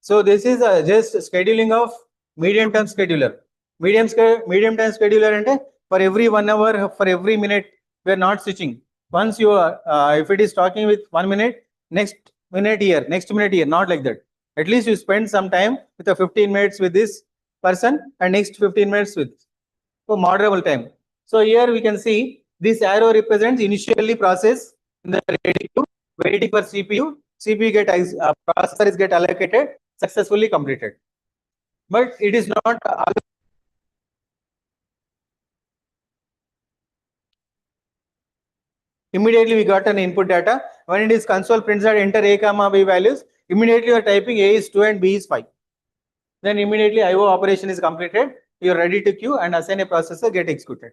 So this is just scheduling of medium term scheduler. Medium time scheduler and for every 1 hour, for every minute, we are not switching. Once you are, if it is talking with 1 minute, next minute here, not like that. At least you spend some time with a 15 minutes with this person and next 15 minutes with for moderable time. So here we can see this arrow represents initially process in the ready queue, waiting for CPU. CPU processor is get allocated, successfully completed. But it is not immediately we got an input data. When it is console prints out enter a comma b values, immediately you are typing a is 2 and b is 5. Then immediately IO operation is completed. You are ready to queue and assign a processor get executed.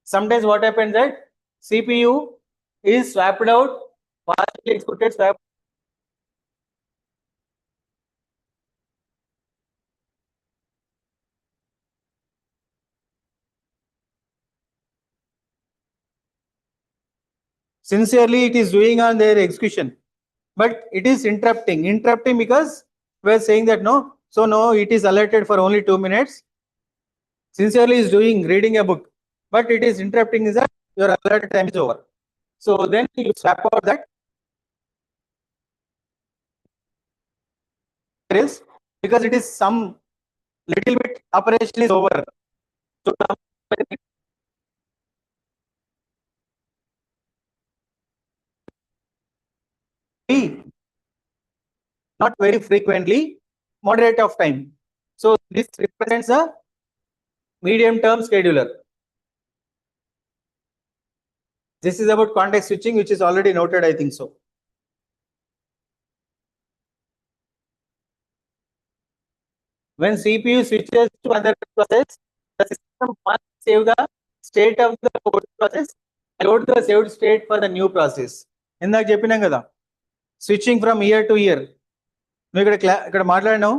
Sometimes what happens that CPU is swapped out, partially executed, swapped. Sincerely, it is doing on their execution, but it is interrupting because we are saying that no, so no, it is alerted for only 2 minutes. Sincerely is doing reading a book, but it is interrupting is that your alert time is over. So then you swap out that is because it is some little bit operation is over. So not very frequently, moderate of time. So this represents a medium term scheduler. This is about context switching, which is already noted, I think so. When CPU switches to other process, the system must save the state of the old process and load the saved state for the new process. ఇందాక చెప్పినాం కదా switching from year to year నువ్వు ఇక్కడ మాట్లాడినావు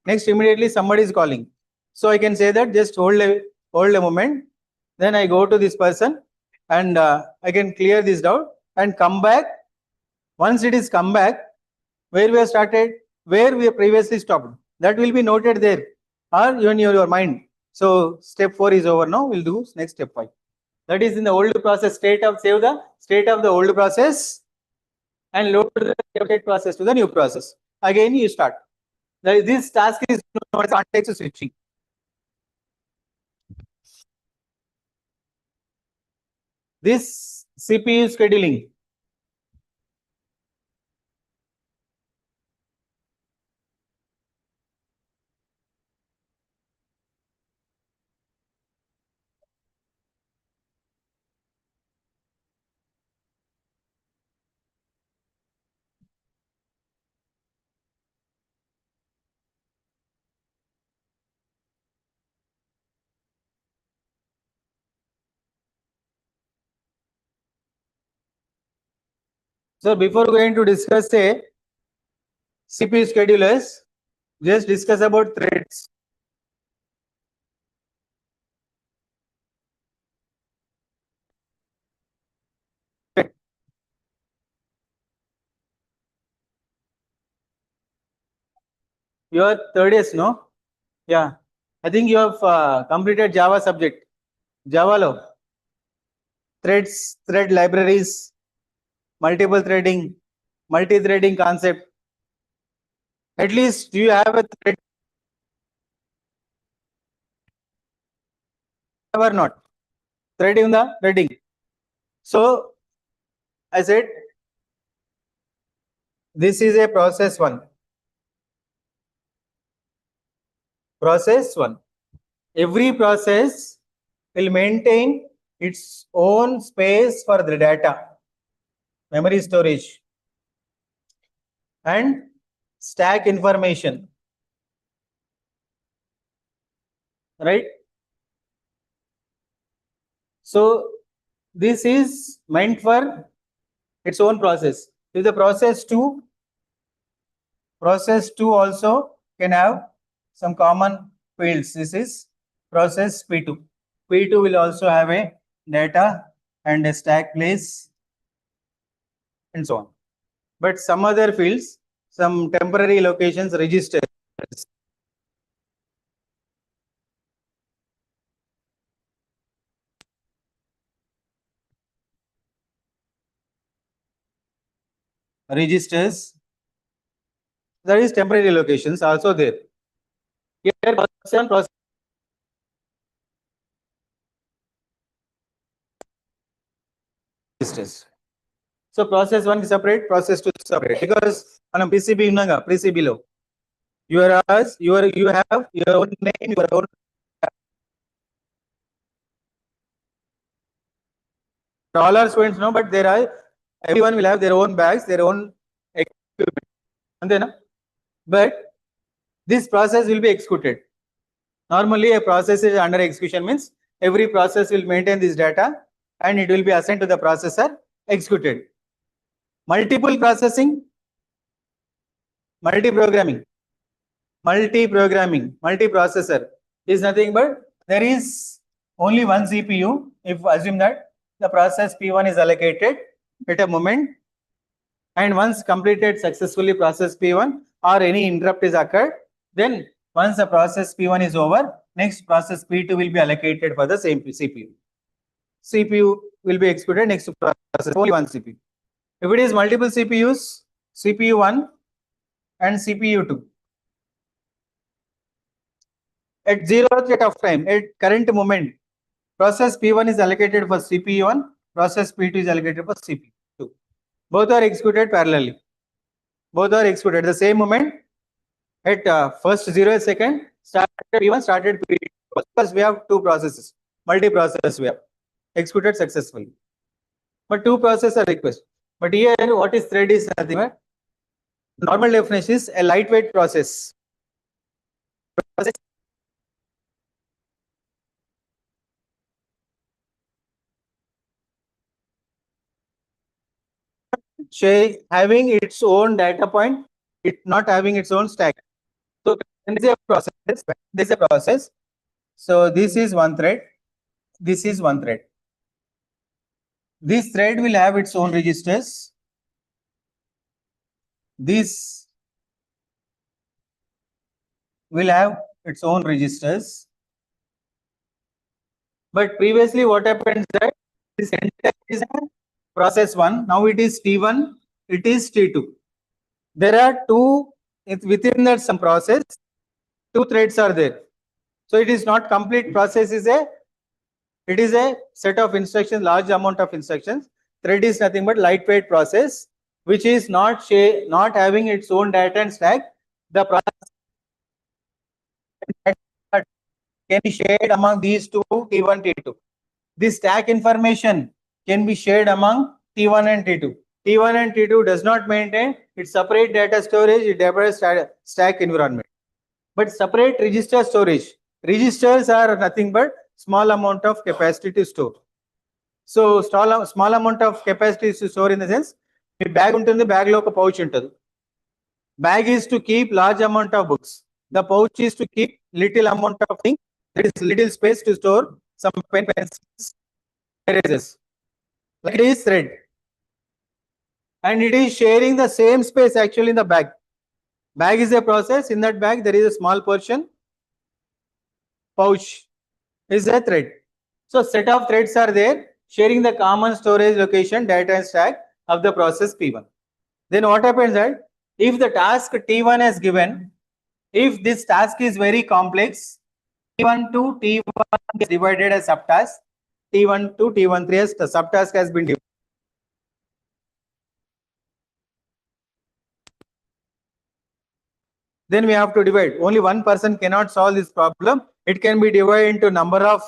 next immediately somebody is calling, so I can say that just hold a moment, then I go to this person and I can clear this doubt and come back. Once it is come back, where we have started, where we have previously stopped, that will be noted there or in your mind. So step 4 is over now. We'll do next step 5. That is in the old process state of save the state of the old process and load the state process to the new process. Again you start. This task is known as context switching. This CPU scheduling. So before going to discuss a CPU schedulers, just discuss about threads. You are third years, no? Yeah, I think you have completed Java subject. Java lo threads, thread libraries, multiple threading, multi-threading concept. At least you have a thread or not? Threading the threading. So I said this is a process 1. Process 1. Every process will maintain its own space for the data, memory storage, and stack information. Right? So this is meant for its own process. If the process 2 also can have some common fields. This is process P2. P2 will also have a data and a stack place and so on. But some other fields, some temporary locations, registers. Registers, that is temporary locations also there. Here process registers. So process 1 is separate, process 2 is separate, because on a PCB unnaga, PCB lo you have your own name, your own all our students know, but there are everyone will have their own bags, their own equipment. And then, but this process will be executed. Normally, a process is under execution means every process will maintain this data and it will be assigned to the processor, executed. Multiple processing, multi-programming, multi-processor is nothing but there is only one CPU. If assume that the process P1 is allocated at a moment, and once completed successfully process P1 or any interrupt is occurred, then once the process P1 is over, next process P2 will be allocated for the same CPU. CPU will be executed next process, only one CPU. If it is multiple CPUs, CPU1 and CPU2, at 0th rate of time, at current moment, process P1 is allocated for CPU1, process P2 is allocated for CPU2. Both are executed parallelly. Both are executed at the same moment. At first 0 second, started P1, started P2. Because we have two processes, multi-process we have executed successfully. But two processes are requested. But here, what is thread is nothing but normal definition is a lightweight process. Having its own data point, it not having its own stack. So there is a process. There is a process. So this is one thread. This is one thread. This thread will have its own registers. This will have its own registers. But previously, what happened is that this entire is process 1. Now it is T1. It is T2. There are two within that some process. Two threads are there. So it is not complete process. It is a set of instructions, large amount of instructions. Thread is nothing but lightweight process, which is not having its own data and stack. The process can be shared among these two, T1, T2. This stack information can be shared among T1 and T2. T1 and T2 does not maintain its separate data storage, it separate stack environment. But separate register storage. Registers are nothing but small amount of capacity to store. So small amount of capacity to store in the sense, bag ఉంటుంది, bag లో ఒక pouch ఉంటుంది. Bag is to keep large amount of books. The pouch is to keep little amount of things. There is little space to store some pencils, erasers. Like it is thread. And it is sharing the same space actually in the bag. Bag is a process. In that bag, there is a small portion. Pouch is a thread. So set of threads are there sharing the common storage location, data and stack of the process P1. Then what happens that if the task T1 is given, if this task is very complex, T1 to T1 is divided as subtask, T1 to T1 as the subtask has been divided. Then we have to divide. Only one person cannot solve this problem. It can be divided into number of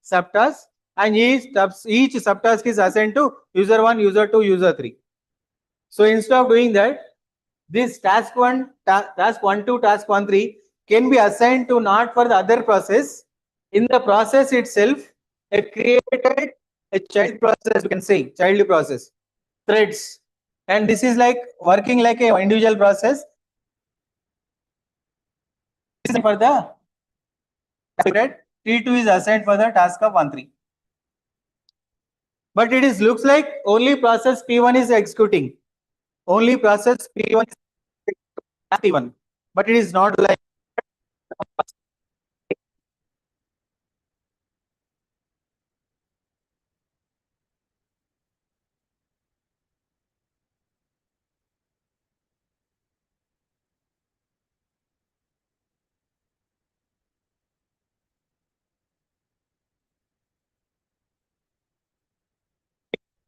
subtasks, and each subtask is assigned to user 1, user 2, user 3. So instead of doing that, this task 1 to task 1, 3 can be assigned to not for the other process. In the process itself, created a child process, we can say child process, threads. And this is like working like a individual process. For the thread, T2 is assigned for the task of 1-3. But it is looks like only process P1 is executing. Only process P1 is P1. But it is not like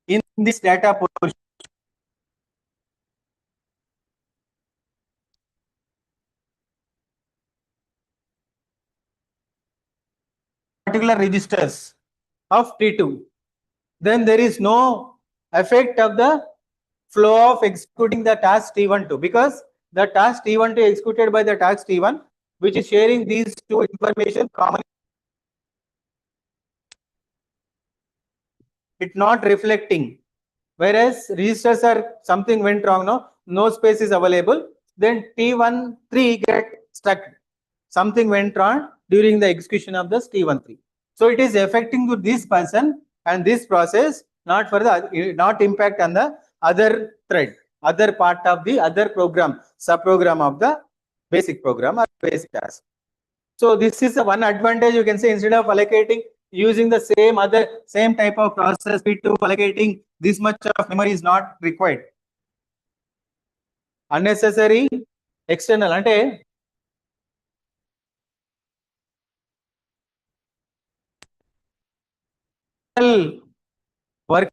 in this data position. Particular registers of T2, then there is no effect of the flow of executing the task T12 because the task T12 executed by the task T1, which is sharing these two information commonly. It not reflecting. Whereas registers are something went wrong, no space is available, then T13 get stuck. Something went wrong during the execution of the T13. So it is affecting to this person and this process, not for the not impact on the other thread, other part of the other program, subprogram of the basic program or basic task. So this is the one advantage you can say, instead of allocating using the same type of process P2, allocating this much of memory is not required. Unnecessary external ante work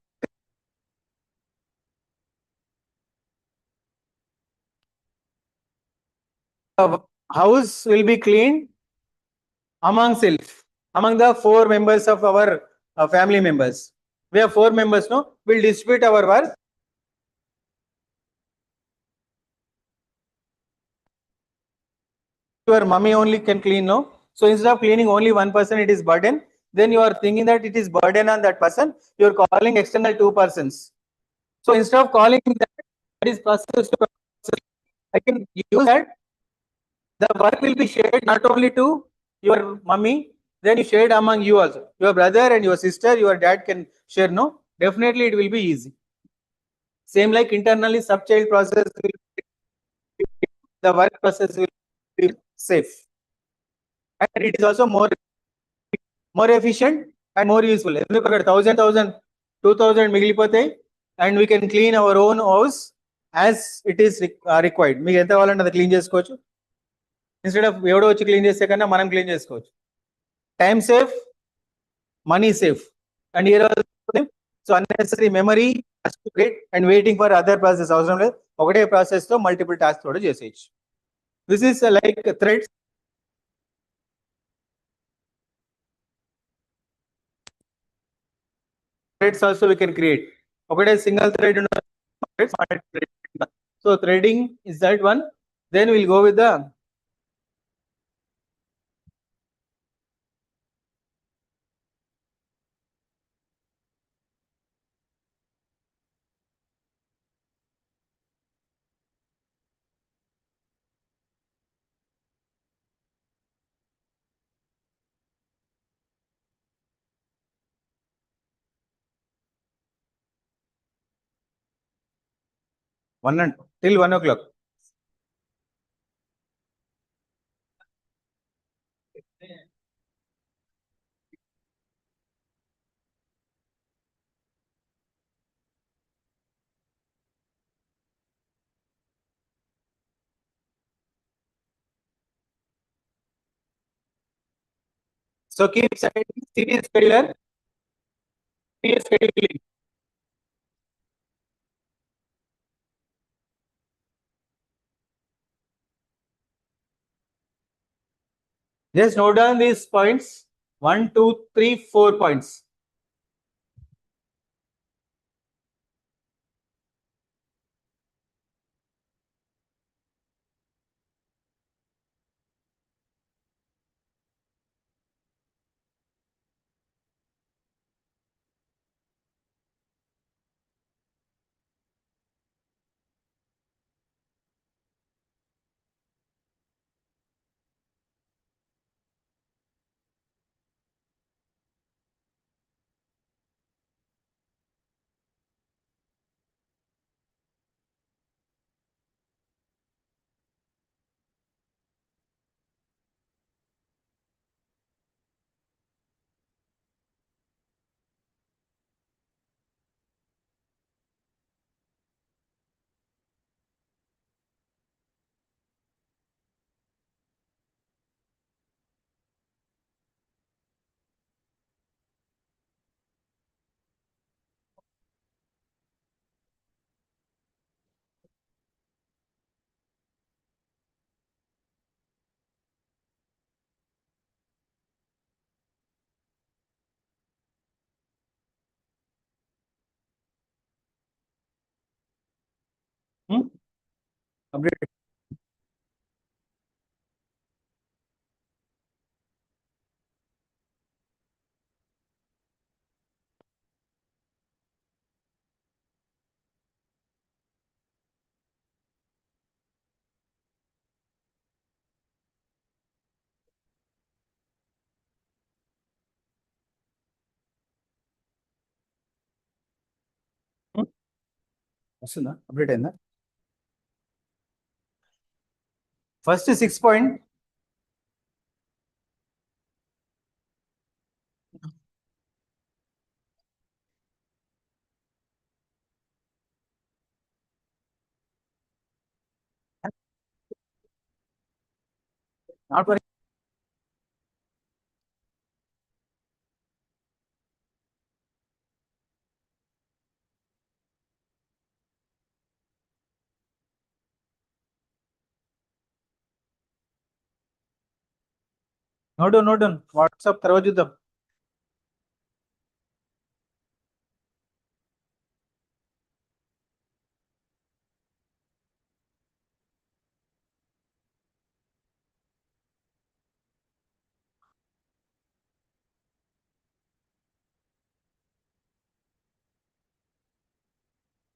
house will be cleaned among among the 4 members of our family members. We have 4 members, no? We'll distribute our work. Your mummy only can clean, no? So instead of cleaning only one person, it is burden. Then you are thinking that it is burden on that person. You are calling external 2 persons. So instead of calling that is process to process, I can use that. The work will be shared not only to your mummy, then you shared among you also. Your brother and your sister, your dad can share, no? Definitely it will be easy. Same like internally sub-child process, the work process will be safe. And it is also more efficient and more useful. ఎందుకంటే 1000 మిగిలిపోతాయి and we can clean our own house as it is required. మీకు ఎంత కావాలంటే అది clean చేసుకోవచ్చు. Instead of ఎవడో వచ్చి clean చేసే కన్నా మనం క్లీన్ చేసుకోవచ్చు. Time safe, money safe. And year so unnecessary memory and waiting for other process అవసరం లేదు. ఒకటే ప్రాసెస్ తో మల్టిపుల్ టాస్క్ కూడా చేసేయచ్చు. This is like threads. Threads also we can create. Okay, single thread. So threading is that one. Then we'll go with the one and till 1 o'clock. So keep series scheduler, series scheduling. Just note down these points. 1, 2, 3, 4 points. Update. వస్తుందా? Update అయిందా? First 6 point. Not worry. No done. WhatsApp తర్వాత చూద్దాం.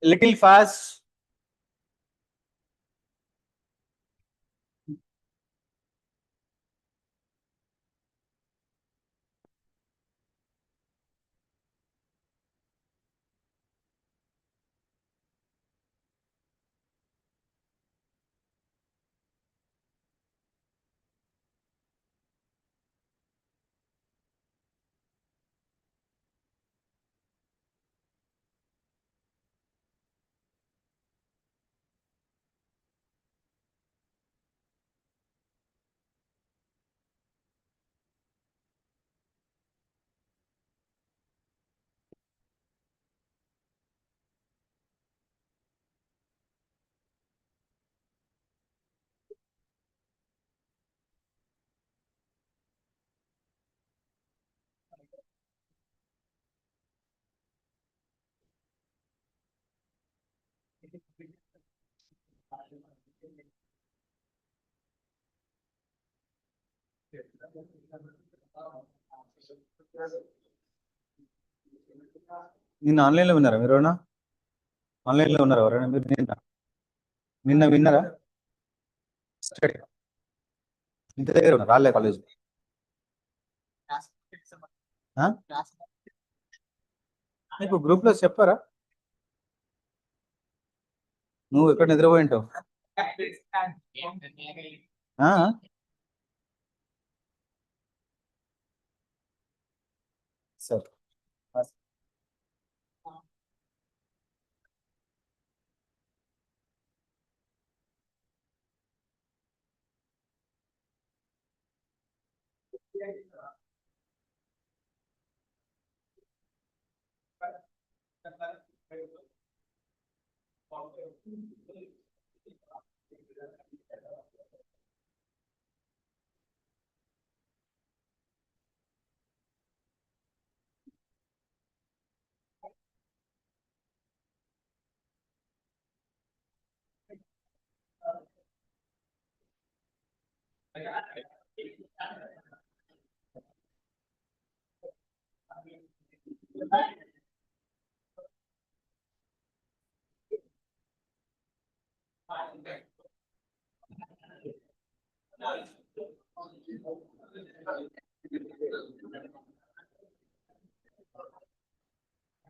Little fast. నిన్న ఆన్లైన్లో విన్నారా మీరు? ఆన్లైన్లో ఉన్నారా ఎవరైనా మీరు? నిన్న విన్నారా? ఇంటి దగ్గర ఉన్నారు, రాలే కాలేజ్. మీకు గ్రూప్ లో చెప్పారా? నువ్వు ఎక్కడ నిద్రపోయింటావు? సరే.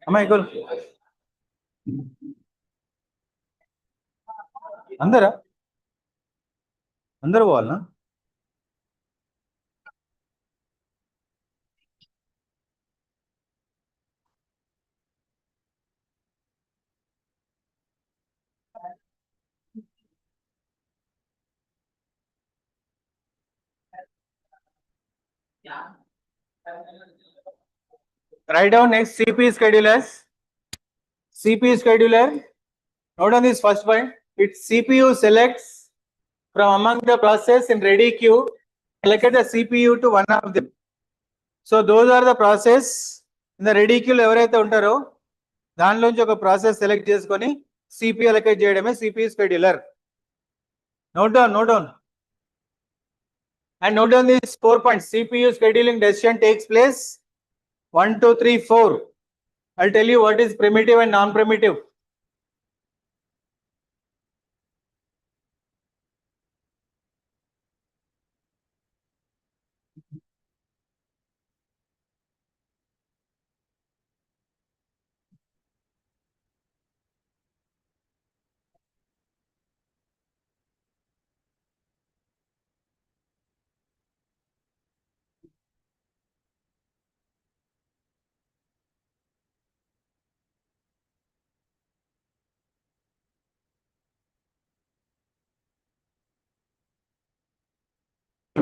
అమ్మాయి అందరూ పోవాలనా? Write down next CPU schedulers. CPU scheduler. Note on this first point. Its CPU selects from among the process in ready queue. Allocate the CPU to one of them. So those are the process in the ready queue ఎవరైతే ఉంటారో దానిలోంచి ఒక process select చేసుకొని CPU allocate చేయడమే CPU scheduler. Note down, note down. And note down these 4 points. CPU scheduling decision takes place 1, 2, 3, 4. I'll tell you what is primitive and non-primitive.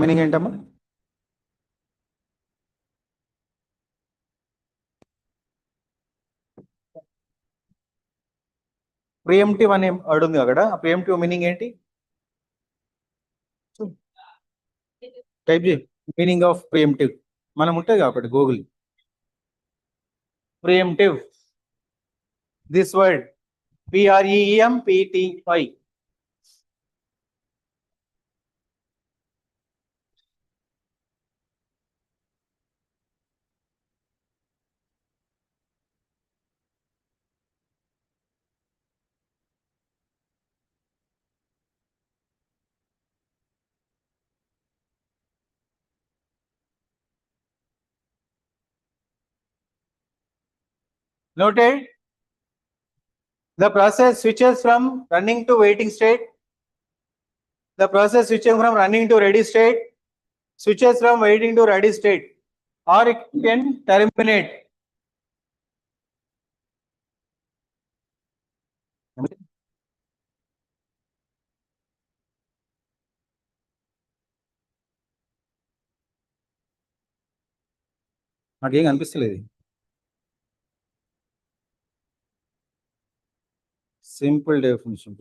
Meaning ఏంటమ్మా? ప్రియంటివ్ అనే word ఉంది అక్కడ. ఆ ప్రియంటివ్ మీనింగ్ ఏంటి? Type చేయి meaning of ప్రియంటివ్. మనం ఉంటుంది కాబట్టి Google. ప్రియంటివ్, this word PREMPTY. Noted? The process switches from running to waiting state. The process switching from running to ready state, switches from waiting to ready state, or it can terminate. నాకేం అనిపిస్తలేదు. Simple definition.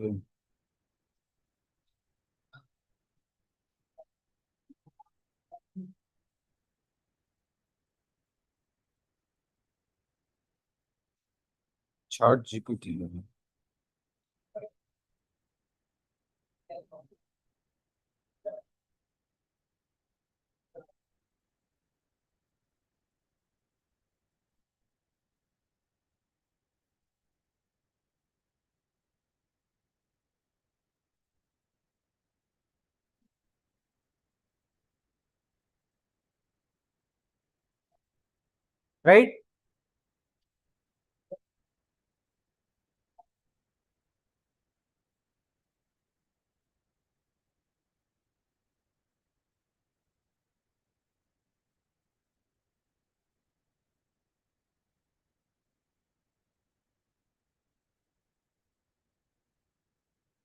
Chat GPT. Right?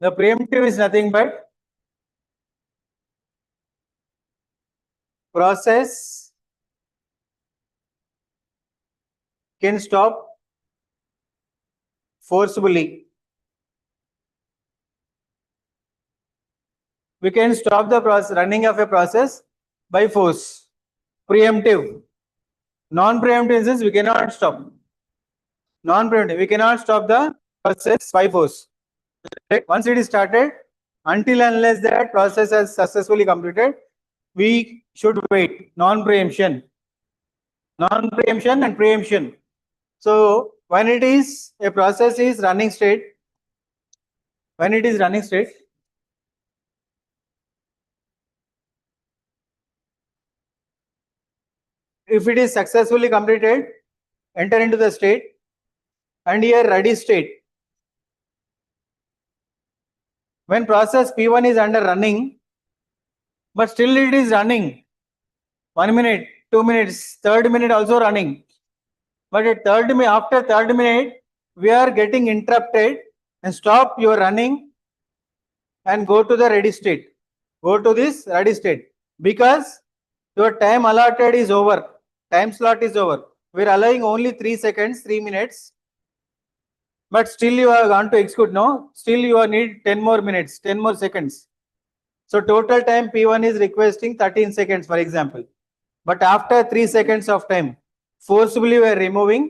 The preemptive is nothing but process can stop forcibly. We can stop the process, running of a process by force. Preemptive. Non-preemptive is we cannot stop. Non-preemptive, we cannot stop the process by force. Right? Once it is started, until unless that process has successfully completed, we should wait. Non-preemption. Non-preemption and preemption. So when it is a process is running state, when it is running state, if it is successfully completed, enter into the state, and here ready state. When process P1 is under running, but still it is running, 1 minute, 2 minutes, third minute also running. But at after third minute, we are getting interrupted and stop your running and go to the ready state. Go to this ready state because your time allotted is over. Time slot is over. We are allowing only 3 seconds, 3 minutes. But still you are going to execute. No, still you need 10 more minutes, 10 more seconds. So total time P1 is requesting 13 seconds, for example. But after 3 seconds of time, forcibly we are removing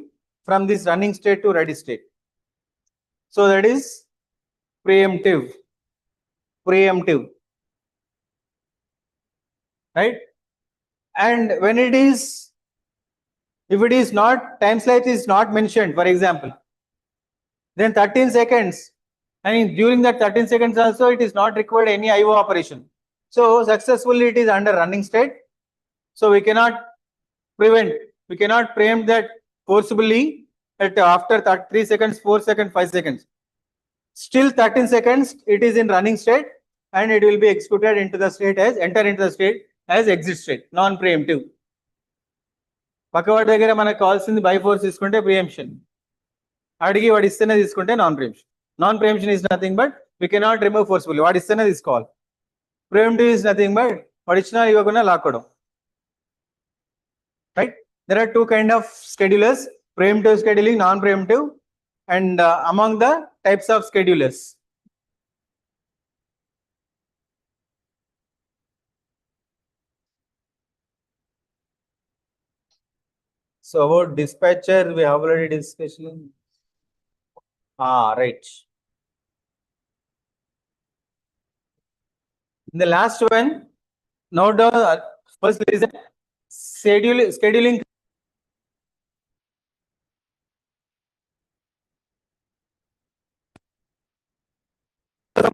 from this running state to ready state. So that is preemptive. preemptive, right? And when it is, if it is not, time slice is not mentioned, for example, then 13 seconds, and during that 13 seconds also it is not required any IO operation. So successfully it is under running state. So we cannot preempt that forcibly at after 3 seconds, 4 seconds, 5 seconds. Still 13 seconds it is in running state and it will be executed into the state as enter into the state as exit state, non-preemptive. పక్కవాడి దగ్గర మనకు కావాల్సింది by force తీసుకుంటే ప్రియంప్షన్, అడిగి వాడు ఇస్తేనే తీసుకుంటే non preemption. Non preemption is nothing but we cannot remove forcefully, వాడు ఇస్తేనే తీసుకోవాలి. ప్రియంప్టివ్ ఈజ్ నథింగ్ బట్ వాడు ఇచ్చినా ఇవ్వకుండా లాక్కోవడం, right? There are two kind of schedulers, preemptive scheduling, non-preemptive, and among the types of schedulers. So about dispatcher, we have already discussed. Right. The last one, note down first is scheduling.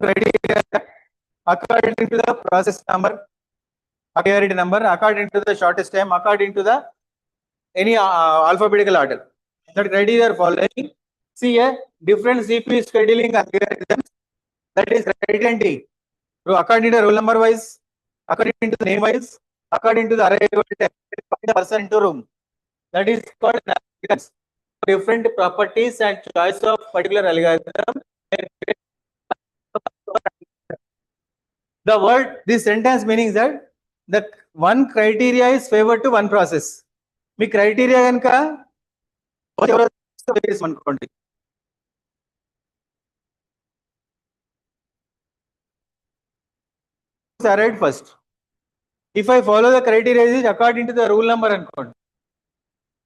Criteria according to the process number, priority number, according to the shortest time, according to the any alphabetical order. That criteria are following. See a different CPU scheduling algorithms. That is criteria. So according to roll number wise, according to the name wise, according to the arrival time, the person into room. That is called algorithms. Different properties and choice of particular algorithm. The word, this sentence meaning that the one criteria is favored to one process. Me criteria కనుక అనుకోండి, arrived first. If I follow the criteria is according to the rule number అనుకోండి,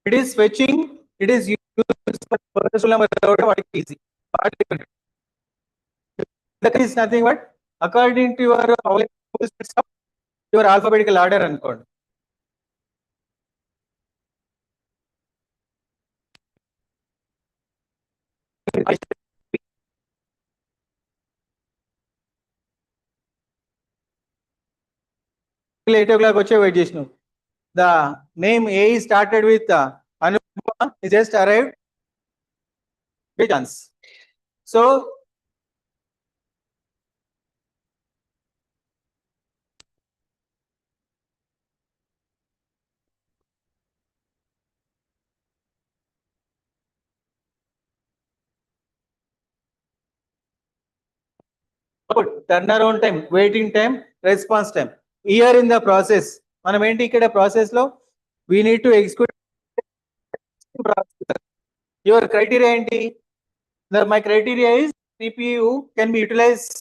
it is fetching, it is used for the rule number what is easy. That is nothing but according to your alphabetical order అనుకోండి. till 8 o'clock వచ్చే wait చేసినాం. The name A is started with Anupama, he just arrived by chance. So turnaround time, waiting time, response time. Here in the process, మనం ఏంటి ఇక్కడ process లో we need to execute your criteria ఏంటి? My criteria is CPU can be utilized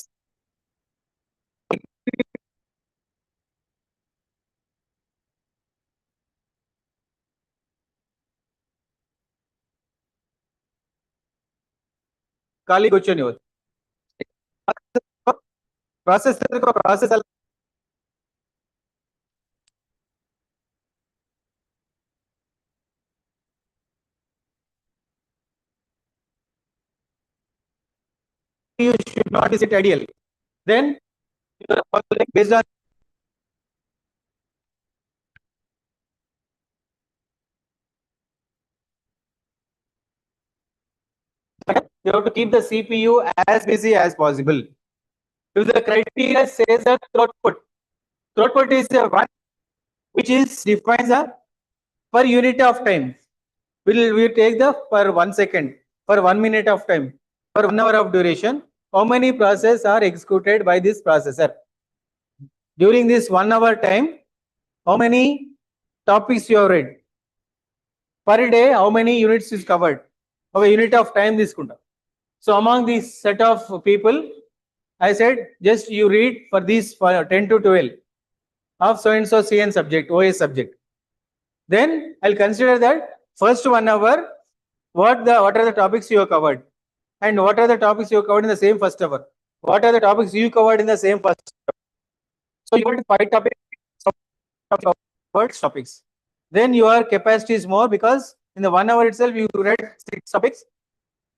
ఖాళీ కూర్చొని process you should not is it ideal. Then based on you have to keep the CPU as busy as possible. If the criteria says that throughput is one which is defines a per unit of time. We take the per 1 second, per 1 minute of time, per 1 hour of duration. How many processes are executed by this processor? During this 1 hour time, how many topics you have read? Per day, how many units is covered? Of a unit of time this kunda. So among this set of people, I said just you read for these 10 to 12 of so and so CN subject, OS subject. Then I'll consider that first 1 hour, what are the topics you have covered, and what are the topics you have covered in the same first hour. What are the topics you covered in the same first? So you got 5 topics, topics. Then your capacity is more because in the 1 hour itself you read 6 topics.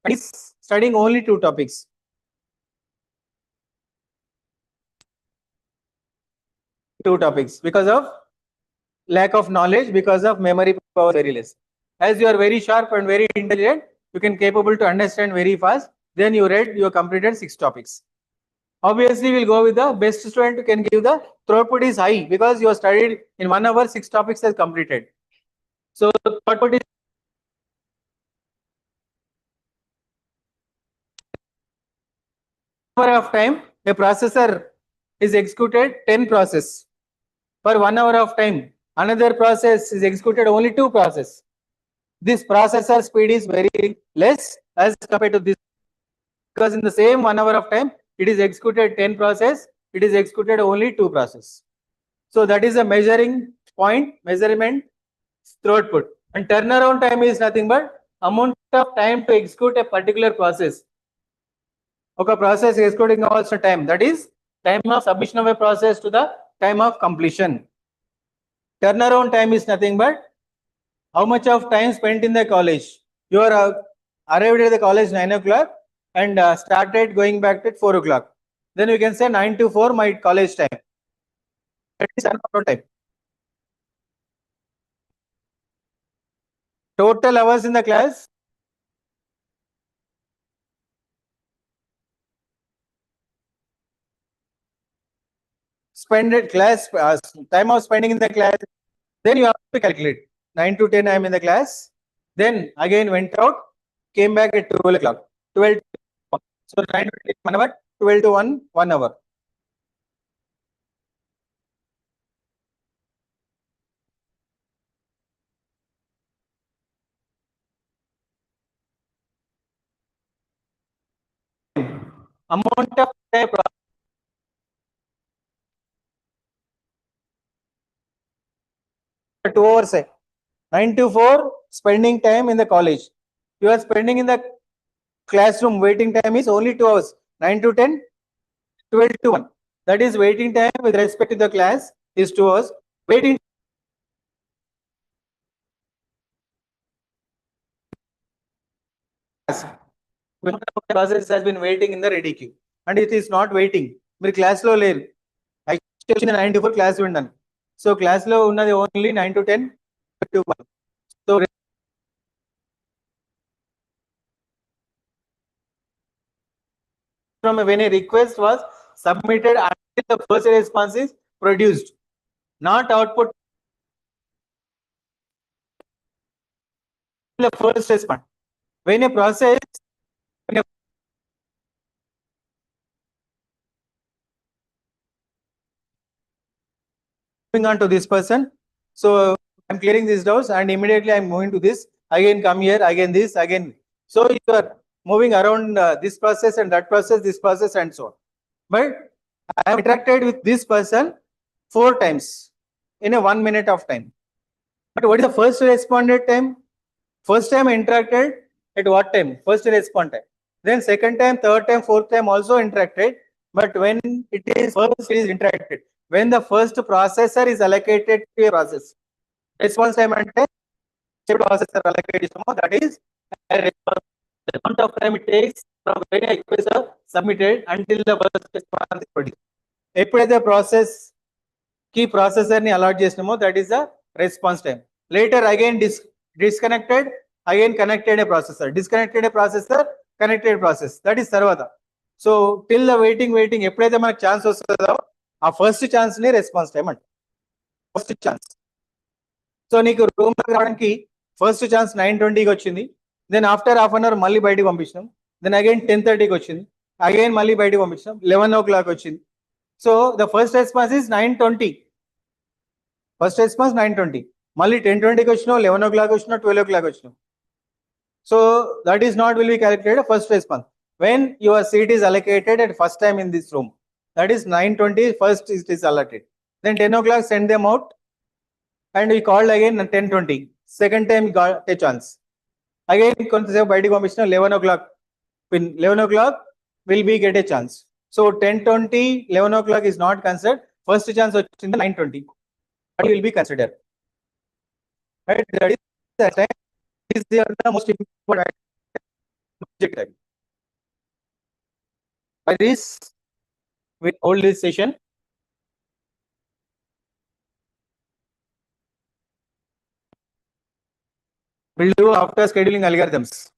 And is studying only 2 topics. Because of lack of knowledge, because of memory power very less. As you are very sharp and very intelligent, you can capable to understand very fast. Then you read, you completed 6 topics. Obviously, we'll go with the best student who can give the throughput is high because you have studied in 1 hour 6 topics has completed. So throughput is hour of time. A processor is executed 10 process for 1 hour of time. Another process is executed only 2 process. This processor speed is very less as compared to this because in the same 1 hour of time it is executed 10 process, it is executed only 2 process. So that is a measuring point, measurement throughput. And turnaround time is nothing but amount of time to execute a particular process. Okay, process executing also time, that is time of submission of a process to the time of completion. Turnaround time is nothing but how much of time spent in the college. You are arrived at the college 9 o'clock and started going back at 4 o'clock. Then you can say 9 to 4 my college time. That is turnaround time. Total hours in the class. Spend it class time of spending in the class. Then you have to calculate 9 to 10 I am in the class. Then again went out, came back at 12 o'clock. 12 to 1. So 9 to 10 1 hour, 12 to 1 hour. Amount of time 2 hours. 9 to 4 spending time in the college. You are spending in the classroom waiting time is only 2 hours. 9 to 10, 12 to 1. That is waiting time with respect to the class is 2 hours. Waiting process has been waiting in the ready queue and it is not waiting. మీరు class లో లేరు. Actually 9 to 4 class విన్నాను. So class లో ఉన్నది only 9 to 10 to 1. So from when a request was submitted until the first response is produced, not output the first response. When a process moving on to this person. So I'm clearing these doubts and immediately I'm moving to this. Again come here, again this, again. So you are moving around this process and that process, this process and so on. But I have interacted with this person 4 times in a 1 minute of time. But what is the first responded time? First time I interacted at what time? First respond time. Then second time, third time, fourth time also interacted. But when it is first it is interacted, when the first processor is allocated to a process, response time and processor allocated that is the amount of time it takes from when a request is submitted until the first response is produced. ఎప్పుడైతే process కి processor ని allot చేసినామో that is the response time. Later again disconnected, again connected a processor, disconnected a processor, connected process, that is తర్వాత. So till the waiting ఎప్పుడైతే మనకు chance వస్తుందో ఆ first chance ని రెస్పాన్స్ టైం అంటే ఫస్ట్ ఛాన్స్. సో నీకు room రావడానికి first chance 9:20కి వచ్చింది. Then after half an hour మళ్ళీ బయటకు పంపించినాం. దెన్ అగైన్ 10:30కి వచ్చింది. అగైన్ మళ్ళీ బయటకు పంపించినాం. 11 o'clock వచ్చింది. So the first response is 9:20. First response 9:20. మళ్ళీ 10:20కి వచ్చినావు, 11 o'clock వచ్చినావు, 12 o'clock వచ్చినావు. So that is not will be calculated first response. When your seat is allocated at first time in this room, that is 9:20 first it is allotted. Then 10 o'clock send them out and we called again 10:20. Second time got a chance. Again కొంతసేపు బయటికి పంపించిన 11 o'clock. 11 o'clock will be get a chance. So 10:20, 11 o'clock is not considered. First chance in the 9:20. What will be considered? Right? That is the time. Is the most important object time. By this, we hold this session. We'll do after scheduling algorithms.